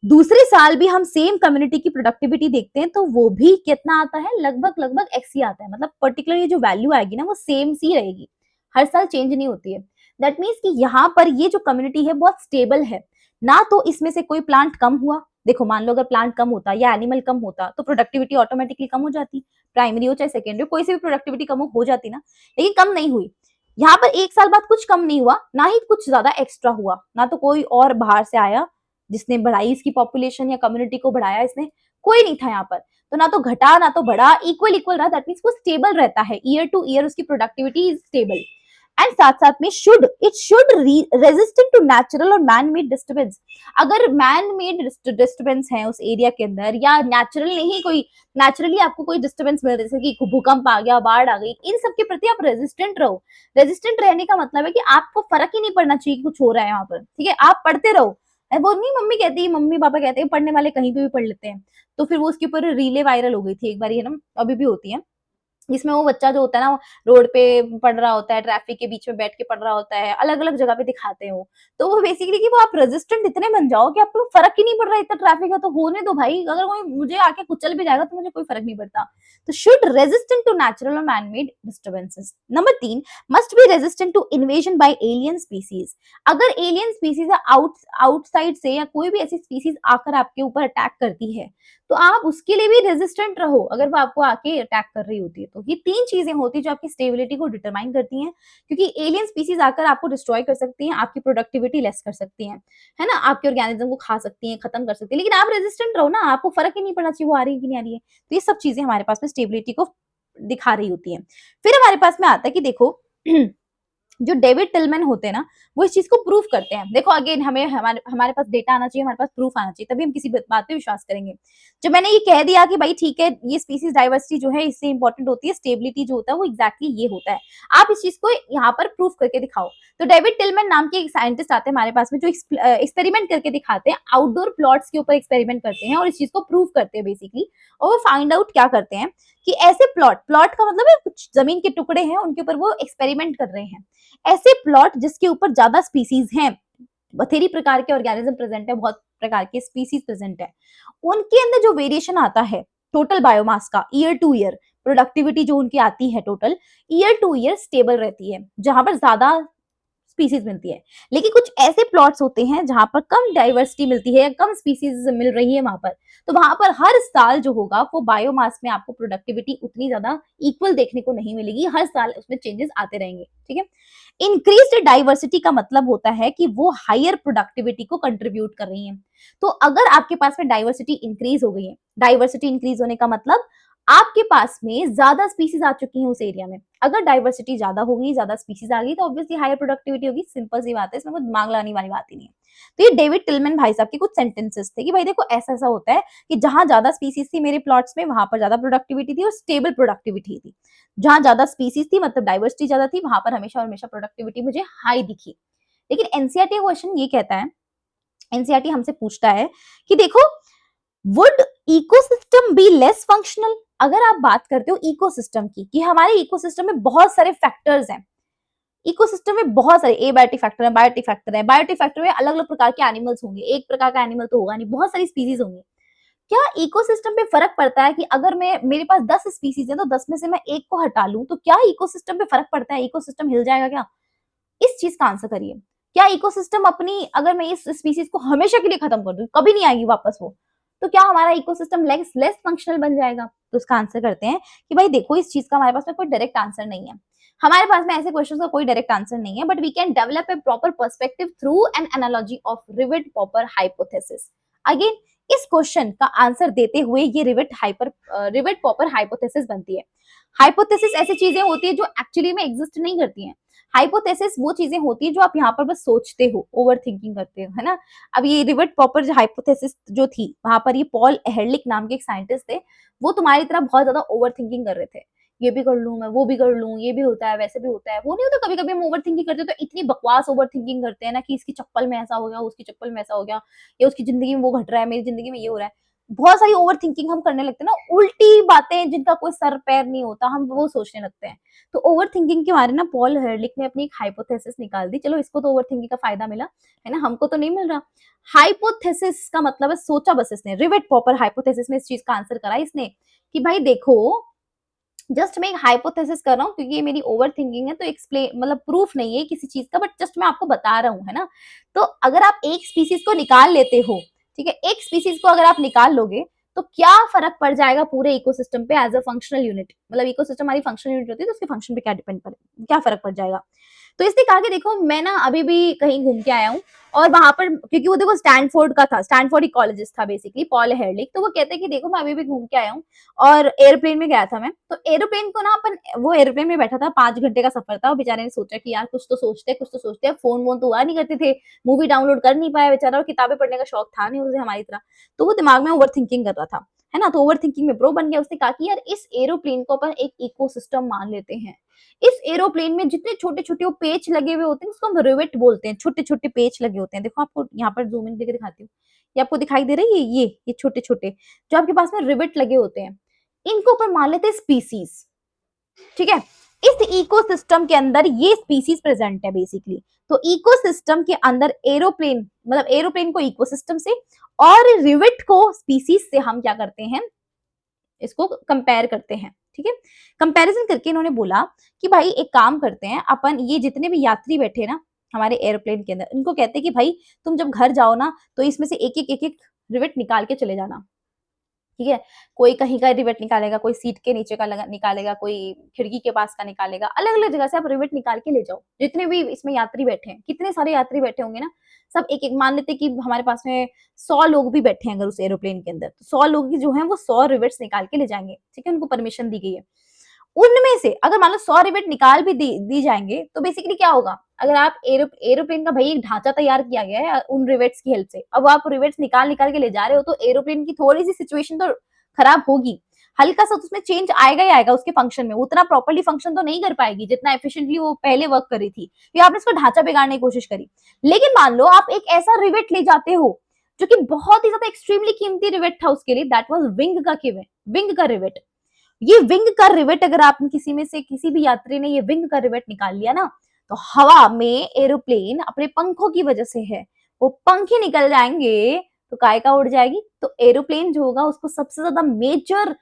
दूसरे साल भी हम सेम कम्युनिटी की प्रोडक्टिविटी देखते हैं तो वो भी कितना आता है, लगभग लगभग एक्स ही आता है। मतलब पर्टिकुलर ये जो वैल्यू आएगी ना वो सेम सी रहेगी, हर साल चेंज नहीं होती है। दैट मीन्स कि यहाँ पर ये जो कम्युनिटी है बहुत स्टेबल है, ना तो इसमें से कोई प्लांट कम हुआ। देखो मान लो अगर प्लांट कम होता या एनिमल कम होता तो प्रोडक्टिविटी ऑटोमेटिकली कम हो जाती, प्राइमरी हो चाहे सेकेंडरी, कोई सी भी प्रोडक्टिविटी कम हो जाती ना, लेकिन कम नहीं हुई। यहाँ पर एक साल बाद कुछ कम नहीं हुआ, ना ही कुछ ज्यादा एक्स्ट्रा हुआ, ना तो कोई और बाहर से आया जिसने बढ़ाई इसकी पॉपुलेशन या कम्युनिटी को बढ़ाया, इसने कोई नहीं था यहाँ पर। तो ना तो घटा ना तो बढ़ा, इक्वल इक्वल रहा। दैट मीन्स वो स्टेबल रहता है, ईयर टू ईयर उसकी प्रोडक्टिविटी इज स्टेबल। एंड साथ साथ में it should resistant to natural और मैन मेड डिस्टर्बेंस। अगर मैन मेड डिस्टर्बेंस है उस एरिया के अंदर, या नेचुरल नहीं, कोई नेचुरली आपको कोई डिस्टर्बेंस मिल रहा है, जैसे कि भूकंप आ गया, बाढ़ आ गई, इन सब के प्रति आप रेजिस्टेंट रहो। रेजिस्टेंट रहने का मतलब है कि आपको फर्क ही नहीं पड़ना चाहिए कि कुछ हो रहा है यहाँ पर, ठीक है, आप पढ़ते रहो। वो नहीं मम्मी कहती है, मम्मी पापा कहते हैं पढ़ने वाले कहीं पे भी पढ़ लेते हैं। तो फिर वो उसके ऊपर रीले वायरल हो गई थी एक बार, है ना, अभी भी होती है, जिसमें वो बच्चा जो होता है ना, वो रोड पे पढ़ रहा होता है, ट्रैफिक के बीच में बैठ के पढ़ रहा होता है, अलग अलग जगह पे दिखाते हैं वो। तो वो बेसिकली कि वो आप रेजिस्टेंट इतने बन जाओ कि आपको फर्क ही नहीं पड़ रहा, इतना ट्रैफिक है तो होने दो भाई, अगर कोई मुझे आके कुचल भी जाएगा तो मुझे कोई फर्क नहीं पड़ता। तो शुड रेजिस्टेंट टू नेचुरल और man made disturbances. Number 3, must be resistant to invasion by alien species. अगर एलियन स्पीसीज आउटसाइड से या कोई भी ऐसी स्पीसीज आकर आपके ऊपर अटैक करती है तो आप उसके लिए भी रेजिस्टेंट रहो, अगर वो आपको आके अटैक कर रही होती है तो। ये 3 चीजें होती है जो आपकी स्टेबिलिटी को डिटरमाइन करती हैं, क्योंकि एलियन स्पीसीज आकर आपको डिस्ट्रॉय कर सकती हैं, आपकी प्रोडक्टिविटी लेस कर सकती हैं, है ना, आपके ऑर्गेनिज्म को खा सकती हैं, खत्म कर सकती है, लेकिन आप रेजिस्टेंट रहो ना, आपको फर्क ही नहीं पड़ना चाहिए वो आ रही है कि नहीं आ रही है। तो ये सब चीजें हमारे पास में स्टेबिलिटी को दिखा रही होती है। फिर हमारे पास में आता है कि देखो जो डेविड टिलमैन होते हैं ना, वो इस चीज को प्रूफ करते हैं। देखो अगेन हमें हमारे हमारे पास डेटा आना चाहिए, हमारे पास प्रूफ आना चाहिए, तभी हम किसी बात पे विश्वास करेंगे। जब मैंने ये कह दिया कि भाई ठीक है, ये स्पीसीज डाइवर्सिटी जो है इससे इंपॉर्टेंट होती है, स्टेबिलिटी जो होता है वो एग्जैक्टली ये होता है, आप इस चीज को यहाँ पर प्रूफ करके दिखाओ। तो डेविड टिलमैन नाम के एक साइंटिस्ट आते हैं हमारे पास में, जो एक्सपेरिमेंट करके दिखाते हैं, आउटडोर प्लॉट्स के ऊपर एक्सपेरिमेंट करते हैं और इस चीज को प्रूव करते हैं बेसिकली। और वो फाइंड आउट क्या करते हैं कि ऐसे प्लॉट का मतलब है कुछ जमीन के टुकड़े हैं, उनके ऊपर वो एक्सपेरिमेंट कर रहे हैं। ऐसे प्लॉट जिसके ऊपर ज्यादा स्पीसीज हैं, बथेरी प्रकार के ऑर्गेनिज्म प्रेजेंट है, बहुत प्रकार के स्पीसीज प्रेजेंट है, उनके अंदर जो वेरिएशन आता है टोटल बायोमास का ईयर टू ईयर, प्रोडक्टिविटी जो उनकी आती है total year to year stable रहती है, जहां पर ज्यादा स्पीसीज मिलती है। लेकिन कुछ ऐसे प्लॉट्स होते हैं जहां पर कम डाइवर्सिटी मिलती है, कम स्पीसीज मिल रही है वहां पर, तो वहां पर हर साल जो होगा वो बायोमास में आपको प्रोडक्टिविटी उतनी ज्यादा इक्वल देखने को नहीं मिलेगी, हर साल उसमें चेंजेस आते रहेंगे, ठीक है। इंक्रीज्ड डाइवर्सिटी का मतलब होता है कि वो हायर प्रोडक्टिविटी को कंट्रीब्यूट कर रही है। तो अगर आपके पास में डाइवर्सिटी इंक्रीज हो गई है, डाइवर्सिटी इंक्रीज होने का मतलब आपके पास में ज्यादा स्पीसीज आ चुकी हैं उस एरिया में। अगर डाइवर्सिटी ज्यादा होगी, ज्यादा स्पीसीज आ गई, तो ऑब्वियसली हायर प्रोडक्टिविटी होगी, सिंपल सी बात है, इसमें कोई दिमाग लगाने वाली बात ही नहीं है। तो ये डेविड टिलमैन भाई साहब के कुछ सेंटेंसेस थे कि भाई देखो ऐसा ऐसा होता है कि जहां ज्यादा स्पीसीज थी मेरे प्लॉट्स में, वहां पर ज्यादा प्रोडक्टिविटी थी और स्टेबल प्रोडक्टिविटी थी। जहां ज्यादा स्पीसीज थी मतलब डाइवर्सिटी ज्यादा थी, वहां पर हमेशा हमेशा प्रोडक्टिविटी मुझे हाई दिखी। लेकिन एनसीईआरटी क्वेश्चन ये कहता है, एनसीईआरटी हमसे पूछता है कि देखो would ecosystem be less functional. अगर आप बात करते हो इकोसिस्टम की कि हमारे इकोसिस्टम में बहुत सारे फैक्टर्स हैं, इकोसिस्टम में बहुत सारे एबायोटिक फैक्टर है, बायोटिक फैक्टर है, बायोटिक फैक्टर में अलग अलग प्रकार के एनिमल्स होंगे, एक प्रकार का एनिमल तो होगा नहीं, बहुत सारी स्पीसीज होंगी। क्या इकोसिस्टम पे फर्क पड़ता है कि अगर मैं मेरे पास 10 स्पीसीज है तो 10 में से मैं एक को हटा लूं तो क्या इकोसिस्टम पे फर्क पड़ता है, इकोसिस्टम हिल जाएगा क्या? इस चीज का आंसर करिए। क्या इकोसिस्टम अपनी, अगर मैं इस स्पीसीज को हमेशा के लिए खत्म कर दूं, कभी नहीं आएगी वापस वो, तो क्या हमारा इकोसिस्टम लेस फंक्शनल बन जाएगा? तो उसका आंसर करते हैं कि भाई देखो इस चीज का हमारे पास में कोई डायरेक्ट आंसर नहीं है। हमारे पास में ऐसे क्वेश्चंस का कोई डायरेक्ट आंसर नहीं है, but we can develop a proper perspective through an analogy of rivet popper hypothesis. अगेन इस क्वेश्चन का आंसर देते हुए ये रिवेट पॉपर हाइपोथेसिस बनती है। हाइपोथेसिस ऐसी चीजें होती है जो एक्चुअली में एग्जिस्ट नहीं करती हैं। हाइपोथेसिस वो चीजें होती है जो आप यहाँ पर बस सोचते हो, ओवर थिंकिंग करते हो, है ना। अब ये रिवेट पॉपर जो हाइपोथेसिस जो थी, वहां पर ये पॉल एहरलिक नाम के एक साइंटिस्ट थे, वो तुम्हारी तरह बहुत ज्यादा ओवर थिंकिंग कर रहे थे। ये भी कर लूं मैं, वो भी कर लूं, ये भी होता है, वैसे भी होता है, वो नहीं होता। कभी कभी हम ओवर थिंकिंग करते हैं तो इतनी बकवास ओवर थिंकिंग करते हैं ना कि इसकी चप्पल में ऐसा हो गया, उसकी चप्पल में ऐसा हो गया, या उसकी जिंदगी में वो घट रहा है, मेरी जिंदगी में ये हो रहा है। बहुत सारी ओवर थिंकिंग हम करने लगते हैं ना, उल्टी बातें जिनका कोई सर पैर नहीं होता, हम वो सोचने लगते हैं। तो ओवर थिंकिंग के बारे में ना पॉल हर्लिक ने अपनी एक हाइपोथेसिस निकाल दी। चलो इसको तो ओवर थिंकिंग का फायदा मिला, है ना, हमको तो नहीं मिल रहा। हाइपोथेसिस का मतलब है सोचा बस इसने, रिवेट पॉपर हाइपोथेसिस में इस चीज का आंसर करा इसने कि भाई देखो, जस्ट मैं एक हाइपोथेसिस कर रहा हूँ क्योंकि ये मेरी ओवर थिंकिंग है, तो एक्सप्लेन मतलब प्रूफ नहीं है किसी चीज का, बट जस्ट मैं आपको बता रहा हूँ, है ना। तो अगर आप एक स्पीसीज को निकाल लेते हो, ठीक है, एक स्पीसीज को अगर आप निकाल लोगे तो क्या फर्क पड़ जाएगा पूरे इकोसिस्टम पे एज अ फंक्शनल यूनिट। मतलब इकोसिस्टम हमारी फंक्शनल यूनिट होती है, तो उसके फंक्शन पे क्या डिपेंड पड़े, क्या फर्क पड़ जाएगा। तो इसने कहा कि देखो मैं ना अभी भी कहीं घूम के आया हूँ, और वहां पर क्योंकि वो देखो स्टैनफोर्ड का था, स्टैनफोर्ड इकोलॉजिस्ट था बेसिकली पॉल हेरलिक, तो वो कहते हैं कि देखो मैं अभी भी घूम के आया हूँ और एयरप्लेन में गया था मैं, तो एरोप्लेन को ना अपन, वो एरोप्लेन में बैठा था, 5 घंटे का सफर था, और बेचारे ने सोचा कि यार कुछ तो सोचते हैं, फोन वोन तो हुआ नहीं करते थे, मूवी डाउनलोड कर नहीं पाया बेचारा, और किताबें पढ़ने का शौक था नहीं उसे हमारी तरह, तो वो दिमाग में ओवर थिंकिंग कर रहा था, है ना। तो ओवर थिंकिंग में प्रो बन गया। उसने कहा कि यार इस एरोप्लेन को अपन एक इकोसिस्टम मान लेते हैं। इस एरोप्लेन में जितने छोटे छोटे वो पेच लगे हुए होते हैं उसको हम रिवेट बोलते हैं, छोटे छोटे पेच लगे होते हैं। देखो आपको यहाँ पर जूम इन करके दिखाती हूँ, ये आपको दिखाई दे रही है, ये छोटे छोटे जो आपके पास में रिवेट लगे होते हैं, इनको अपन मान लेते हैं स्पीसीज, ठीक है। इस इकोसिस्टम के अंदर ये स्पीसीज प्रेजेंट है बेसिकली। तो इकोसिस्टम के अंदर एरोप्लेन, मतलब एरोप्लेन को इकोसिस्टम से और रिवेट को स्पीसीज से हम क्या करते हैं, इसको कंपेयर करते हैं, ठीक है। कंपैरिजन करके इन्होंने बोला कि भाई एक काम करते हैं अपन, ये जितने भी यात्री बैठे हैं ना हमारे एरोप्लेन के अंदर, इनको कहते हैं कि भाई तुम जब घर जाओ ना तो इसमें से एक एक रिवेट निकाल के चले जाना, ठीक है। कोई कहीं का रिवेट निकालेगा, कोई सीट के नीचे का निकालेगा, कोई खिड़की के पास का निकालेगा, अलग अलग जगह से आप रिवेट निकाल के ले जाओ। जितने भी इसमें यात्री बैठे हैं, कितने सारे यात्री बैठे होंगे ना, सब एक एक मान लेते कि हमारे पास में 100 लोग भी बैठे हैं अगर उस एरोप्लेन के अंदर, तो 100 लोग जो है वो 100 रिवेट्स निकाल के ले जाएंगे, ठीक है, उनको परमिशन दी गई है। उनमें से अगर मान लो 100 रिवेट निकाल भी दी जाएंगे तो बेसिकली क्या होगा, अगर आप एरोप्लेन का भाई एक ढांचा तैयार किया गया है उन रिवेट्स की हेल्प से, अब आप रिवेट्स निकाल निकाल के ले जा रहे हो, तो एरोप्लेन की थोड़ी सी सिचुएशन तो खराब होगी, हल्का सा तो उसमें चेंज आएगा ही आएगा उसके फंक्शन में, उतना प्रॉपर्ली फंक्शन तो नहीं कर पाएगी जितना एफिशिएंटली वो पहले वर्क कर रही थी, फिर आपने इसका ढांचा बिगाड़ने की कोशिश करी। लेकिन मान लो आप एक ऐसा रिवेट ले जाते हो जो कि बहुत ही ज्यादा एक्सट्रीमली कीमती रिवेट था उसके लिए, दैट वाज विंग का रिवेट। ये विंग का रिवेट अगर आप किसी में से किसी भी यात्री ने ये विंग का रिवेट निकाल लिया ना, तो हवा में एरोप्लेन अपने पंखों की वजह से है, वो पंख ही निकल जाएंगे तो काय का उड़ जाएगी। तो एरोप्लेन जो होगा उसको सबसे ज्यादा मेजर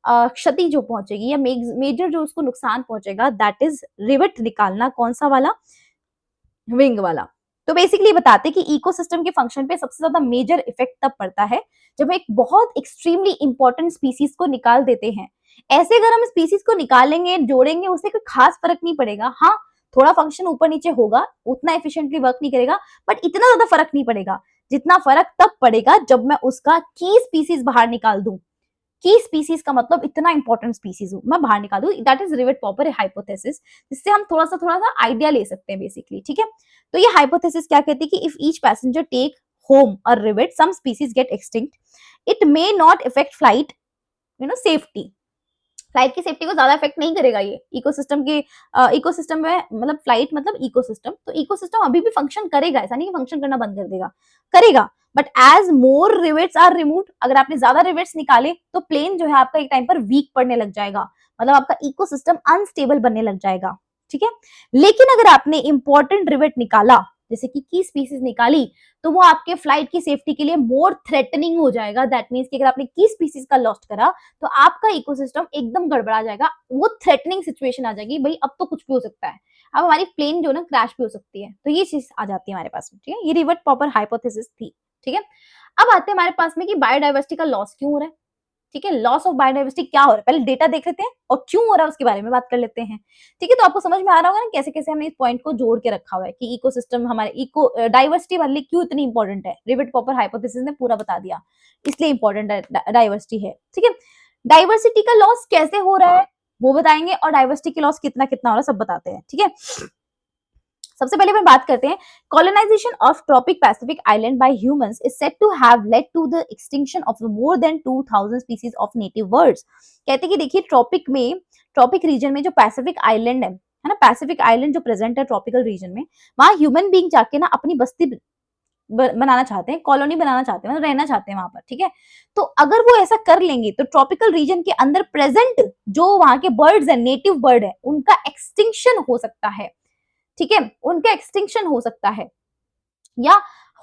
क्षति जो पहुंचेगी या मेजर जो उसको नुकसान पहुंचेगा, दैट इज रिवेट निकालना, कौन सा वाला, विंग वाला। तो बेसिकली बताते कि इकोसिस्टम के फंक्शन पे सबसे ज्यादा मेजर इफेक्ट तब पड़ता है जब एक बहुत एक्सट्रीमली इंपॉर्टेंट स्पीसीज को निकाल देते हैं। ऐसे अगर हम स्पीसीज को निकालेंगे जोड़ेंगे उससे कोई खास फर्क नहीं पड़ेगा, हाँ थोड़ा फंक्शन ऊपर नीचे होगा, उतना एफिशिएंटली वर्क नहीं करेगा, बट इतना ज्यादा फर्क नहीं पड़ेगा जितना फर्क तब पड़ेगा जब मैं उसका की स्पीसीज बाहर निकाल दूं। की स्पीसीज का मतलब इतना इंपॉर्टेंट स्पीसीज मैं बाहर निकाल दूं, that is rivet popper hypothesis, जिससे हम थोड़ा सा आइडिया ले सकते हैं बेसिकली, ठीक है। तो ये हाइपोथेसिस क्या कहती है कि if each passenger take home और rivet some species get extinct, it may not effect flight safety. Flight की सेफ्टी को ज्यादा इफेक्ट नहीं करेगा ये इकोसिस्टम के, इकोसिस्टम में मतलब फ्लाइट मतलब इकोसिस्टम, तो इकोसिस्टम अभी भी फंक्शन करेगा, ऐसा नहीं कि फंक्शन करना बंद कर देगा, करेगा। But as more rivets are removed, अगर आपने ज्यादा रिवेट्स निकाले तो प्लेन जो है आपका एक टाइम पर वीक पड़ने लग जाएगा, मतलब आपका इकोसिस्टम अनस्टेबल बनने लग जाएगा, ठीक है। लेकिन अगर आपने इंपॉर्टेंट रिवेट निकाला, जैसे कि की स्पीसीज निकाली, तो वो आपके फ्लाइट की सेफ्टी के लिए मोर थ्रेटनिंग हो जाएगा। दैट मीन्स कि अगर आपने की स्पीसीज का लॉस्ट करा तो आपका इकोसिस्टम एकदम गड़बड़ा जाएगा, वो थ्रेटनिंग सिचुएशन आ जाएगी, भाई अब तो कुछ भी हो सकता है, अब हमारी प्लेन जो ना क्रैश भी हो सकती है, तो ये चीज आ जाती है हमारे पास में, ठीक है। ये रिवर्ट प्रॉपर हाइपोथेसिस थी, ठीक है। अब आते हैं हमारे पास में कि बायोडाइवर्सिटी का लॉस क्यों हो रहा है। ठीक है, लॉस ऑफ बायोडाइवर्सिटी क्या हो रहा है, पहले डेटा देख लेते हैं और क्यों हो रहा है उसके बारे में बात कर लेते हैं। ठीक है, तो आपको समझ में आ रहा होगा ना कैसे कैसे हमने इस पॉइंट को जोड़ के रखा हुआ है कि इकोसिस्टम हमारे इको डाइवर्सिटी वाले क्यों इतनी इंपॉर्टेंट है। रिवेट पॉपर हाइपोथेसिस ने पूरा बता दिया, इसलिए इंपॉर्टेंट डाइवर्सिटी है। ठीक है, डाइवर्सिटी का लॉस कैसे हो रहा है वो बताएंगे और डाइवर्सिटी के लॉस कितना कितना हो रहा है सब बताते हैं। ठीक है, सबसे पहले अपन बात करते हैं, colonisation of tropic Pacific island by humans is said to have led to the extinction of more than 2000 species of native birds. कहते हैं कि देखिए ट्रॉपिक रीजन में जो पैसिफिक आइलैंड है ना, पैसिफिक आइलैंड जो प्रेजेंट है ट्रॉपिकल रीजन में, वहां ह्यूमन बीइंग जाके ना अपनी बस्ती बनाना चाहते हैं, कॉलोनी बनाना चाहते हैं, मतलब रहना चाहते हैं वहां पर। ठीक है, तो अगर वो ऐसा कर लेंगे तो ट्रॉपिकल रीजन के अंदर प्रेजेंट जो वहां के बर्ड्स है, नेटिव बर्ड है, उनका एक्सटिंक्शन हो सकता है। ठीक है, उनका एक्सटिंक्शन हो सकता है या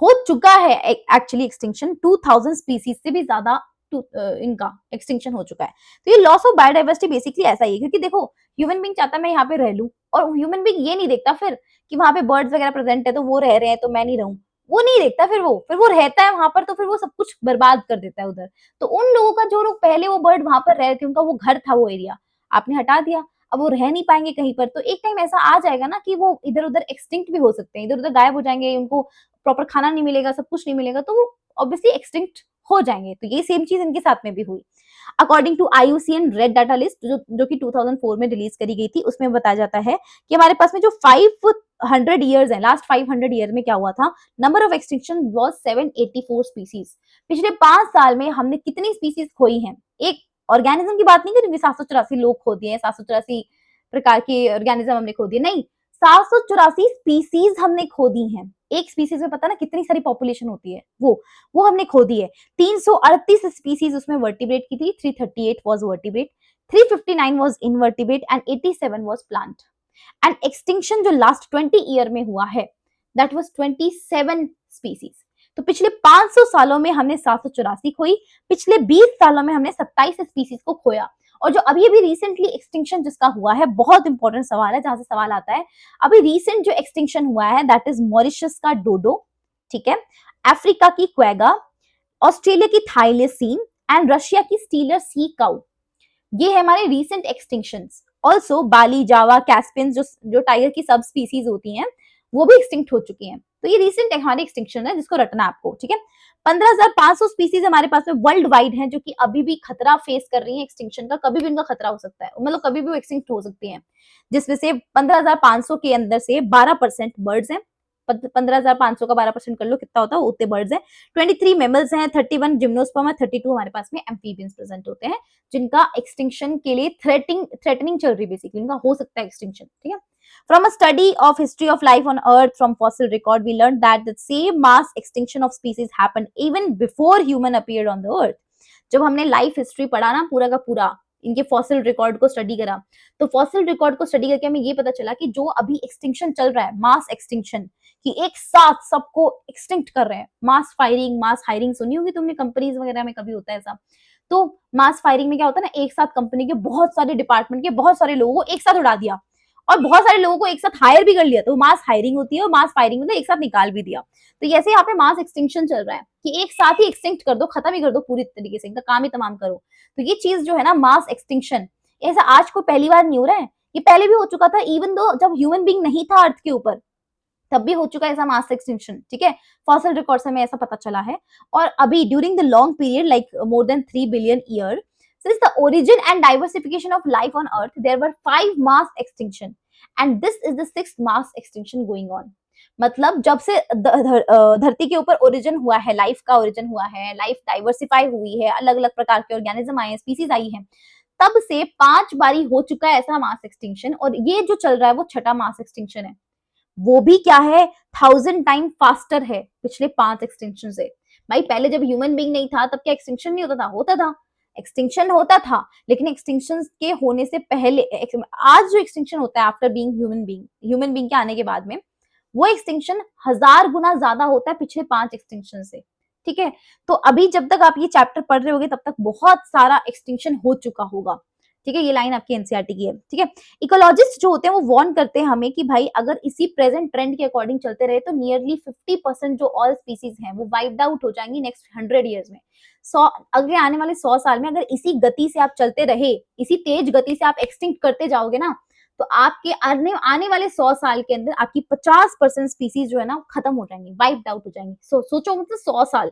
हो चुका है एक्चुअली एक्सटिंक्शन, 2000 स्पीसीज से भी ज्यादा इनका एक्सटिंक्शन हो चुका है। तो ये लॉस ऑफ बायोडाइवर्सिटी बेसिकली ऐसा ही है, क्योंकि देखो ह्यूमन बीइंग चाहता है मैं यहाँ पे रह लूं, और ह्यूमन बीइंग ये नहीं देखता फिर कि वहां पे बर्ड्स वगैरह प्रेजेंट है तो वो रह रहे हैं तो मैं नहीं रहूं, वो नहीं देखता। फिर वो रहता है वहां पर तो फिर वो सब कुछ बर्बाद कर देता है उधर। तो उन लोगों का जो लोग पहले वो बर्ड वहां पर रह रहे थे, उनका वो घर था, वो एरिया आपने हटा दिया, अब वो रह नहीं पाएंगे कहीं पर, तो एक टाइम ऐसा आ जाएगा ना कि वो इधर उधर एक्सटिंक्ट भी हो सकते हैं, इधर उधर गायब हो जाएंगे, उनको प्रॉपर खाना नहीं मिलेगा, सब कुछ नहीं मिलेगा, तो वो ऑब्वियसली एक्सटिंक्ट हो जाएंगे। तो ये सेम चीज इनके साथ में भी हुई। According to IUCN red data list जो कि 2004 में रिलीज करी गई थी, उसमें बताया जाता है कि हमारे पास में जो 500 ईयर्स है, लास्ट 500 ईयर में क्या हुआ था, number of extinction was 784 species. पिछले 5 साल में हमने कितनी स्पीसीज खोई हैं, एक ऑर्गेनिज्म की बात नहीं करेंगे, 784 लोग खो दिए, 784 प्रकार के ऑर्गेनिज्म हमने खो दिए, नहीं, 784 स्पीसीज हमने खो दी हैं। एक स्पीसीज में पता ना कितनी सारी पॉपुलेशन होती है, वो हमने खो दी है। 338 स्पीसीज उसमें वर्टिब्रेट की थी, 338 was vertebrate, 359 was invertebrate and 87 was plant. And extinction जो लास्ट 20 ईयर में हुआ है, दैट वाज 27 स्पीसीज। तो पिछले 500 सालों में हमने 784 खोई, पिछले 20 सालों में हमने 27 स्पीसीज को खोया। और जो अभी अभी रिसेंटली एक्सटिंक्शन जिसका हुआ है, बहुत इंपॉर्टेंट सवाल है, जहां से सवाल आता है, अभी रिसेंट जो एक्सटिंक्शन हुआ है दैट इज मॉरिशस का डोडो, ठीक है, अफ्रीका की क्वेगा, ऑस्ट्रेलिया की थाइलेसीन एंड रशिया की स्टीलर सी काउ। ये है हमारे रिसेंट एक्सटिंक्शंस। ऑल्सो बाली, जावा, कैस्पियन जो टाइगर की सब स्पीसीज होती हैं, वो भी एक्सटिंक्ट हो चुकी हैं। तो ये रिसेंट हमारी एक्सटिंक्शन है जिसको रटना आपको। ठीक है, 15,500 स्पीसीज हमारे पास में वर्ल्ड वाइड है जो कि अभी भी खतरा फेस कर रही है एक्सटिंक्शन का, कभी भी उनका खतरा हो सकता है, मतलब कभी भी वो एक्सटिंक्ट हो सकती हैं, जिसमें से 15,500 के अंदर से 12% बर्ड्स हैं। 15,500 का 12% कर लो कितना होता है, उतने बर्ड्स हैं। 23 मेमल्स हैं, 31 जिम्नोस्पर्म है, 32 हमारे पास में एम्फीबियंस प्रेजेंट होते हैं, जिनका एक्सटिंक्शन के लिए थ्रेटनिंग चल रही है, बेसिकली इनका हो सकता है एक्सटिंक्शन। ठीक है, from a study of history of life on earth from fossil record, we learned that the same mass extinction of species happened even before human appeared on the earth। जब हमने life history पढ़ा ना पूरा का पूरा, इनके fossil record को study करा, तो फॉसिल रिकॉर्ड को स्टडी करके हमें ये पता चला कि जो अभी एक्सटिंक्शन चल रहा है, मास एक्सटिंक्शन, कि एक साथ सबको एक्सटिंक्ट कर रहे हैं, मास फायरिंग, मास हायरिंग सुनी होगी तुमने, कंपनीज वगैरह में कभी होता है ऐसा। तो मास फायरिंग में क्या होता है ना, एक साथ कंपनी के बहुत सारे डिपार्टमेंट के बहुत सारे लोगों को एक साथ उड़ा दिया और बहुत सारे लोगों को एक साथ हायर भी कर लिया, तो मास हायरिंग होती है, और मास फायरिंग मतलब एक साथ निकाल भी दिया। तो ऐसे यहाँ पे मास एक्सटिंक्शन चल रहा है कि एक साथ ही एक्सटिंक्ट कर दो, खत्म ही कर दो पूरी तरीके से, इनका काम ही तमाम करो। तो ये चीज जो है ना मास एक्सटिंक्शन, ऐसा आज को पहली बार नहीं हो रहा है, ये पहले भी हो चुका था, इवन दो जब ह्यूमन बीइंग नहीं था अर्थ के ऊपर, तब भी हो चुका है ऐसा मास एक्सटिंक्शन। ठीक है, फॉसिल रिकॉर्ड से हमें ऐसा पता चला है। और अभी during the long period like more than 3 billion year since the origin and diversification of life on earth, there were 5 mass extinction and this is the 6th mass extinction going on। मतलब जब से धरती के ऊपर origin हुआ है, life का origin हुआ है, लाइफ डाइवर्सिफाई हुई है, अलग अलग प्रकार के ऑर्गेनिज्म आए हैं, स्पीसीज आई है, तब से 5 बारी हो चुका है ऐसा मास एक्सटिंक्शन। और ये जो चल रहा है वो छठा मास एक्सटिंक्शन है, वो भी क्या है, 1000 टाइम फास्टर है पिछले 5 एक्सटिंक्शन से। भाई पहले जब ह्यूमन बीइंग नहीं था तब क्या एक्सटिंक्शन नहीं होता था, होता था, एक्सटिंक्शन होता था, लेकिन एक्सटिंक्शन के होने से पहले, आज जो एक्सटिंक्शन होता है आफ्टर बीइंग ह्यूमन बीइंग के आने के बाद में, वो एक्सटिंक्शन 1000 गुना ज्यादा होता है पिछले 5 एक्सटिंक्शन से। ठीक है, तो अभी जब तक आप ये चैप्टर पढ़ रहे होगे तब तक बहुत सारा एक्सटिंक्शन हो चुका होगा। ठीक है, ये लाइन आपकी एनसीईआरटी की है, ठीक है। इकोलॉजिस्ट जो होते हैं वो वार्न करते हैं हमें कि भाई अगर इसी प्रेजेंट ट्रेंड के अकॉर्डिंग चलते रहे तो नियरली 50% जो ऑल स्पीसीज हैं वो वाइप्ड आउट हो जाएंगी नेक्स्ट 100 ईयर्स में। 100 अगले आने वाले 100 साल में अगर इसी गति से आप चलते रहे, इसी तेज गति से आप एक्सटिंक्ट करते जाओगे ना, तो आपके आने वाले 100 साल के अंदर आपकी 50% स्पीसीज जो है ना खत्म हो जाएंगी, वाइप्ड आउट हो जाएंगी। सोचो मतलब 100 साल,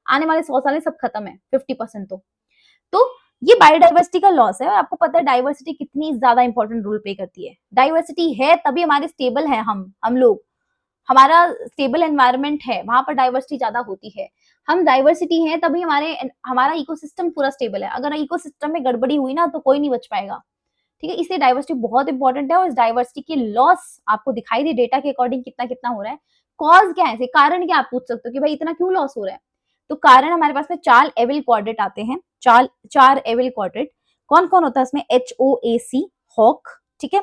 आने वाले 100 साल में सब खत्म है 50% तो ये बायोडाइवर्सिटी का लॉस है। और आपको पता है डाइवर्सिटी कितनी ज्यादा इंपॉर्टेंट रोल प्ले करती है। डाइवर्सिटी है तभी हमारे स्टेबल है, हम लोग, हमारा स्टेबल एनवायरनमेंट है, वहां पर डाइवर्सिटी ज्यादा होती है। हम डाइवर्सिटी है तभी हमारा इकोसिस्टम पूरा स्टेबल है। अगर इकोसिस्टम में गड़बड़ी हुई ना तो कोई नहीं बच पाएगा, ठीक है। इसलिए डाइवर्सिटी बहुत इंपॉर्टेंट है और इस डाइवर्सिटी की लॉस आपको दिखाई दे डेटा के अकॉर्डिंग कितना कितना हो रहा है। कॉज क्या है, कारण क्या आप पूछ सकते हो कि भाई इतना क्यों लॉस हो रहा है। तो कारण हमारे पास में 4 एविल क्वाड्रेट आते हैं, 4 एविल क्वाड्रेट। कौन कौन होता है इसमें, HOAC, हॉक, ठीक है।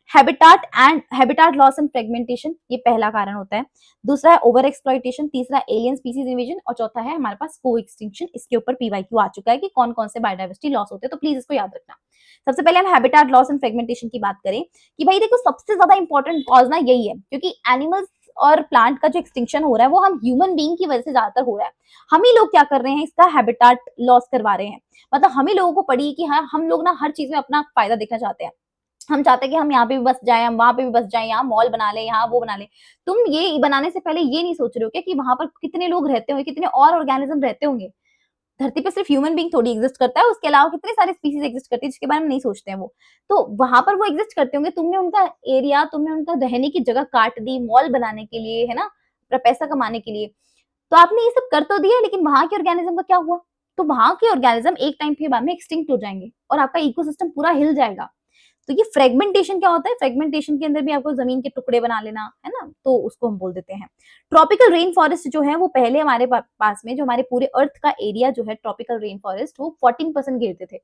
हैबिटाट लॉस एंड फ्रेगमेंटेशन, ये पहला कारण होता है। दूसरा है ओवर एक्सप्लॉइटेशन, तीसरा एलियन स्पीसीज इन्वेजन और चौथा है हमारे पास को एक्सटिंक्शन। इसके ऊपर PYQ आ चुका है कि कौन कौन से बायोडाइवर्सिटी लॉस होते हैं, तो प्लीज इसको याद रखना। सबसे पहले हम हैबिटाट लॉस एंड फ्रेगमेंटेशन की बात करें कि भाई देखो सबसे ज्यादा इंपॉर्टेंट कॉज ना यही है, क्योंकि एनिमल्स और प्लांट का जो एक्सटिंक्शन हो रहा है वो हम ह्यूमन बीइंग की वजह से ज्यादातर हो रहा है। हम ही लोग क्या कर रहे हैं, इसका हैबिटाट लॉस करवा रहे हैं। मतलब हम ही लोगों को पड़ी कि हाँ हम लोग ना हर चीज में अपना फायदा देखना चाहते हैं। हम चाहते हैं कि हम यहाँ पे भी बस जाए, हम वहां पे भी बस जाए, यहाँ मॉल बना ले, यहाँ वो बना ले। तुम ये बनाने से पहले ये नहीं सोच रहे हो क्या कि वहां पर कितने लोग रहते होंगे, कितने और ऑर्गेनिज्म रहते होंगे। धरती पे सिर्फ ह्यूमन बीइंग थोड़ी एग्जिस्ट करता है, उसके अलावा कितने सारे स्पीसीज एग्जिस्ट करती है जिसके बारे में नहीं सोचते हैं वो। तो वहां पर वो एग्जिस्ट करते होंगे, तुमने उनका एरिया, तुमने उनका रहने की जगह काट दी मॉल बनाने के लिए, है ना, पैसा कमाने के लिए। तो आपने ये सब कर तो दिया, लेकिन वहां के ऑर्गेनिज्म का क्या हुआ। तो वहां के ऑर्गेनिज्म एक टाइम के बाद में एक्सटिंक्ट हो जाएंगे और आपका इकोसिस्टम पूरा हिल जाएगा। तो ये फ्रेगमेंटेशन क्या होता है, फ्रेगमेंटेशन के अंदर भी आपको जमीन के टुकड़े बना लेना है ना, तो उसको हम बोल देते हैं। ट्रॉपिकल रेन फॉरेस्ट जो है वो पहले हमारे पास में जो हमारे पूरे अर्थ का एरिया जो है ट्रॉपिकल रेन फॉरेस्ट वो 14% घेरते थे।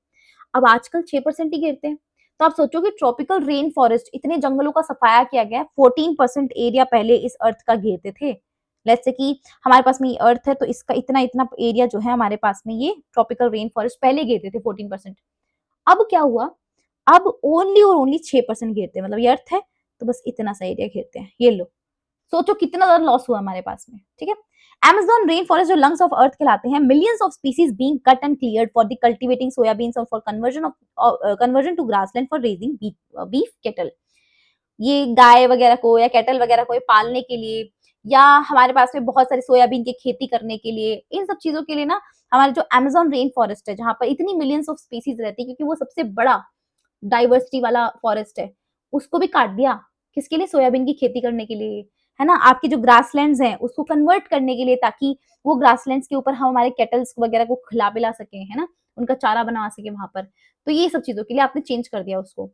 अब आजकल 6% ही घेरते हैं। तो आप सोचो कि ट्रॉपिकल रेन फॉरेस्ट, इतने जंगलों का सफाया किया गया, 14% एरिया पहले इस अर्थ का घेरते थे। लेट्स से कि हमारे पास में ये अर्थ है तो इसका इतना इतना एरिया जो है हमारे पास में ये ट्रॉपिकल रेन फॉरेस्ट पहले घेरते थे 14%। अब क्या हुआ, अब ओनली और ओनली 6% घेरते हैं। मतलब ये अर्थ है तो बस इतना सा एरिया घेरते हैं, ये लो। सोचो कितना ज्यादा लॉस हुआ हमारे पास में, ठीक है। Amazon रेन फॉरेस्ट जो लंग्स ऑफ अर्थ कहलाते हैं, millions of species being cut and cleared for the cultivating soybeans और for conversion to grassland for raising beef cattle. ये गाय वगैरह को या कैटल वगैरह को पालने के लिए, या हमारे पास में बहुत सारी सोयाबीन की खेती करने के लिए, इन सब चीजों के लिए ना हमारे जो अमेज़न रेन फॉरेस्ट है जहां पर इतनी मिलियंस ऑफ स्पीसीज रहती है, क्योंकि वो सबसे बड़ा डाइवर्सिटी वाला फॉरेस्ट है, उसको भी काट दिया। किसके लिए, सोयाबीन की खेती करने के लिए, है ना। आपकी जो ग्रासलैंड्स हैं उसको कन्वर्ट करने के लिए, ताकि वो ग्रासलैंड्स के ऊपर हम हमारे कैटल्स वगैरह को खिला पिला सके, है ना, उनका चारा बना सके वहां पर। तो ये सब चीजों के लिए आपने चेंज कर दिया उसको,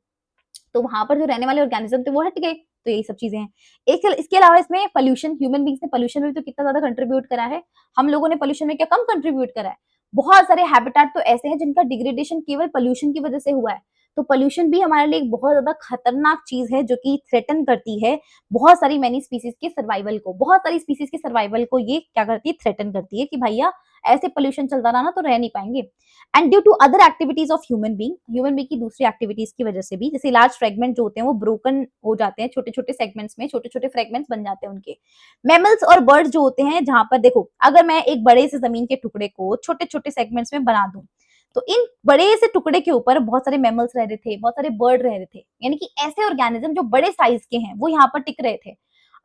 तो वहां पर जो रहने वाले ऑर्गेनिज्म थे वो हट गए। तो यही सब चीजें हैं। इसके अलावा इसमें पोल्यूशन, ह्यूमन बींग्स ने पोल्यूशन में भी तो कितना ज्यादा कंट्रीब्यूट करा है। हम लोगों ने पोल्यूशन में क्या कम कंट्रीब्यूट करा है। बहुत सारे हैबिटेट तो ऐसे हैं जिनका डिग्रेडेशन केवल पोल्यूशन की वजह से हुआ है। तो पोल्यूशन भी हमारे लिए एक बहुत ज्यादा खतरनाक चीज है जो कि थ्रेटन करती है बहुत सारी मैनी स्पीसीज के सर्वाइवल को। बहुत सारी स्पीसीज के सर्वाइवल को ये क्या करती है, थ्रेटन करती है कि भैया ऐसे पोल्यूशन चलता रहा ना तो रह नहीं पाएंगे। And due to other activities of human being की दूसरी एक्टिविटीज की वजह से भी, जैसे लार्ज फ्रेगमेंट जो होते हैं वो ब्रोकन हो जाते हैं, छोटे छोटे सेगमेंट्स में छोटे छोटे फ्रेगमेंट्स बन जाते हैं उनके। मैमल्स और बर्ड्स जो होते हैं, जहां पर देखो अगर मैं एक बड़े से जमीन के टुकड़े को छोटे छोटे सेगमेंट्स में बना दूं, तो इन बड़े से टुकड़े के ऊपर बहुत सारे मैमल्स रह रहे थे, बहुत सारे बर्ड रह रहे थे, यानी कि ऐसे ऑर्गेनिज्म जो बड़े साइज के हैं वो यहाँ पर टिक रहे थे।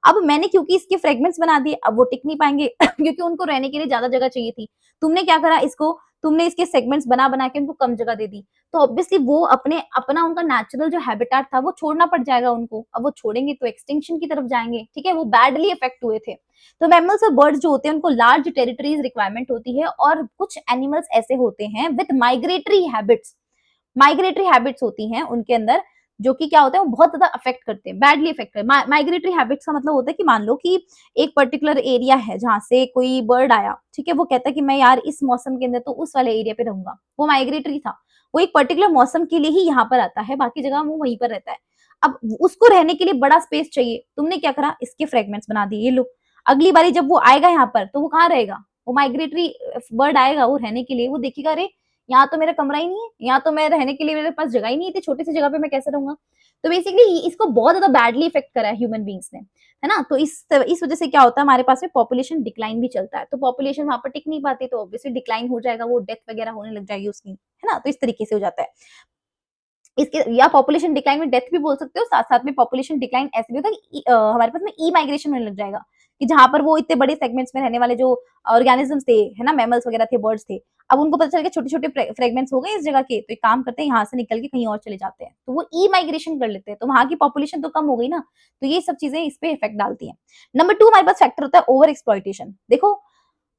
अब मैंने क्योंकि इसके फ्रेगमेंट्स बना दिए, अब वो टिक नहीं पाएंगे क्योंकि उनको रहने के लिए ज्यादा जगह चाहिए थी। तुमने क्या करा, इसको तुमने इसके सेगमेंट्स बना बना के उनको कम जगह दे दी, तो ऑब्वियसली वो अपना उनका नेचुरल जो हैबिटेट था वो छोड़ना पड़ जाएगा उनको। अब वो छोड़ेंगे तो एक्सटिंक्शन की तरफ जाएंगे, ठीक है, वो बैडली इफेक्ट हुए थे। तो मैमल्स और बर्ड्स जो होते हैं उनको लार्ज टेरिटरीज रिक्वायरमेंट होती है, और कुछ एनिमल्स ऐसे होते हैं विद माइग्रेटरी हैबिट्स होती हैं उनके अंदर, जो कि क्या होता है वो बहुत ज्यादा अफेक्ट करते हैं, बैडली अफेक्ट करते हैं। माइग्रेटरी हैबिट्स का मतलब होता है कि मान लो कि एक पर्टिकुलर एरिया है जहां से कोई बर्ड आया, ठीक है, वो कहता है कि मैं यार इस मौसम के अंदर तो उस वाले एरिया पे रहूंगा। वो माइग्रेटरी था, वो एक पर्टिकुलर मौसम के लिए ही यहाँ पर आता है, बाकी जगह वो वहीं पर रहता है। अब उसको रहने के लिए बड़ा स्पेस चाहिए, तुमने क्या करा, इसके फ्रेगमेंट्स बना दिए, ये लो। अगली बारी जब वो आएगा यहाँ पर तो वो कहाँ रहेगा, वो माइग्रेटरी बर्ड आएगा वो रहने के लिए, वो देखेगा अरे यहाँ तो मेरा कमरा ही नहीं है, यहाँ तो मैं रहने के लिए मेरे पास जगह ही नहीं है, इतनी छोटी सी जगह पे मैं कैसे रहूंगा। तो बेसिकली इसको बहुत ज्यादा बैडली इफेक्ट करा है ह्यूमन बींग्स ने, है ना। तो इस वजह से क्या होता है, हमारे पास में पॉपुलेशन डिक्लाइन भी चलता है। तो पॉपुलेशन वहां पर टिक नहीं पाती, तो ऑब्वियसली डिक्लाइन हो जाएगा, वो डेथ वगैरह होने लग जाएगी उसकी, है ना। तो इस तरीके से हो जाता है इसके, या पॉपुलेशन डिक्लाइन में डेथ भी बोल सकते हो, साथ साथ में पॉपुलेशन डिक्लाइन ऐसे भी होता है कि हमारे पास में ई माइग्रेशन होने लग जाएगा, कि जहां पर वो इतने बड़े सेगमेंट्स में रहने वाले जो ऑर्गेनिजम्स थे, है ना, मैमल्स वगैरह थे, बर्ड्स थे, अब उनको पता चल गया छोटे छोटे फ्रेगमेंट्स हो गए इस जगह के, तो एक काम करते हैं यहाँ से निकल के कहीं और चले जाते हैं, तो वो ई माइग्रेशन कर लेते हैं, तो वहां की पॉपुलेशन तो कम हो गई ना। तो ये सब चीजें इस पे इफेक्ट डालती है। नंबर 2 हमारे पास फैक्टर होता है ओवर एक्सप्लॉइटेशन। देखो,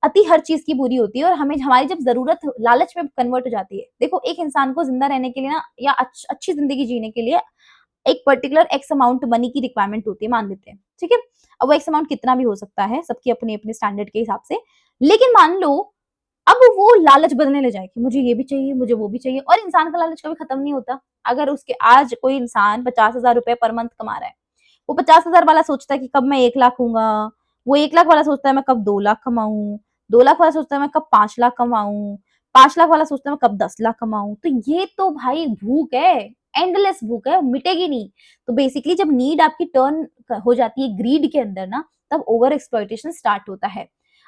अति हर चीज की बुरी होती है, और हमें हमारी जब जरूरत लालच में कन्वर्ट हो जाती है। देखो, एक इंसान को जिंदा रहने के लिए ना, या अच्छी जिंदगी जीने के लिए एक पर्टिकुलर एक्स अमाउंट मनी की रिक्वायरमेंट होती है, मान लेते हैं, ठीक है। अब वो एक्स अमाउंट कितना भी हो सकता है, सबकी अपने अपने स्टैंडर्ड के हिसाब से। लेकिन मान लो अब वो लालच बदलने ले जाए कि मुझे ये भी चाहिए, मुझे वो भी चाहिए, और इंसान का लालच कभी खत्म नहीं होता। अगर उसके आज कोई इंसान 50,000 रुपए पर मंथ कमा रहा है, वो 50,000 वाला सोचता है कि कब मैं 1 लाख हूंगा, वो 1 लाख वाला सोचता है मैं कब 2 लाख कमाऊं, 2 लाख वाला सोचता है मैं कब 5 लाख कमाऊं, 5 लाख वाला सोचता है मैं कब 10 लाख कमाऊं। तो ये तो भाई भूख है, एंडलेस भूख है, मिटेगी नहीं। तो बेसिकली जब नीड आपकी टर्न हो जाती है ग्रीड के अंदर ना, तब ओवर एक्सप्लॉइटेशन स्टार्ट होता है।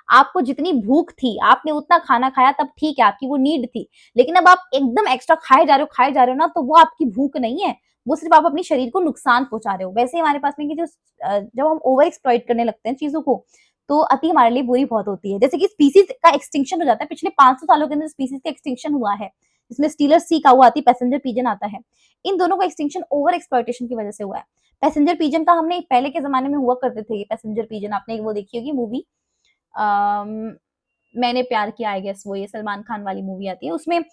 आपको जितनी भूख थी, आपने उतना खाना खाया, तब ठीक है, आपकी वो नीड थी। लेकिन अब आप एकदम एक्स्ट्रा खाए जा रहे हो ना, तो वो आपकी भूख नहीं है, वो सिर्फ आप अपने शरीर को नुकसान पहुंचा रहे हो। वैसे ही हमारे पास में कि जो जब हम ओवर एक्सप्लॉइट करने लगते हैं चीजों को, तो अति हमारे लिए बुरी बहुत होती है। जैसे कि स्पीसीज का एक्सटिंक्शन हो जाता है, पिछले 500 सालों के अंदर स्पीसीज का एक्सटिंक्शन हुआ है। इसमें स्टीलर सी काऊ आती है, पैसेंजर पीजन आता है। इन दोनों का एक्सटिंक्शन ओवर एक्सप्लॉइटेशन की वजह से हुआ है। पैसेंजर पीजन का हमने पहले के जमाने में हुआ करते थे, पैसेंजर पीजन आपने वो देखी होगी मूवी, मैंने प्यार किया, आई गेस वो ये सलमान खान वाली मूवी आती है, उसमें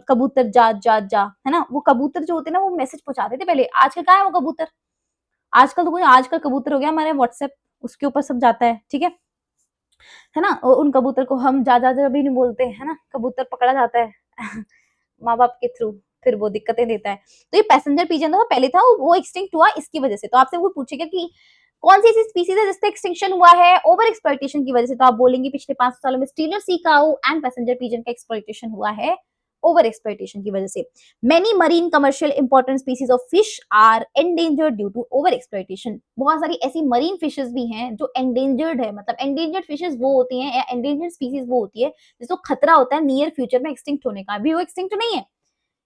कबूतर जा जा जा, है ना। वो कबूतर जो होते हैं ना, वो मैसेज पहुंचाते थे पहले। आजकल कहाँ है वो कबूतर, आजकल तो कोई, आजकल कबूतर हो गया हमारे व्हाट्सएप, उसके ऊपर सब जाता है, ठीक है ना। उन कबूतर को हम जा जा जा भी नहीं बोलते, है ना, कबूतर पकड़ा जाता है माँ बाप के थ्रू, फिर वो दिक्कतें देता है। तो ये पैसेंजर पिजन था पहले था, वो एक्सटिंक्ट हुआ इसकी वजह से। तो आपसे वो पूछेगा कि कौन सी ऐसी स्पीसीज है जिसका एक्सटिंक्शन हुआ है ओवर एक्सप्लॉइटेशन की वजह से, तो आप बोलेंगे पिछले 500 सालों में Steller sea cow and passenger pigeon का एक्सप्लॉइटेशन हुआ है ओवर एक्सप्लॉइटेशन की वजह से। Many marine commercial important species of fish are endangered due to over exploitation. बहुत सारी ऐसी मरीन फिशेस भी हैं जो एंडेंजर्ड है, मतलब एंडेंजर्ड फिशेस वो होती हैं, या एंडेंजर्ड स्पीसीज वो होती है जिसको खतरा होता है नियर फ्यूचर में एक्सटिंक्ट होने का। अभी वो एक्सटिंक्ट नहीं है,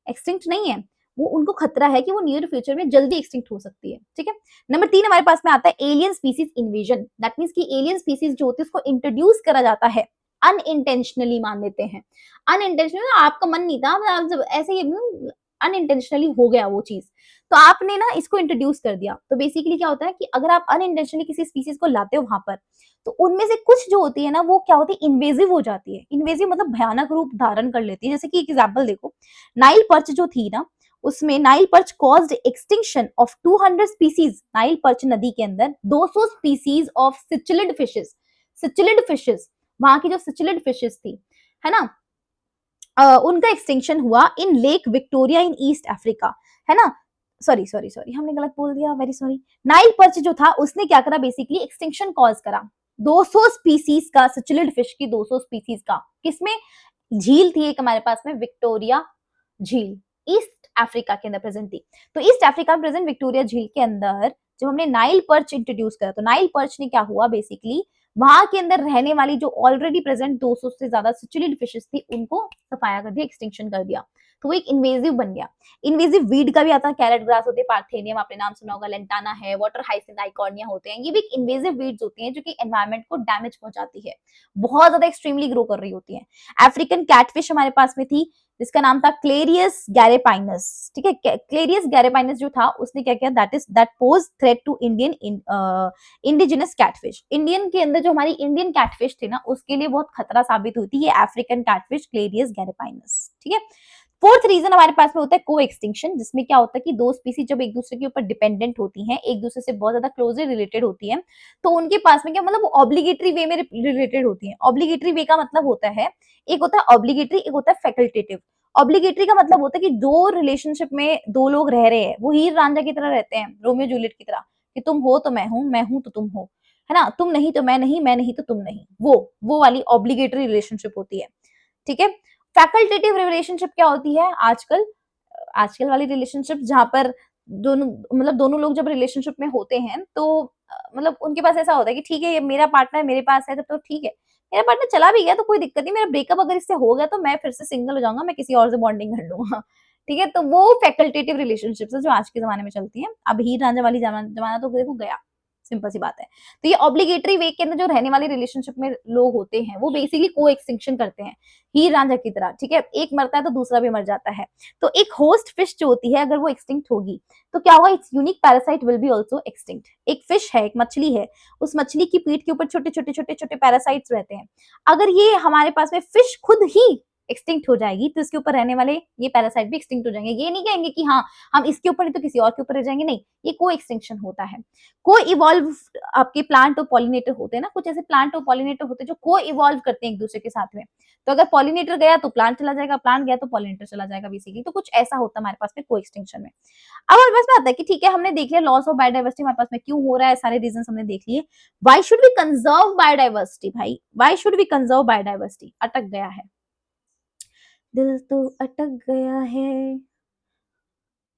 एक्सटिंक्ट नहीं है, वो उनको खतरा है कि वो नियर फ्यूचर में जल्दी एक्सटिंक्ट हो सकती है, ठीक है। नंबर 3 हमारे पास में आता है alien species invasion. That means कि एलियन स्पीसीज जो होती है उसको इंट्रोड्यूस करा जाता है अनइंटेंशनली, मान लेते हैं अनइंटेंशनली, आपका मन नहीं था, आप जब ऐसे ही अनइंटेंशनली हो गया वो चीज, तो आपने ना इसको इंट्रोड्यूस कर दिया। तो बेसिकली क्या होता है कि अगर आप अनइंटेंशनली किसी स्पीसीज को लाते हो वहां पर, तो उनमें से कुछ जो होती है ना, वो क्या होती है, इन्वेजिव हो जाती है। इन्वेजिव मतलब भयानक रूप धारण कर लेती है। जैसे कि एक एग्जाम्पल देखो, नाइल पर्च जो थी ना, उसमें Nile perch caused extinction of 200 species. Nile perch नदी के अंदर 200 स्पीसीज ऑफ सिचिलिड फिशेस, सिचिलिड फिशेस, वहां की जो सिचिलिड फिशेस थी, है ना, उनका एक्सटिंक्शन हुआ इन लेक विक्टोरिया इन ईस्ट अफ्रीका, है ना। सॉरी सॉरी सॉरी, हमने गलत बोल दिया, वेरी सॉरी। नाइल पर्च जो था उसने क्या करा, बेसिकली एक्सटिंक्शन कॉज करा 200 स्पीसीज का, सिचिलिड फिश की 200 स्पीसीज का। किसमें, झील थी एक हमारे पास में, विक्टोरिया झील, ईस्ट अफ्रीका के अंदर प्रेजेंट थी। तो ईस्ट अफ्रीका में प्रेजेंट विक्टोरिया झील के अंदर जब हमने नाइल पर्च इंट्रोड्यूस करा, तो नाइल पर्च ने क्या हुआ, बेसिकली वहां के अंदर रहने वाली जो ऑलरेडी प्रेजेंट 200 से ज्यादा सिचिलिड फिशेस थी, उनको सफाया कर दिया, एक्सटिंक्शन कर दिया। तो वो एक इन्वेजिव बन गया। इन्वेजिव वीड का भी आता है, कैरेट ग्रास होते हैं, पार्थेनियम आपने नाम सुना होगा, लेंटाना है, वाटर हाइसिंथ आइकॉर्निया होते हैं, ये भी एक इन्वेजिव वीड्स होती हैं जो कि एनवायरनमेंट को डैमेज पहुंचाती है, बहुत ज्यादा एक्सट्रीमली ग्रो कर रही होती है। अफ्रीकन कैटफिश हमारे पास में थी, जिसका नाम था क्लेरियस गैरेपाइनस, ठीक है। क्लेरियस गैरेपाइनस जो था उसने क्या किया, that pose threat to Indian indigenous catfish. Indian के अंदर जो हमारी इंडियन कैटफिश थी ना, उसके लिए बहुत खतरा साबित हुई थी ये अफ्रीकन कैटफिश क्लेरियस गैरेपाइनस, ठीक है। फोर्थ रीजन हमारे पास में होता है को एक्सटिंक्शन, जिसमें क्या होता है कि दो स्पीसीज जब एक दूसरे के ऊपर डिपेंडेंट होती हैं, एक दूसरे से बहुत ज्यादा क्लोजली रिलेटेड होती हैं, तो उनके पास में क्या मतलब वो ऑब्लिगेटरी वे में रिलेटेड होती हैं। ऑब्लिगेटरी वे का मतलब होता है, एक होता है ऑब्लिगेटरी, एक होता है फैकल्टेटिव। ऑब्लिगेटरी का मतलब होता है कि दो रिलेशनशिप में दो लोग रह रहे हैं, वो हीर रांझा की तरह रहते हैं, रोमियो जूलियट की तरह, कि तुम हो तो मैं हूं तो तुम हो, है ना, तुम नहीं तो मैं नहीं तो तुम नहीं, वो वाली ऑब्लिगेटरी रिलेशनशिप होती है, ठीक है। फैकल्टेटिव रिलेशनशिप क्या होती है आजकल, आजकल वाली रिलेशनशिप जहाँ पर दोनों मतलब दोनों लोग जब रिलेशनशिप में होते हैं तो मतलब उनके पास ऐसा होता है कि ठीक है ये मेरा पार्टनर मेरे पास है तब तो ठीक है, मेरा पार्टनर चला भी गया तो कोई दिक्कत नहीं, मेरा ब्रेकअप अगर इससे हो गया तो मैं फिर से सिंगल हो जाऊंगा, मैं किसी और से बॉन्डिंग कर लूंगा। ठीक है, तो वो फैकल्टेटिव रिलेशनशिप है जो आज के जमाने में चलती है। अब हीर रांझा वाली जमाना तो देखो गया, सिंपल सी बात है। तो ये ऑब्लिगेटरी वे के अंदर जो रहने वाले रिलेशनशिप में लोग होते हैं वो बेसिकली को एक्सटिंक्शन करते हैं हीर रांझा की तरह। ठीक है, एक मरता है तो दूसरा भी मर जाता है। तो एक होस्ट फिश जो होती है अगर वो एक्सटिंक्ट होगी तो क्या होगा, it's unique parasite will be also extinct. एक फिश है, एक मछली है, उस मछली की पीठ के ऊपर छोटे छोटे छोटे छोटे पैरासाइट्स रहते हैं। अगर ये हमारे पास में फिश खुद ही एक्सटिंक्ट हो जाएगी तो इसके ऊपर रहने वाले ये पैरासाइट भी एक्सटिंक्ट हो जाएंगे। ये नहीं कहेंगे कि हाँ हम इसके ऊपर नहीं तो किसी और के ऊपर रह जाएंगे, नहीं, ये को एक्सटिंक्शन होता है। को इवॉल्व आपके प्लांट और पॉलिनेटर होते हैं ना, कुछ ऐसे प्लांट और पॉलिनेटर होते हैं जो को इवॉल्व करते हैं एक दूसरे के साथ में। तो अगर पॉलिनेटर गया तो प्लांट चला जाएगा, प्लांट गया तो पॉलिनेटर चला जाएगा बेसिकली। तो कुछ ऐसा होता है हमारे पास में को एक्सटिंक्शन में। अब हमारे पास में आता है कि ठीक है हमने देख लिया लॉस ऑफ बायोडाइवर्सिटी हमारे पास में क्यों हो रहा है, सारे रीजन हमने देख लिए। Why should we conserve biodiversity, भाई why should we conserve biodiversity, अटक गया है दिल तो अटक गया है,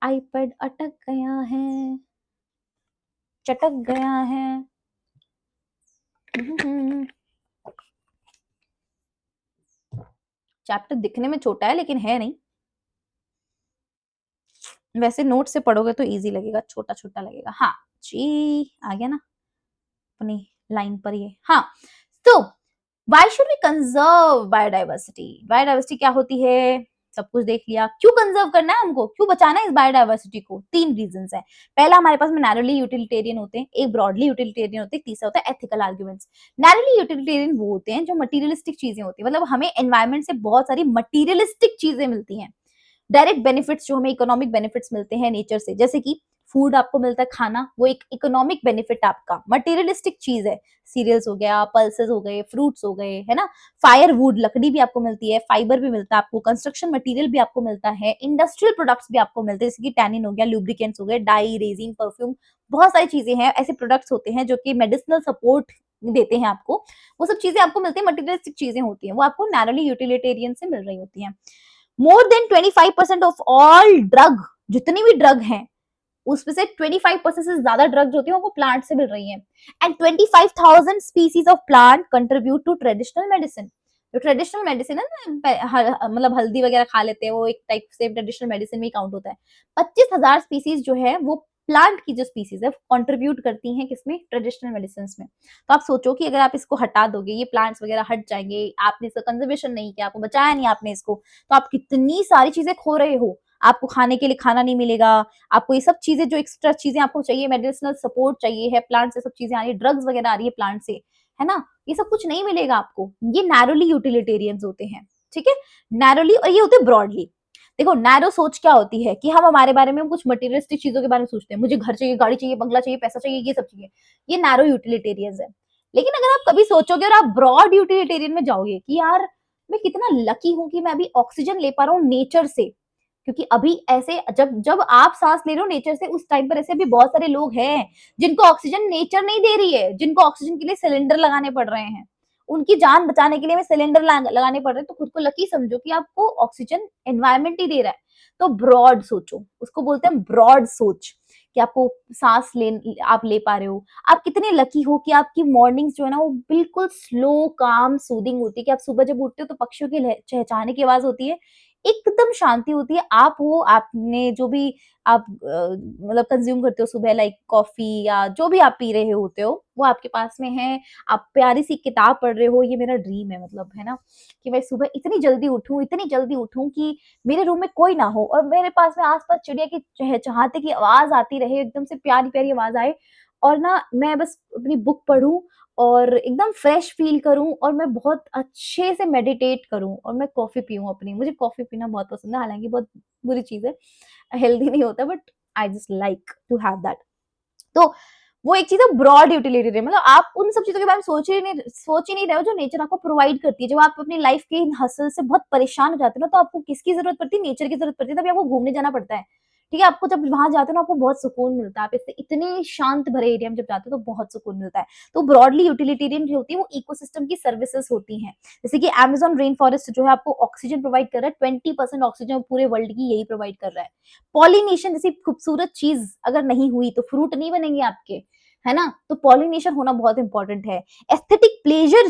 आईपैड अटक गया है, चटक गया है। चैप्टर दिखने में छोटा है लेकिन है नहीं, वैसे नोट से पढ़ोगे तो इजी लगेगा, छोटा छोटा लगेगा। हाँ जी, आ गया ना अपनी लाइन पर ये। हाँ, तो why should we conserve biodiversity, biodiversity क्या होती है सब कुछ देख लिया। क्यों कंजर्व करना है हमको, क्यों बचाना है इस बायोडाइवर्सिटी को, तीन रीजंस है। पहला हमारे पास में नैरोली यूटिलिटेरियन होते हैं, एक ब्रॉडली यूटिलिटेरियन होते हैं, तीसरा होता है एथिकल आर्गुमेंट्स। नैरोली यूटिलिटेरियन वो होते हैं जो मटीरियलिस्टिक चीजें होती है, मतलब हमें एनवायरमेंट से बहुत सारी मटीरियलिस्टिक चीजें मिलती हैं। डायरेक्ट बेनिफिट्स जो हमें इकोनॉमिक बेनिफिट्स मिलते हैं नेचर से, जैसे कि फूड आपको मिलता है खाना, वो एक इकोनॉमिक बेनिफिट आपका मटेरियलिस्टिक चीज है। सीरियल्स हो गया, पल्सेस हो गए, फ्रूट्स हो गए, है ना। फायर वुड लकड़ी भी आपको मिलती है, फाइबर भी मिलता है आपको, कंस्ट्रक्शन मटेरियल भी आपको मिलता है, इंडस्ट्रियल प्रोडक्ट्स भी आपको मिलते हैं जैसे कि टैनिन हो गया, लुब्रिकेंट्स हो गए, डाई, रेजिन, परफ्यूम, बहुत सारी चीजें हैं, ऐसे प्रोडक्ट्स होते हैं जो कि मेडिसिनल सपोर्ट देते हैं आपको। वो सब चीजें आपको मिलती है, मटेरियलिस्टिक चीजें होती हैं, वो आपको नैरोली यूटिलिटेरियन से मिल रही होती हैं। More than 25% of all drug, जितनी भी ड्रग हैं उसमें से 25% से ज्यादा ड्रग्स होती है वो प्लांट से मिल रही हैं। And 25,000 species of plant contribute to traditional medicine. जो ट्रेडिशनल मेडिसिन है ना, मतलब हल्दी वगैरह खा लेते हैं, वो एक टाइप से ट्रेडिशनल मेडिसिन में काउंट होता है। 25,000 स्पीसीज जो है वो प्लांट की जो स्पीसीज है कंट्रीब्यूट करती हैं किसमें, ट्रेडिशनल मेडिसिन में। तो आप सोचो कि अगर आप इसको हटा दोगे, ये प्लांट्स वगैरह हट जाएंगे, आपने इसका कंजर्वेशन नहीं किया, आपको बचाया नहीं आपने इसको, तो आप कितनी सारी चीजें खो रहे हो। आपको खाने के लिए खाना नहीं मिलेगा, आपको ये सब चीजें जो एक्स्ट्रा चीजें आपको चाहिए, मेडिसिनल सपोर्ट चाहिए है, प्लांट से सब चीजें आ रही है, ड्रग्स वगैरह आ रही है प्लांट से, है ना, ये सब कुछ नहीं मिलेगा आपको। ये नैरोली यूटिलिटेरियंस होते हैं, ठीक है, नैरोली, और ये होते हैं ब्रॉडली। देखो नैरो सोच क्या होती है कि हम हमारे बारे में कुछ मटेरियलिस्टिक चीजों के बारे में सोचते हैं, मुझे घर चाहिए, गाड़ी चाहिए, बंगला चाहिए, पैसा चाहिए, ये सब चाहिए, ये नैरो यूटिलिटेरियंस है। लेकिन अगर आप कभी सोचोगे और आप ब्रॉड यूटिलिटेरियन में जाओगे कि यार मैं कितना लकी हूं कि मैं अभी ऑक्सीजन ले पा रहा हूँ नेचर से, क्योंकि अभी ऐसे जब जब आप सांस ले रहे हो नेचर से उस टाइम पर ऐसे भी बहुत सारे लोग हैं जिनको ऑक्सीजन नेचर नहीं दे रही है, जिनको ऑक्सीजन के लिए सिलेंडर लगाने पड़ रहे हैं, उनकी जान बचाने के लिए हमें सिलेंडर लगाने पड़ रहे हैं, तो खुद को लकी समझो कि आपको ऑक्सीजन एनवायरमेंट ही दे रहा है। तो ब्रॉड सोचो, उसको बोलते हैं ब्रॉड सोच, कि आपको सांस ले आप ले पा रहे हो। आप कितने लकी हो कि आपकी मॉर्निंग्स जो है ना वो बिल्कुल स्लो काम सूदिंग होती है, कि आप सुबह जब उठते हो तो पक्षियों की चहचहाने की आवाज होती है, एकदम शांति होती है। आप हो, आपने जो भी आप मतलब कंज्यूम करते हो सुबह, लाइक कॉफी या जो भी आप पी रहे होते हो वो आपके पास में है, आप प्यारी सी किताब पढ़ रहे हो, ये मेरा ड्रीम है, मतलब है ना, कि मैं सुबह इतनी जल्दी उठूं, इतनी जल्दी उठूं कि मेरे रूम में कोई ना हो और मेरे पास में आसपास चिड़िया की चहचहाते की आवाज आती रहे, एकदम से प्यारी प्यारी आवाज आए, और ना मैं बस अपनी बुक पढूं और एकदम फ्रेश फील करूं और मैं बहुत अच्छे से मेडिटेट करूं और मैं कॉफी पीऊं अपनी, मुझे कॉफी पीना बहुत पसंद है, हालांकि बहुत बुरी चीज है, हेल्दी नहीं होता, but I just like to have that. तो वो एक चीज है ब्रॉड यूटिलिटी, मतलब आप उन सब चीजों के बारे में सोच ही नहीं रहे हो जो नेचर आपको प्रोवाइड करती है। जब आप अपनी लाइफ के इन हसल से बहुत परेशान हो जाते हो ना, तो आपको किसकी जरूरत पड़ती है, नेचर की जरूरत पड़ती है, तभी आपको घूमने जाना पड़ता है। ठीक है, आपको जब वहाँ जाते हो ना आपको बहुत सुकून मिलता है, आप इससे इतने शांत भरे एरिया में जब जाते हो तो बहुत सुकून मिलता है। तो ब्रॉडली यूटिलिटेरियन जो होती है वो इकोसिस्टम की सर्विसेज होती हैं। जैसे कि अमेज़न रेन फॉरेस्ट जो है आपको ऑक्सीजन प्रोवाइड कर रहा है, 20% ऑक्सीजन पूरे वर्ल्ड की यही प्रोवाइड कर रहा है। पॉलिनेशन जैसी खूबसूरत चीज़ अगर नहीं हुई तो फ्रूट नहीं बनेंगे आपके, है ना? तो पॉलिनेशन होना बहुत इंपॉर्टेंट है। एस्थेटिक प्लेज़र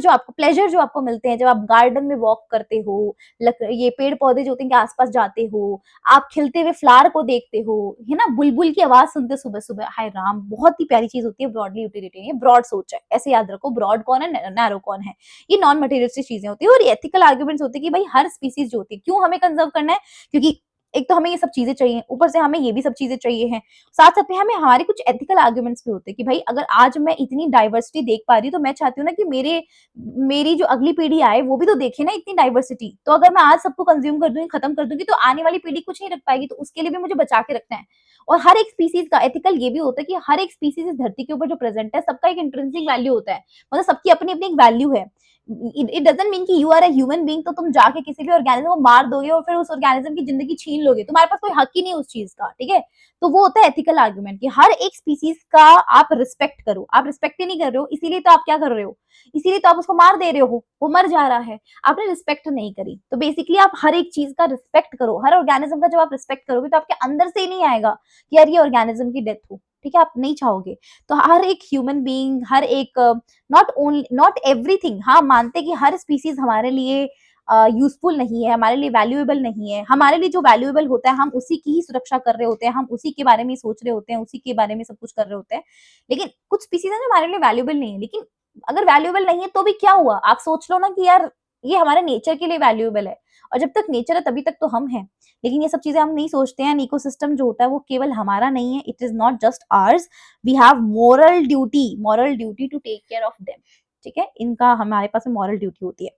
जो आपको मिलते हैं जब आप गार्डन में वॉक करते हो, ये पेड़-पौधे जो होते हैं इनके आस-पास जाते हो, आप खिलते हुए फ्लावर को देखते हो, है ना? बुलबुल की आवाज़ सुनते हो सुबह-सुबह, हाय राम! बहुत ही प्यारी चीज़ होती है ब्रॉडली यूटिलिटी, ये ब्रॉड सोच है। ऐसे याद रखो ब्रॉड कौन है, नैरो कौन है। ये नॉन मटेरियलिस्टिक चीज़ें होती हैं और एथिकल आर्गुमेंट्स होते हैं कि भाई हर स्पीशीज़ जो होती है, क्यों हमें कंज़र्व करना है? क्योंकि एक तो हमें ये सब चीज़ें चाहिए, ऊपर से हमें ये भी सब चीज़ें चाहिए हैं। साथ-साथ में हमें हमारे कुछ एथिकल आर्गुमेंट्स भी होते हैं कि भाई अगर आज मैं इतनी डाइवर्सिटी देख पा रही हूँ, तो मैं चाहती हूँ ना कि मेरी जो अगली पीढ़ी आए वो भी तो देखे ना इतनी डाइवर्सिटी। तो अगर मैं आज सबको कंज्यूम कर दूँगी, खत्म कर दूँगी तो आने वाली पीढ़ी कुछ नहीं रख पाएगी, तो उसके लिए भी मुझे बचा के रखना है। और हर एक स्पीशीज़ का एथिकल ये भी होता है कि हर एक स्पीशीज़ इस धरती के ऊपर जो प्रेज़ेंट है, सबका एक इंट्रिंसिक वैल्यू होता है। मतलब सबकी अपनी-अपनी एक वैल्यू है। इट डज़न्ट मीन कि you are a human being तो तुम जाके किसी भी ऑर्गेनिज़्म को मार दोगे और फिर उस ऑर्गेनिज़्म की ज़िंदगी छीन लोगे। तुम्हारे पास कोई हक ही नहीं है उस चीज़ का, ठीक है? तो वो होता है एथिकल आर्गुमेंट कि हर एक स्पीशीज़ का आप रिस्पेक्ट करो। आप रिस्पेक्ट ही नहीं कर रहे हो, इसीलिए तो आप क्या कर रहे हो? इसीलिए तो आप उसको मार दे रहे हो, वो मर जा रहा है। आपने रिस्पेक्ट नहीं करी। तो बेसिकली आप हर एक चीज़ का रिस्पेक्ट करो। हर ऑर्गेनिज़्म का जब आप रिस्पेक्ट करोगे तो आपके अंदर से ही नहीं आएगा कि यार ये ऑर्गेनिज़्म की डेथ हो, ठीक है? आप नहीं चाहोगे। तो हर एक ह्यूमन बीइंग, हर एक नॉट एवरीथिंग, हाँ, मानते हैं कि हर स्पीशीज़ हमारे लिए यूज़फुल नहीं है, हमारे लिए वैल्यूएबल नहीं है। हमारे लिए जो वैल्यूएबल होता है, हम उसी की ही सुरक्षा कर रहे होते हैं, हम उसी के बारे में ही सोच रहे होते हैं, उसी के बारे में सब कुछ कर रहे होते हैं। लेकिन कुछ स्पीशीज़ हैं जो हमारे लिए वैल्यूएबल नहीं है, लेकिन अगर वैल्यूएबल नहीं है तो भी क्या हुआ? आप सोच लो ना कि यार ये हमारे नेचर के लिए वैल्यूएबल है और जब तक नेचर है तभी तक तो हम हैं। लेकिन ये सब चीज़ें हम नहीं सोचते हैं एंड इकोसिस्टम जो होता है वो केवल हमारा नहीं है, it is not just ours, we have moral duty to take care of them, ठीक है? इनका हमारे पास में मॉरल ड्यूटी होती है।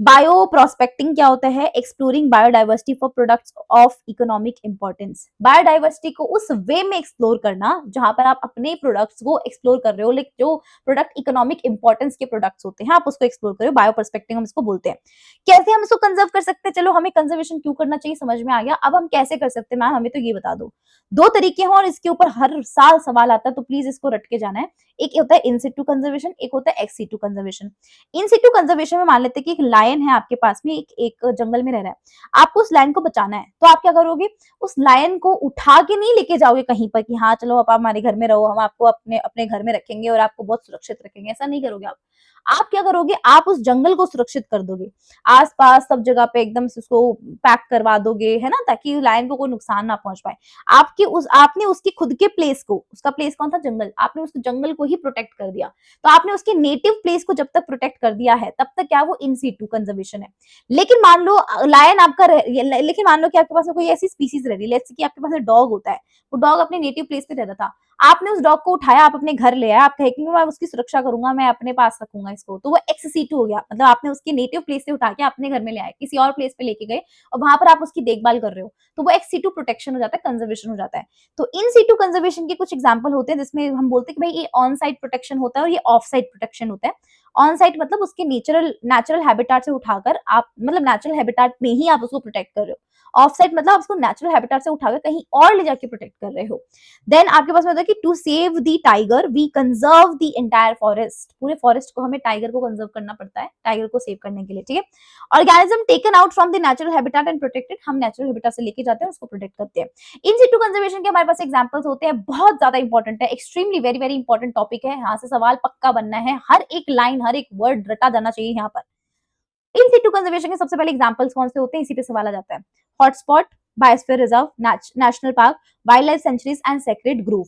बायो प्रोस्पेक्टिंग क्या होता है? Exploring biodiversity for products of economic importance. Biodiversity को उस वे में एक्सप्लोर करना जहां पर आप अपने प्रोडक्ट्स को एक्सप्लोर कर रहे हो, लाइक जो प्रोडक्ट इकोनॉमिक इंपॉर्टेंस के प्रोडक्ट्स होते हैं आप उसको एक्सप्लोर करो। बायो पर्सपेक्टिव हम इसको बोलते हैं। कैसे हम इसको कंजर्व कर सकते हैं? चलो हमें कंजर्वेशन क्यों करना चाहिए समझ में आ गया। अब हम कैसे कर सकते हैं मैम, हमें तो ये बता दो। दो तरीके हैं और इसके ऊपर हर साल सवाल आता है, तो प्लीज इसको रट के जाना है। एक होता है इन सिटू कंजर्वेशन, एक होता है एक्स सिटू कंजर्वेशन। इन सिटू कंजर्वेशन में मान लेते हैं कि एक लायन है आपके पास में, एक जंगल में रह रहा है, आपको उस लायन को बचाना है, तो आप क्या करोगे? उस लायन को उठा के नहीं लेके जाओगे कहीं पर कि हाँ चलो आप हमारे घर में रहो, हम आपको अपने अपने घर में रखेंगे और आपको बहुत सुरक्षित रखेंगे, ऐसा नहीं करोगे आप क्या करोगे? आप उस जंगल को सुरक्षित कर दोगे, आसपास सब जगह पे एकदम से उसको पैक करवा दोगे, है ना, ताकि लायन को कोई नुकसान ना पहुंच पाए। आपने उसकी खुद के प्लेस को, उसका प्लेस कौन था? जंगल, आपने उस जंगल को ही प्रोटेक्ट कर दिया। तो आपने उसके नेटिव प्लेस को जब तक प्रोटेक्ट कर दिया है तब तक क्या वो इन सीटू कंजर्वेशन है। लेकिन मान लो लायन लेकिन मान लो कि आपके पास में कोई ऐसी स्पीसीज रह रही है, लेट्स से कि आपके पास डॉग होता है, वो डॉग अपने नेटिव प्लेस पे रह रहा था, आपने उस डॉग को उठाया, आप अपने घर ले आए, आप कहे कि मैं उसकी सुरक्षा करूंगा, मैं अपने पास रखूंगा इसको, तो वो एक्स सीटू हो गया। मतलब आपने उसके नेटिव प्लेस से उठा के अपने घर में ले आए, किसी और प्लेस पे लेके गए और वहां पर आप उसकी देखभाल कर रहे हो, तो वो एक्स सीटू प्रोटेक्शन हो जाता है, कंजर्वेशन हो जाता है। तो इन सीटू कंजर्वेशन के कुछ एग्जाम्पल होते हैं जिसमें हम बोलते हैं कि भाई ये ऑन साइट प्रोटेक्शन होता है और ये ऑफ साइट प्रोटेक्शन होता है। ऑन साइट मतलब उसके नेचुरल हैबिटाट से उठाकर आप, मतलब नेचुरल हैबिटाट में ही आप उसको प्रोटेक्ट कर रहे हो। ऑफ साइट मतलब आप उसको नेचुरल हैबिटाट से उठाकर कहीं और ले जाके प्रोटेक्ट कर रहे हो। देन आपके पास में होता है कि to save the tiger we conserve the entire forest. पूरे फॉरेस्ट को हमें टाइगर को कंजर्व करना पड़ता है, टाइगर को सेव करने के लिए, ठीक है। Organism taken out from the natural habitat and protected, हम नेचुरल हैबिटाट से लेके जाते हैं उसको प्रोटेक्ट करते हैं। इन सिटू कंजर्वेशन के हमारे पास एग्जांपल्स होते हैं, बहुत ज्यादा इंपॉर्टेंट है, extremely very very important topic है, यहाँ से सवाल पक्का बनना है, हर एक लाइन हर एक वर्ड रटा जाना चाहिए यहाँ पर। इन सिटू कंजर्वेशन के सबसे पहले एग्जांपल्स कौन से होते हैं, इसी पे सवाल आ जाता है। Hotspot, biosphere reserve, national park, wild life sanctuaries and sacred groove.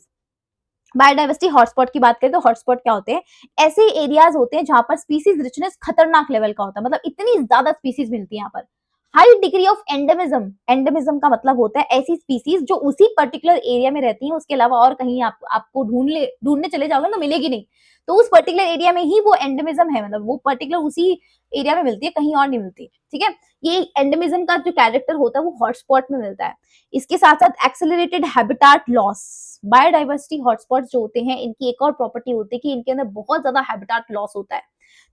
Biodiversity hotspot की बात करें तो हॉटस्पॉट क्या होते हैं? ऐसे एरियाज होते हैं जहां पर स्पीसीज रिचनेस खतरनाक लेवल का होता है, मतलब इतनी ज्यादा स्पीसीज मिलती है यहाँ पर। High degree of endemism, endemism का मतलब होता है ऐसी स्पीसीज जो उसी पर्टिकुलर एरिया में रहती हैं, उसके अलावा और कहीं आपको ढूंढने चले जाओगे तो मिलेगी नहीं। तो उस पर्टिकुलर एरिया में ही वो एंडेमिज्म है, मतलब वो पर्टिकुलर उसी एरिया में मिलती है, कहीं और नहीं मिलती, ठीक है। ये एंडेमिज्म का जो कैरेक्टर होता है वो हॉटस्पॉट में मिलता है। इसके साथ साथ accelerated habitat loss, biodiversity hotspot जो होते हैं इनकी एक और प्रॉपर्टी होती है कि इनके अंदर बहुत ज्यादा हैबिटाट लॉस होता है।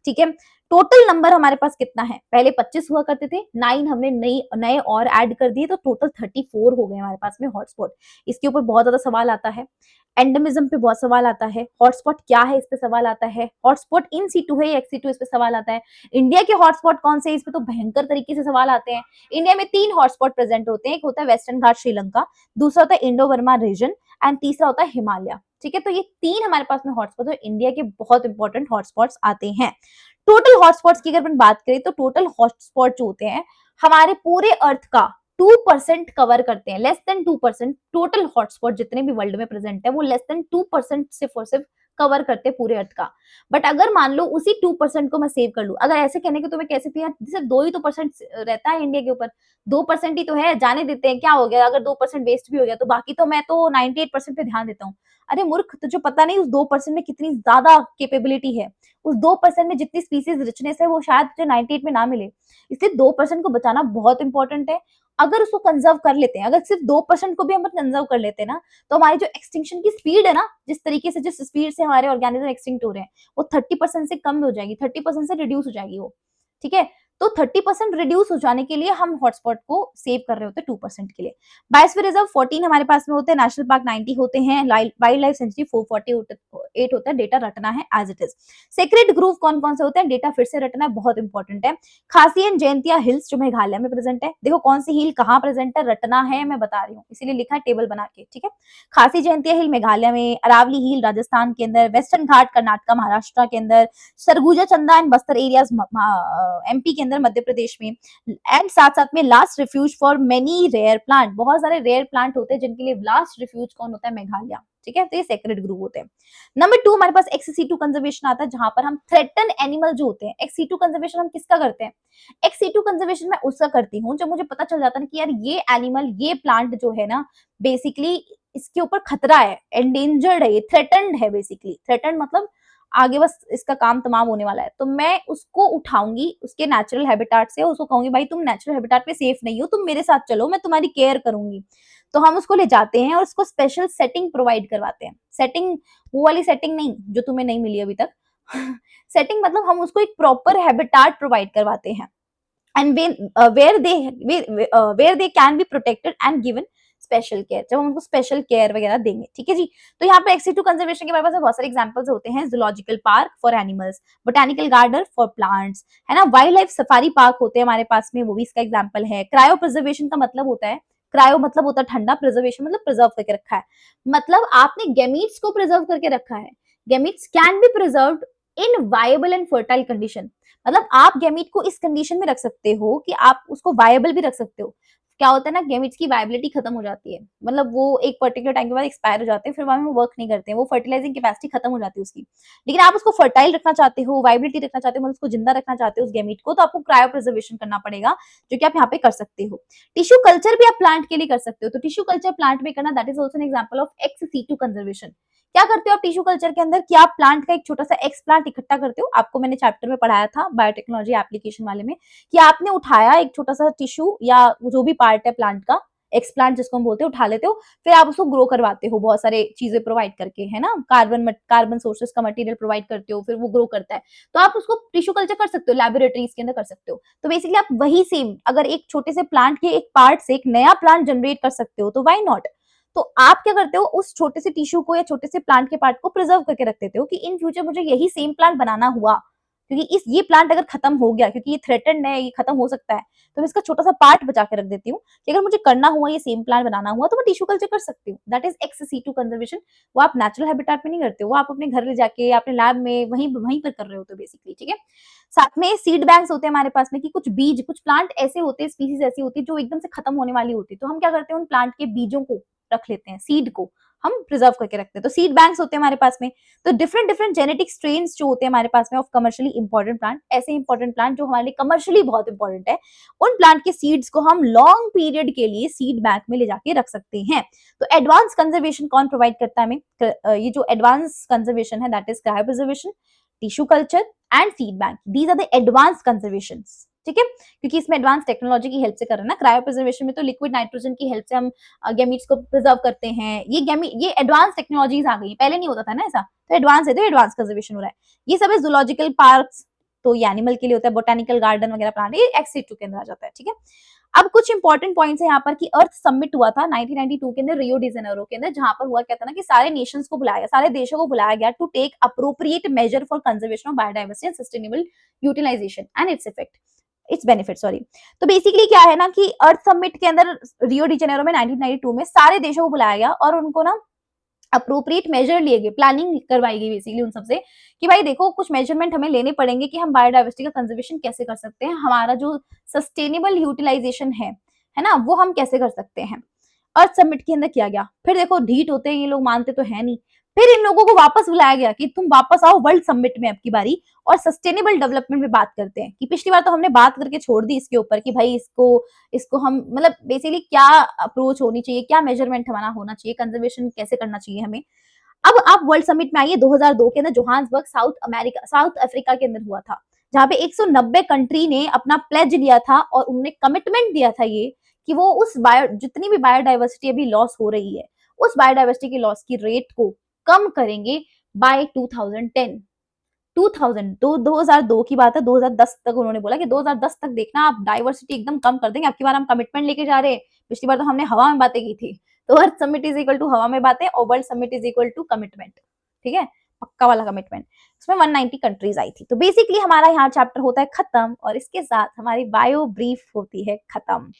ठीक है। टोटल नंबर हमारे पास कितना है, पहले 25 हुआ करते थे, 9 हमने नए और ऐड कर दिए, तो टोटल 34 हो गए हमारे पास में हॉटस्पॉट। इसके ऊपर बहुत ज्यादा सवाल आता है, एंडेमिज्म पे बहुत सवाल आता है, हॉटस्पॉट क्या है इस पे सवाल आता है, हॉटस्पॉट इन सीटू है या एक्स सीटू इस पे सवाल आता है, इंडिया के हॉटस्पॉट कौन से इस पे तो भयंकर तरीके से सवाल आते हैं। इंडिया में 3 हॉटस्पॉट प्रेजेंट होते हैं, एक होता है वेस्टर्न घाट श्रीलंका, दूसरा होता है इंडो बर्मा रीजन एंड तीसरा होता है हिमालय। ठीक है, तो ये 3 हमारे पास में हॉटस्पॉट है, इंडिया के बहुत इंपॉर्टेंट हॉटस्पॉट्स आते हैं। टोटल हॉटस्पॉट्स की अगर अपन बात करें तो टोटल हॉटस्पॉट जो होते हैं हमारे पूरे अर्थ का 2% कवर करते हैं, लेस देन 2%। टोटल हॉटस्पॉट जितने भी वर्ल्ड में प्रेजेंट है वो लेस देन 2% सिर्फ और सिर्फ कवर करते हैं पूरे अर्थ का। बट अगर मान लो उसी 2% को मैं सेव कर लू, अगर ऐसे कहने के तो मैं कह सकती हूँ सिर्फ 2 ही तो परसेंट रहता है इंडिया के ऊपर, 2% ही तो है, जाने देते हैं क्या हो गया, अगर 2% वेस्ट भी हो गया तो बाकी तो मैं तो 98% पे ध्यान देता हूँ। अरे मूर्ख, तुझे पता नहीं उस 2% में कितनी ज्यादा कैपेबिलिटी है, उस 2% में जितनी स्पीसीज रिचनेस है वो शायद तुझे 98 में ना मिले, इसलिए 2% को बचाना बहुत इंपॉर्टेंट है। अगर उसको कंजर्व कर लेते हैं, अगर सिर्फ 2% को भी हम कंजर्व कर लेते हैं ना, तो हमारी जो एक्सटिंक्शन की स्पीड है ना, जिस तरीके से जिस स्पीड से हमारे ऑर्गेनिज्म एक्सटिंक्ट हो रहे हैं वो 30% से कम हो जाएगी, 30% से रिड्यूस हो जाएगी वो। ठीक है, तो 30% रिड्यूस हो जाने के लिए हम हॉटस्पॉट को सेव कर रहे होते हैं 2% के लिए। बायोस्फीयर रिजर्व 14 हमारे पास में होते हैं, नेशनल पार्क 90 होते हैं, वाइल्ड लाइफ सेंचुरी 448 होता है, डेटा रटना है as it is. Sacred grove कौन कौन से होते हैं, डेटा फिर से रटना है, बहुत इंपॉर्टेंट है। खासी एंड जयंतिया हिल्स जो मेघालय में प्रेजेंट है, देखो कौन सी हिल कहाँ प्रेजेंट है रटना है, मैं बता रही हूँ इसीलिए लिखा है टेबल बना के। ठीक है, खासी जयंतिया हिल मेघालय में, अरावली हिल राजस्थान के अंदर, वेस्टर्न घाट कर्नाटक महाराष्ट्र के अंदर, सरगुजा चंदा एंड बस्तर एरियाज एमपी के अंदर मध्य प्रदेश में, एंड साथ साथ में last refuge for many rare plant, बहुत सारे रेयर प्लांट होते हैं जिनके लिए लास्ट रिफ्यूज कौन होता है, मेघालय। ठीक है, तो ये सेक्रेड ग्रुप होते हैं। नंबर 2 हमारे पास एक्स-सिटू कंजर्वेशन आता है, जहां पर हम थ्रेटन एनिमल जो होते हैं, एक्स-सिटू कंजर्वेशन हम किसका करते हैं, एक्स-सिटू कंजर्वेशन मैं उसका करती हूँ जब मुझे पता चल जाता है कि यार ये एनिमल, ये प्लांट जो है ना बेसिकली इसके ऊपर खतरा है, एंडेंजर्ड है, ये थ्रेटन्ड है। बेसिकली थ्रेटन्ड मतलब आगे बस इसका काम तमाम होने वाला है, तो मैं उसको उठाऊंगी उसके नेचुरल हैबिटाट से, उसको कहूंगी भाई तुम नेचुरल हैबिटाट पे सेफ नहीं हो, तुम मेरे साथ चलो, मैं तुम्हारी केयर करूंगी। तो हम उसको ले जाते हैं और उसको स्पेशल सेटिंग प्रोवाइड करवाते हैं। सेटिंग वो वाली सेटिंग नहीं जो तुम्हें नहीं मिली अभी तक सेटिंग मतलब हम उसको एक प्रॉपर हैबिटाट प्रोवाइड करवाते हैं, and where they can be protected and given special care, जब हम उनको स्पेशल केयर वगैरह देंगे। ठीक है जी, तो यहाँ पे एक्स-सिटू कंजर्वेशन के हमारे पास बहुत सारे एग्जांपल्स होते हैं, zoological park for animals, botanical garden for plants, है ना, वाइल्ड लाइफ सफारी पार्क होते हैं हमारे पास में, वो भी इसका एग्जांपल है। क्रायो प्रिजर्वेशन का मतलब होता है, क्रायो मतलब होता है ठंडा, प्रिजर्वेशन मतलब प्रिजर्व करके रखा है, मतलब आपने गैमीट्स को प्रिजर्व करके रखा है। Gametes can be preserved in viable and fertile condition, मतलब आप गैमीट को इस कंडीशन में रख सकते हो कि आप उसको वायबल भी रख सकते हो। क्या होता है ना, गैमीट्स की वायबिलिटी खत्म हो जाती है, मतलब वो एक पर्टिकुलर टाइम के बाद एक्सपायर हो जाते हैं, फिर वो वर्क नहीं करते हैं, वो फर्टिलाइजिंग कैपेसिटी खत्म हो जाती है उसकी। लेकिन आप उसको फर्टाइल रखना चाहते हो, वायबिलिटी रखना चाहते हो, मतलब उसको जिंदा रखना चाहते हो उस गैमीट को, तो आपको क्रायो प्रिजर्वेशन करना पड़ेगा, जो कि आप यहाँ पे कर सकते हो। टिश्यू कल्चर भी आप प्लांट के लिए कर सकते हो, तो टिश्यू कल्चर प्लांट में करना, that is also an example of एक्स-सिटू conservation. क्या करते हो आप टिश्यू कल्चर के अंदर, कि आप प्लांट का एक छोटा सा एक्स प्लांट इकट्ठा करते हो, आपको मैंने चैप्टर में पढ़ाया था बायोटेक्नोलॉजी एप्लीकेशन वाले में, कि आपने उठाया एक छोटा सा टिश्यू या जो भी पार्ट है प्लांट का, एक्स प्लांट जिसको हम बोलते हैं, उठा लेते हो, फिर आप उसको ग्रो करवाते हो बहुत सारे चीजें प्रोवाइड करके, है ना, कार्बन सोर्सेस का मटेरियल प्रोवाइड करते हो, फिर वो ग्रो करता है, तो आप उसको टिश्यू कल्चर कर सकते हो, लैबोरेटरीज के अंदर कर सकते हो। तो बेसिकली आप वही सेम अगर एक छोटे से प्लांट के एक पार्ट से एक नया प्लांट जनरेट कर सकते हो तो व्हाई नॉट। तो आप क्या करते हो, उस छोटे से टिश्यू को या छोटे से प्लांट के पार्ट को प्रिजर्व करके रख देते हो कि इन फ्यूचर मुझे यही सेम प्लांट बनाना हुआ, क्योंकि ये प्लांट अगर खत्म हो गया, क्योंकि ये थ्रेटन्ड है, ये खत्म हो सकता है, तो मैं इसका छोटा सा पार्ट बचा के रख देती हूँ कि अगर मुझे करना हुआ ये सेम प्लांट बनाना हुआ तो मैं टिश्यू कल्चर कर सकती हूँ। That is एक्स-सिटू conservation. वो आप नेचुरल हैबिटेट में नहीं करते हो, वो आप अपने घर ले जाके अपने लैब में वहीं वहीं पर कर रहे हो, तो बेसिकली। ठीक है, साथ में सीड बैंक्स होते हैं हमारे पास में, कि कुछ बीज, कुछ प्लांट ऐसे होते हैं, स्पीसीज ऐसी होती है जो एकदम से खत्म होने वाली होती है, तो हम क्या करते हैं उन प्लांट के बीजों को रख लेते हैं, सीड को हम प्रिजर्व करके रखते हैं, तो सीड बैंक्स होते हैं हमारे पास में। तो डिफरेंट डिफरेंट जेनेटिक स्ट्रेन्स जो होते हैं हमारे पास में ऑफ कमर्शियली इंपॉर्टेंट प्लांट, ऐसे इंपॉर्टेंट प्लांट जो हमारे लिए कमर्शियली बहुत इंपॉर्टेंट है, उन प्लांट के सीड्स को हम लॉन्ग पीरियड के लिए सीड बैंक में ले जाके रख सकते हैं। तो एडवांस कंजर्वेशन कौन प्रोवाइड करता है हमें, ये जो एडवांस कंजर्वेशन है that is cryopreservation, tissue culture and seed bank, these are the advance conservations. ठीक है, क्योंकि इसमें एडवांस टेक्नोलॉजी की हेल्प से कर रहे हैं ना। क्रायो प्रिजर्वेशन में तो लिक्विड नाइट्रोजन की हेल्प से हम गैमीट्स को प्रिजर्व करते हैं। ये एडवांस टेक्नोलॉजीज आ गई, पहले नहीं होता था ना ऐसा, तो एडवांस है, तो एडवांस कंजर्वेशन हो रहा है। ये सब है जूलॉजिकल पार्क्स, तो ये एनिमल के लिए होता है, बोटानिकल गार्डन वगैरह प्लांट, ये एक्स-2 के अंदर आ जाता है, ठीक है। अब कुछ इंपॉर्टेंट पॉइंट्स है यहाँ पर कि अर्थ समिट हुआ था 1992 के अंदर रियो डी जेनेरो के अंदर, जहां पर हुआ क्या था ना कि सारे नेशंस को बुलाया गया, सारे देशों को बुलाया गया to take appropriate measure for conservation of biodiversity and sustainable utilisation and its effect, its benefit, sorry. तो बेसिकली क्या है ना कि अर्थ समिट के अंदर रियो डी जेनेरो में 1992 में सारे देशों को बुलाया गया और उनको ना अप्रोप्रिएट मेजर लिए गए, प्लानिंग करवाई गई बेसिकली उन सबसे कि भाई देखो कुछ मेजरमेंट हमें लेने पड़ेंगे कि हम बायोडाइवर्सिटी का कंजर्वेशन कैसे कर सकते हैं, हमारा जो सस्टेनेबल यूटिलाइजेशन है ना, वो हम कैसे कर सकते हैं। अर्थ समिट के अंदर किया गया। फिर देखो ढीठ होते हैं ये लोग, मानते तो है नहीं। फिर इन लोगों को वापस बुलाया गया कि तुम वापस आओ वर्ल्ड समिट में अब की बारी, और सस्टेनेबल डेवलपमेंट में बात करते हैं। कि पिछली बार तो हमने बात करके छोड़ दी इसके ऊपर कि भाई इसको इसको हम मतलब बेसिकली क्या अप्रोच होनी चाहिए, क्या मेजरमेंट हमारा होना चाहिए, कंजर्वेशन कैसे करना चाहिए हमें। अब आप वर्ल्ड समिट में आइए, 2002 के अंदर जोहान्सबर्ग साउथ अफ्रीका के अंदर हुआ था, जहां पे 190 कंट्री ने अपना प्लेज लिया था और उन्होंने कमिटमेंट दिया था ये कि वो उस जितनी भी बायोडाइवर्सिटी अभी लॉस हो रही है, उस बायोडाइवर्सिटी की लॉस की रेट को कम करेंगे बाय 2010। 2002 की बात है, 2010 तक उन्होंने बोला कि 2010 तक देखना आप डाइवर्सिटी एकदम कम कर देंगे, आपकी बार हम कमिटमेंट लेके जा रहे हैं। पिछली बार तो हमने हवा में बातें की थी, तो Earth Summit is equal to हवा में बातें और World Summit is equal to commitment, ठीक है, पक्का वाला कमिटमेंट। उसमें 190 कंट्रीज आई थी। तो बेसिकली हमारा यहाँ चैप्टर होता है खत्म और इसके साथ हमारी बायो ब्रीफ होती है खत्म।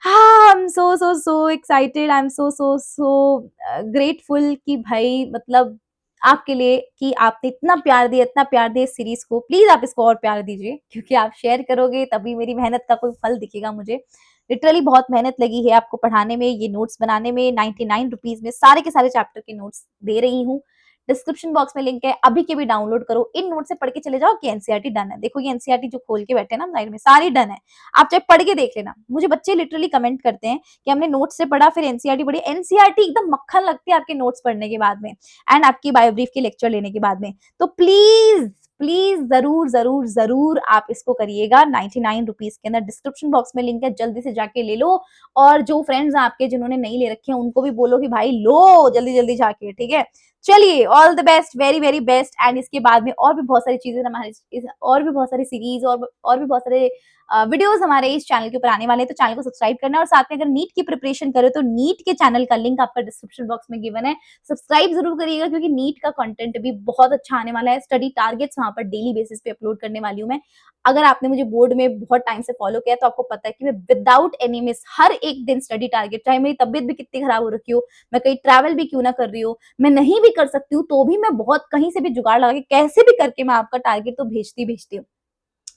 हाँ, I am so excited, I am so grateful कि भाई मतलब आपके लिए कि आपने इतना प्यार दिया इस सीरीज को। प्लीज आप इसको और प्यार दीजिए, क्योंकि आप शेयर करोगे तभी मेरी मेहनत का कोई फल दिखेगा मुझे। लिटरली बहुत मेहनत लगी है आपको पढ़ाने में, ये नोट्स बनाने में। 99 रुपीज में सारे के सारे चैप्टर के नोट्स दे रही हूँ। डिस्क्रिप्शन बॉक्स में लिंक है, अभी के भी डाउनलोड करो। इन नोट से पढ़ के चले जाओ कि एनसीईआरटी डन है। देखो ये एनसीईआरटी जो खोल के बैठे ना साइड में, सारी डन है। आप चाहे पढ़ के देख लेना। मुझे बच्चे लिटरली कमेंट करते हैं कि हमने नोट्स से पढ़ा फिर एनसीईआरटी पढ़ी। एनसीईआरटी एकदम मक्खन लगती है आपके नोट्स पढ़ने के बाद में एंड आपकी बायोब्रीफ के लेक्चर लेने के बाद में। तो प्लीज प्लीज जरूर जरूर जरूर आप इसको करिएगा। 99 रुपीज के अंदर डिस्क्रिप्शन बॉक्स में लिंक है, जल्दी से जाके ले लो। और जो फ्रेंड्स आपके जिन्होंने नहीं ले रखे हैं उनको भी बोलो कि भाई लो जल्दी जल्दी जाके, ठीक है। चलिए all the best, very very best. And इसके बाद में और भी बहुत सारी चीजें हमारे और भी बहुत सारी सीरीज और भी बहुत सारे वीडियोस हमारे इस चैनल के ऊपर आने वाले हैं, तो चैनल को सब्सक्राइब करना। और साथ में अगर नीट की प्रिपरेशन करो तो नीट के चैनल का लिंक आपका डिस्क्रिप्शन बॉक्स में गिवन है, सब्सक्राइब जरूर करिएगा, क्योंकि नीट का कंटेंट भी बहुत अच्छा आने वाला है। स्टडी टारगेट्स वहां पर डेली बेसिस पे अपलोड करने वाली हूँ मैं। अगर आपने मुझे बोर्ड में बहुत टाइम से फॉलो किया तो आपको पता है कि मैं विदाउट एनी मिस हर एक दिन स्टडी टारगेट, चाहे मेरी तबियत भी कितनी खराब हो रखी हो, मैं कहीं ट्रैवल भी क्यों ना कर रही हूँ, मैं नहीं भी कर सकती हूँ, तो भी मैं बहुत कहीं से भी जुगाड़ लगा के कैसे भी करके मैं आपका टारगेट तो भेजती हूँ।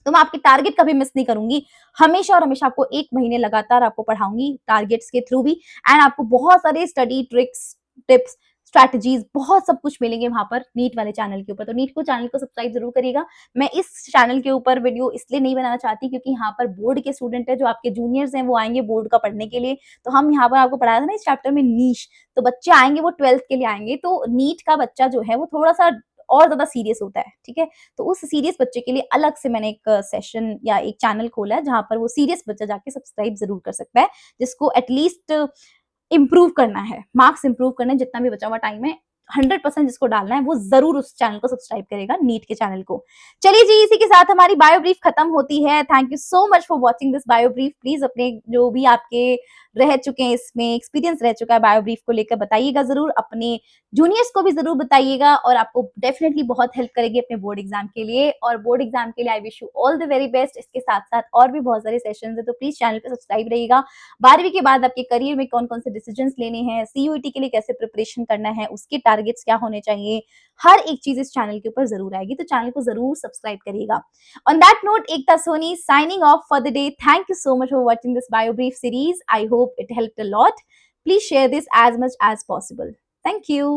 तो मैं आपके टारगेट कभी मिस नहीं करूंगी। हमेशा और हमेशा आपको 1 महीने लगातार आपको पढ़ाऊंगी टारगेट्स के थ्रू भी। एंड आपको बहुत सारे स्टडी ट्रिक्स, टिप्स, स्ट्रैटेजीज, बहुत सब कुछ मिलेंगे वहां पर नीट वाले चैनल के ऊपर। तो नीट को चैनल को सब्सक्राइब जरूर करिएगा। मैं इस चैनल के ऊपर वीडियो इसलिए नहीं बनाना चाहती क्योंकि यहाँ पर बोर्ड के स्टूडेंट है, जो आपके जूनियर्स हैं वो आएंगे बोर्ड का पढ़ने के लिए। तो हम यहाँ पर आपको पढ़ाया था ना इस चैप्टर में नीश, तो बच्चे आएंगे वो 12th के लिए आएंगे, तो नीट का बच्चा जो है वो थोड़ा सा और ज्यादा सीरियस होता है, ठीक है। तो उस सीरियस बच्चे के लिए अलग से मैंने एक सेशन या एक चैनल खोला है, जहां पर वो सीरियस बच्चा जाके सब्सक्राइब जरूर कर सकता है, जिसको एटलीस्ट इंप्रूव करना है, मार्क्स इंप्रूव करने, जितना भी बचा हुआ टाइम है 100% जिसको डालना है वो जरूर उस चैनल को सब्सक्राइब करेगा, नीट के चैनल को। चलिए जी, इसी के साथ हमारी बायो ब्रीफ खत्म होती है। Thank you so much for watching this bio brief. Please अपने जो भी आपके रह चुके हैं इसमें एक्सपीरियंस रह चुका है बायो ब्रीफ को लेकर बताइएगा जरूर, अपने जूनियर्स को भी जरूर बताइएगा, और आपको डेफिनेटली बहुत हेल्प करेगी अपने बोर्ड एग्जाम के लिए। और बोर्ड एग्जाम के लिए I wish you all the very best. इसके साथ साथ और भी बहुत सारे सेशन है, तो प्लीज चैनल पे सब्सक्राइब रहिएगा। 12वीं के बाद आपके करियर में कौन कौन से डिसीजन लेने हैं, सीयूईटी के लिए कैसे प्रिपरेशन करना है, उसके टारगेट्स क्या होने चाहिए, हर एक चीज इस चैनल के ऊपर जरूर आएगी, तो चैनल को जरूर सब्सक्राइब करिएगा। On that note, Ekta Soni signing off for the day. Thank you so much for watching this bio brief series. I hope it helped a lot. Please share this as much as possible. Thank you.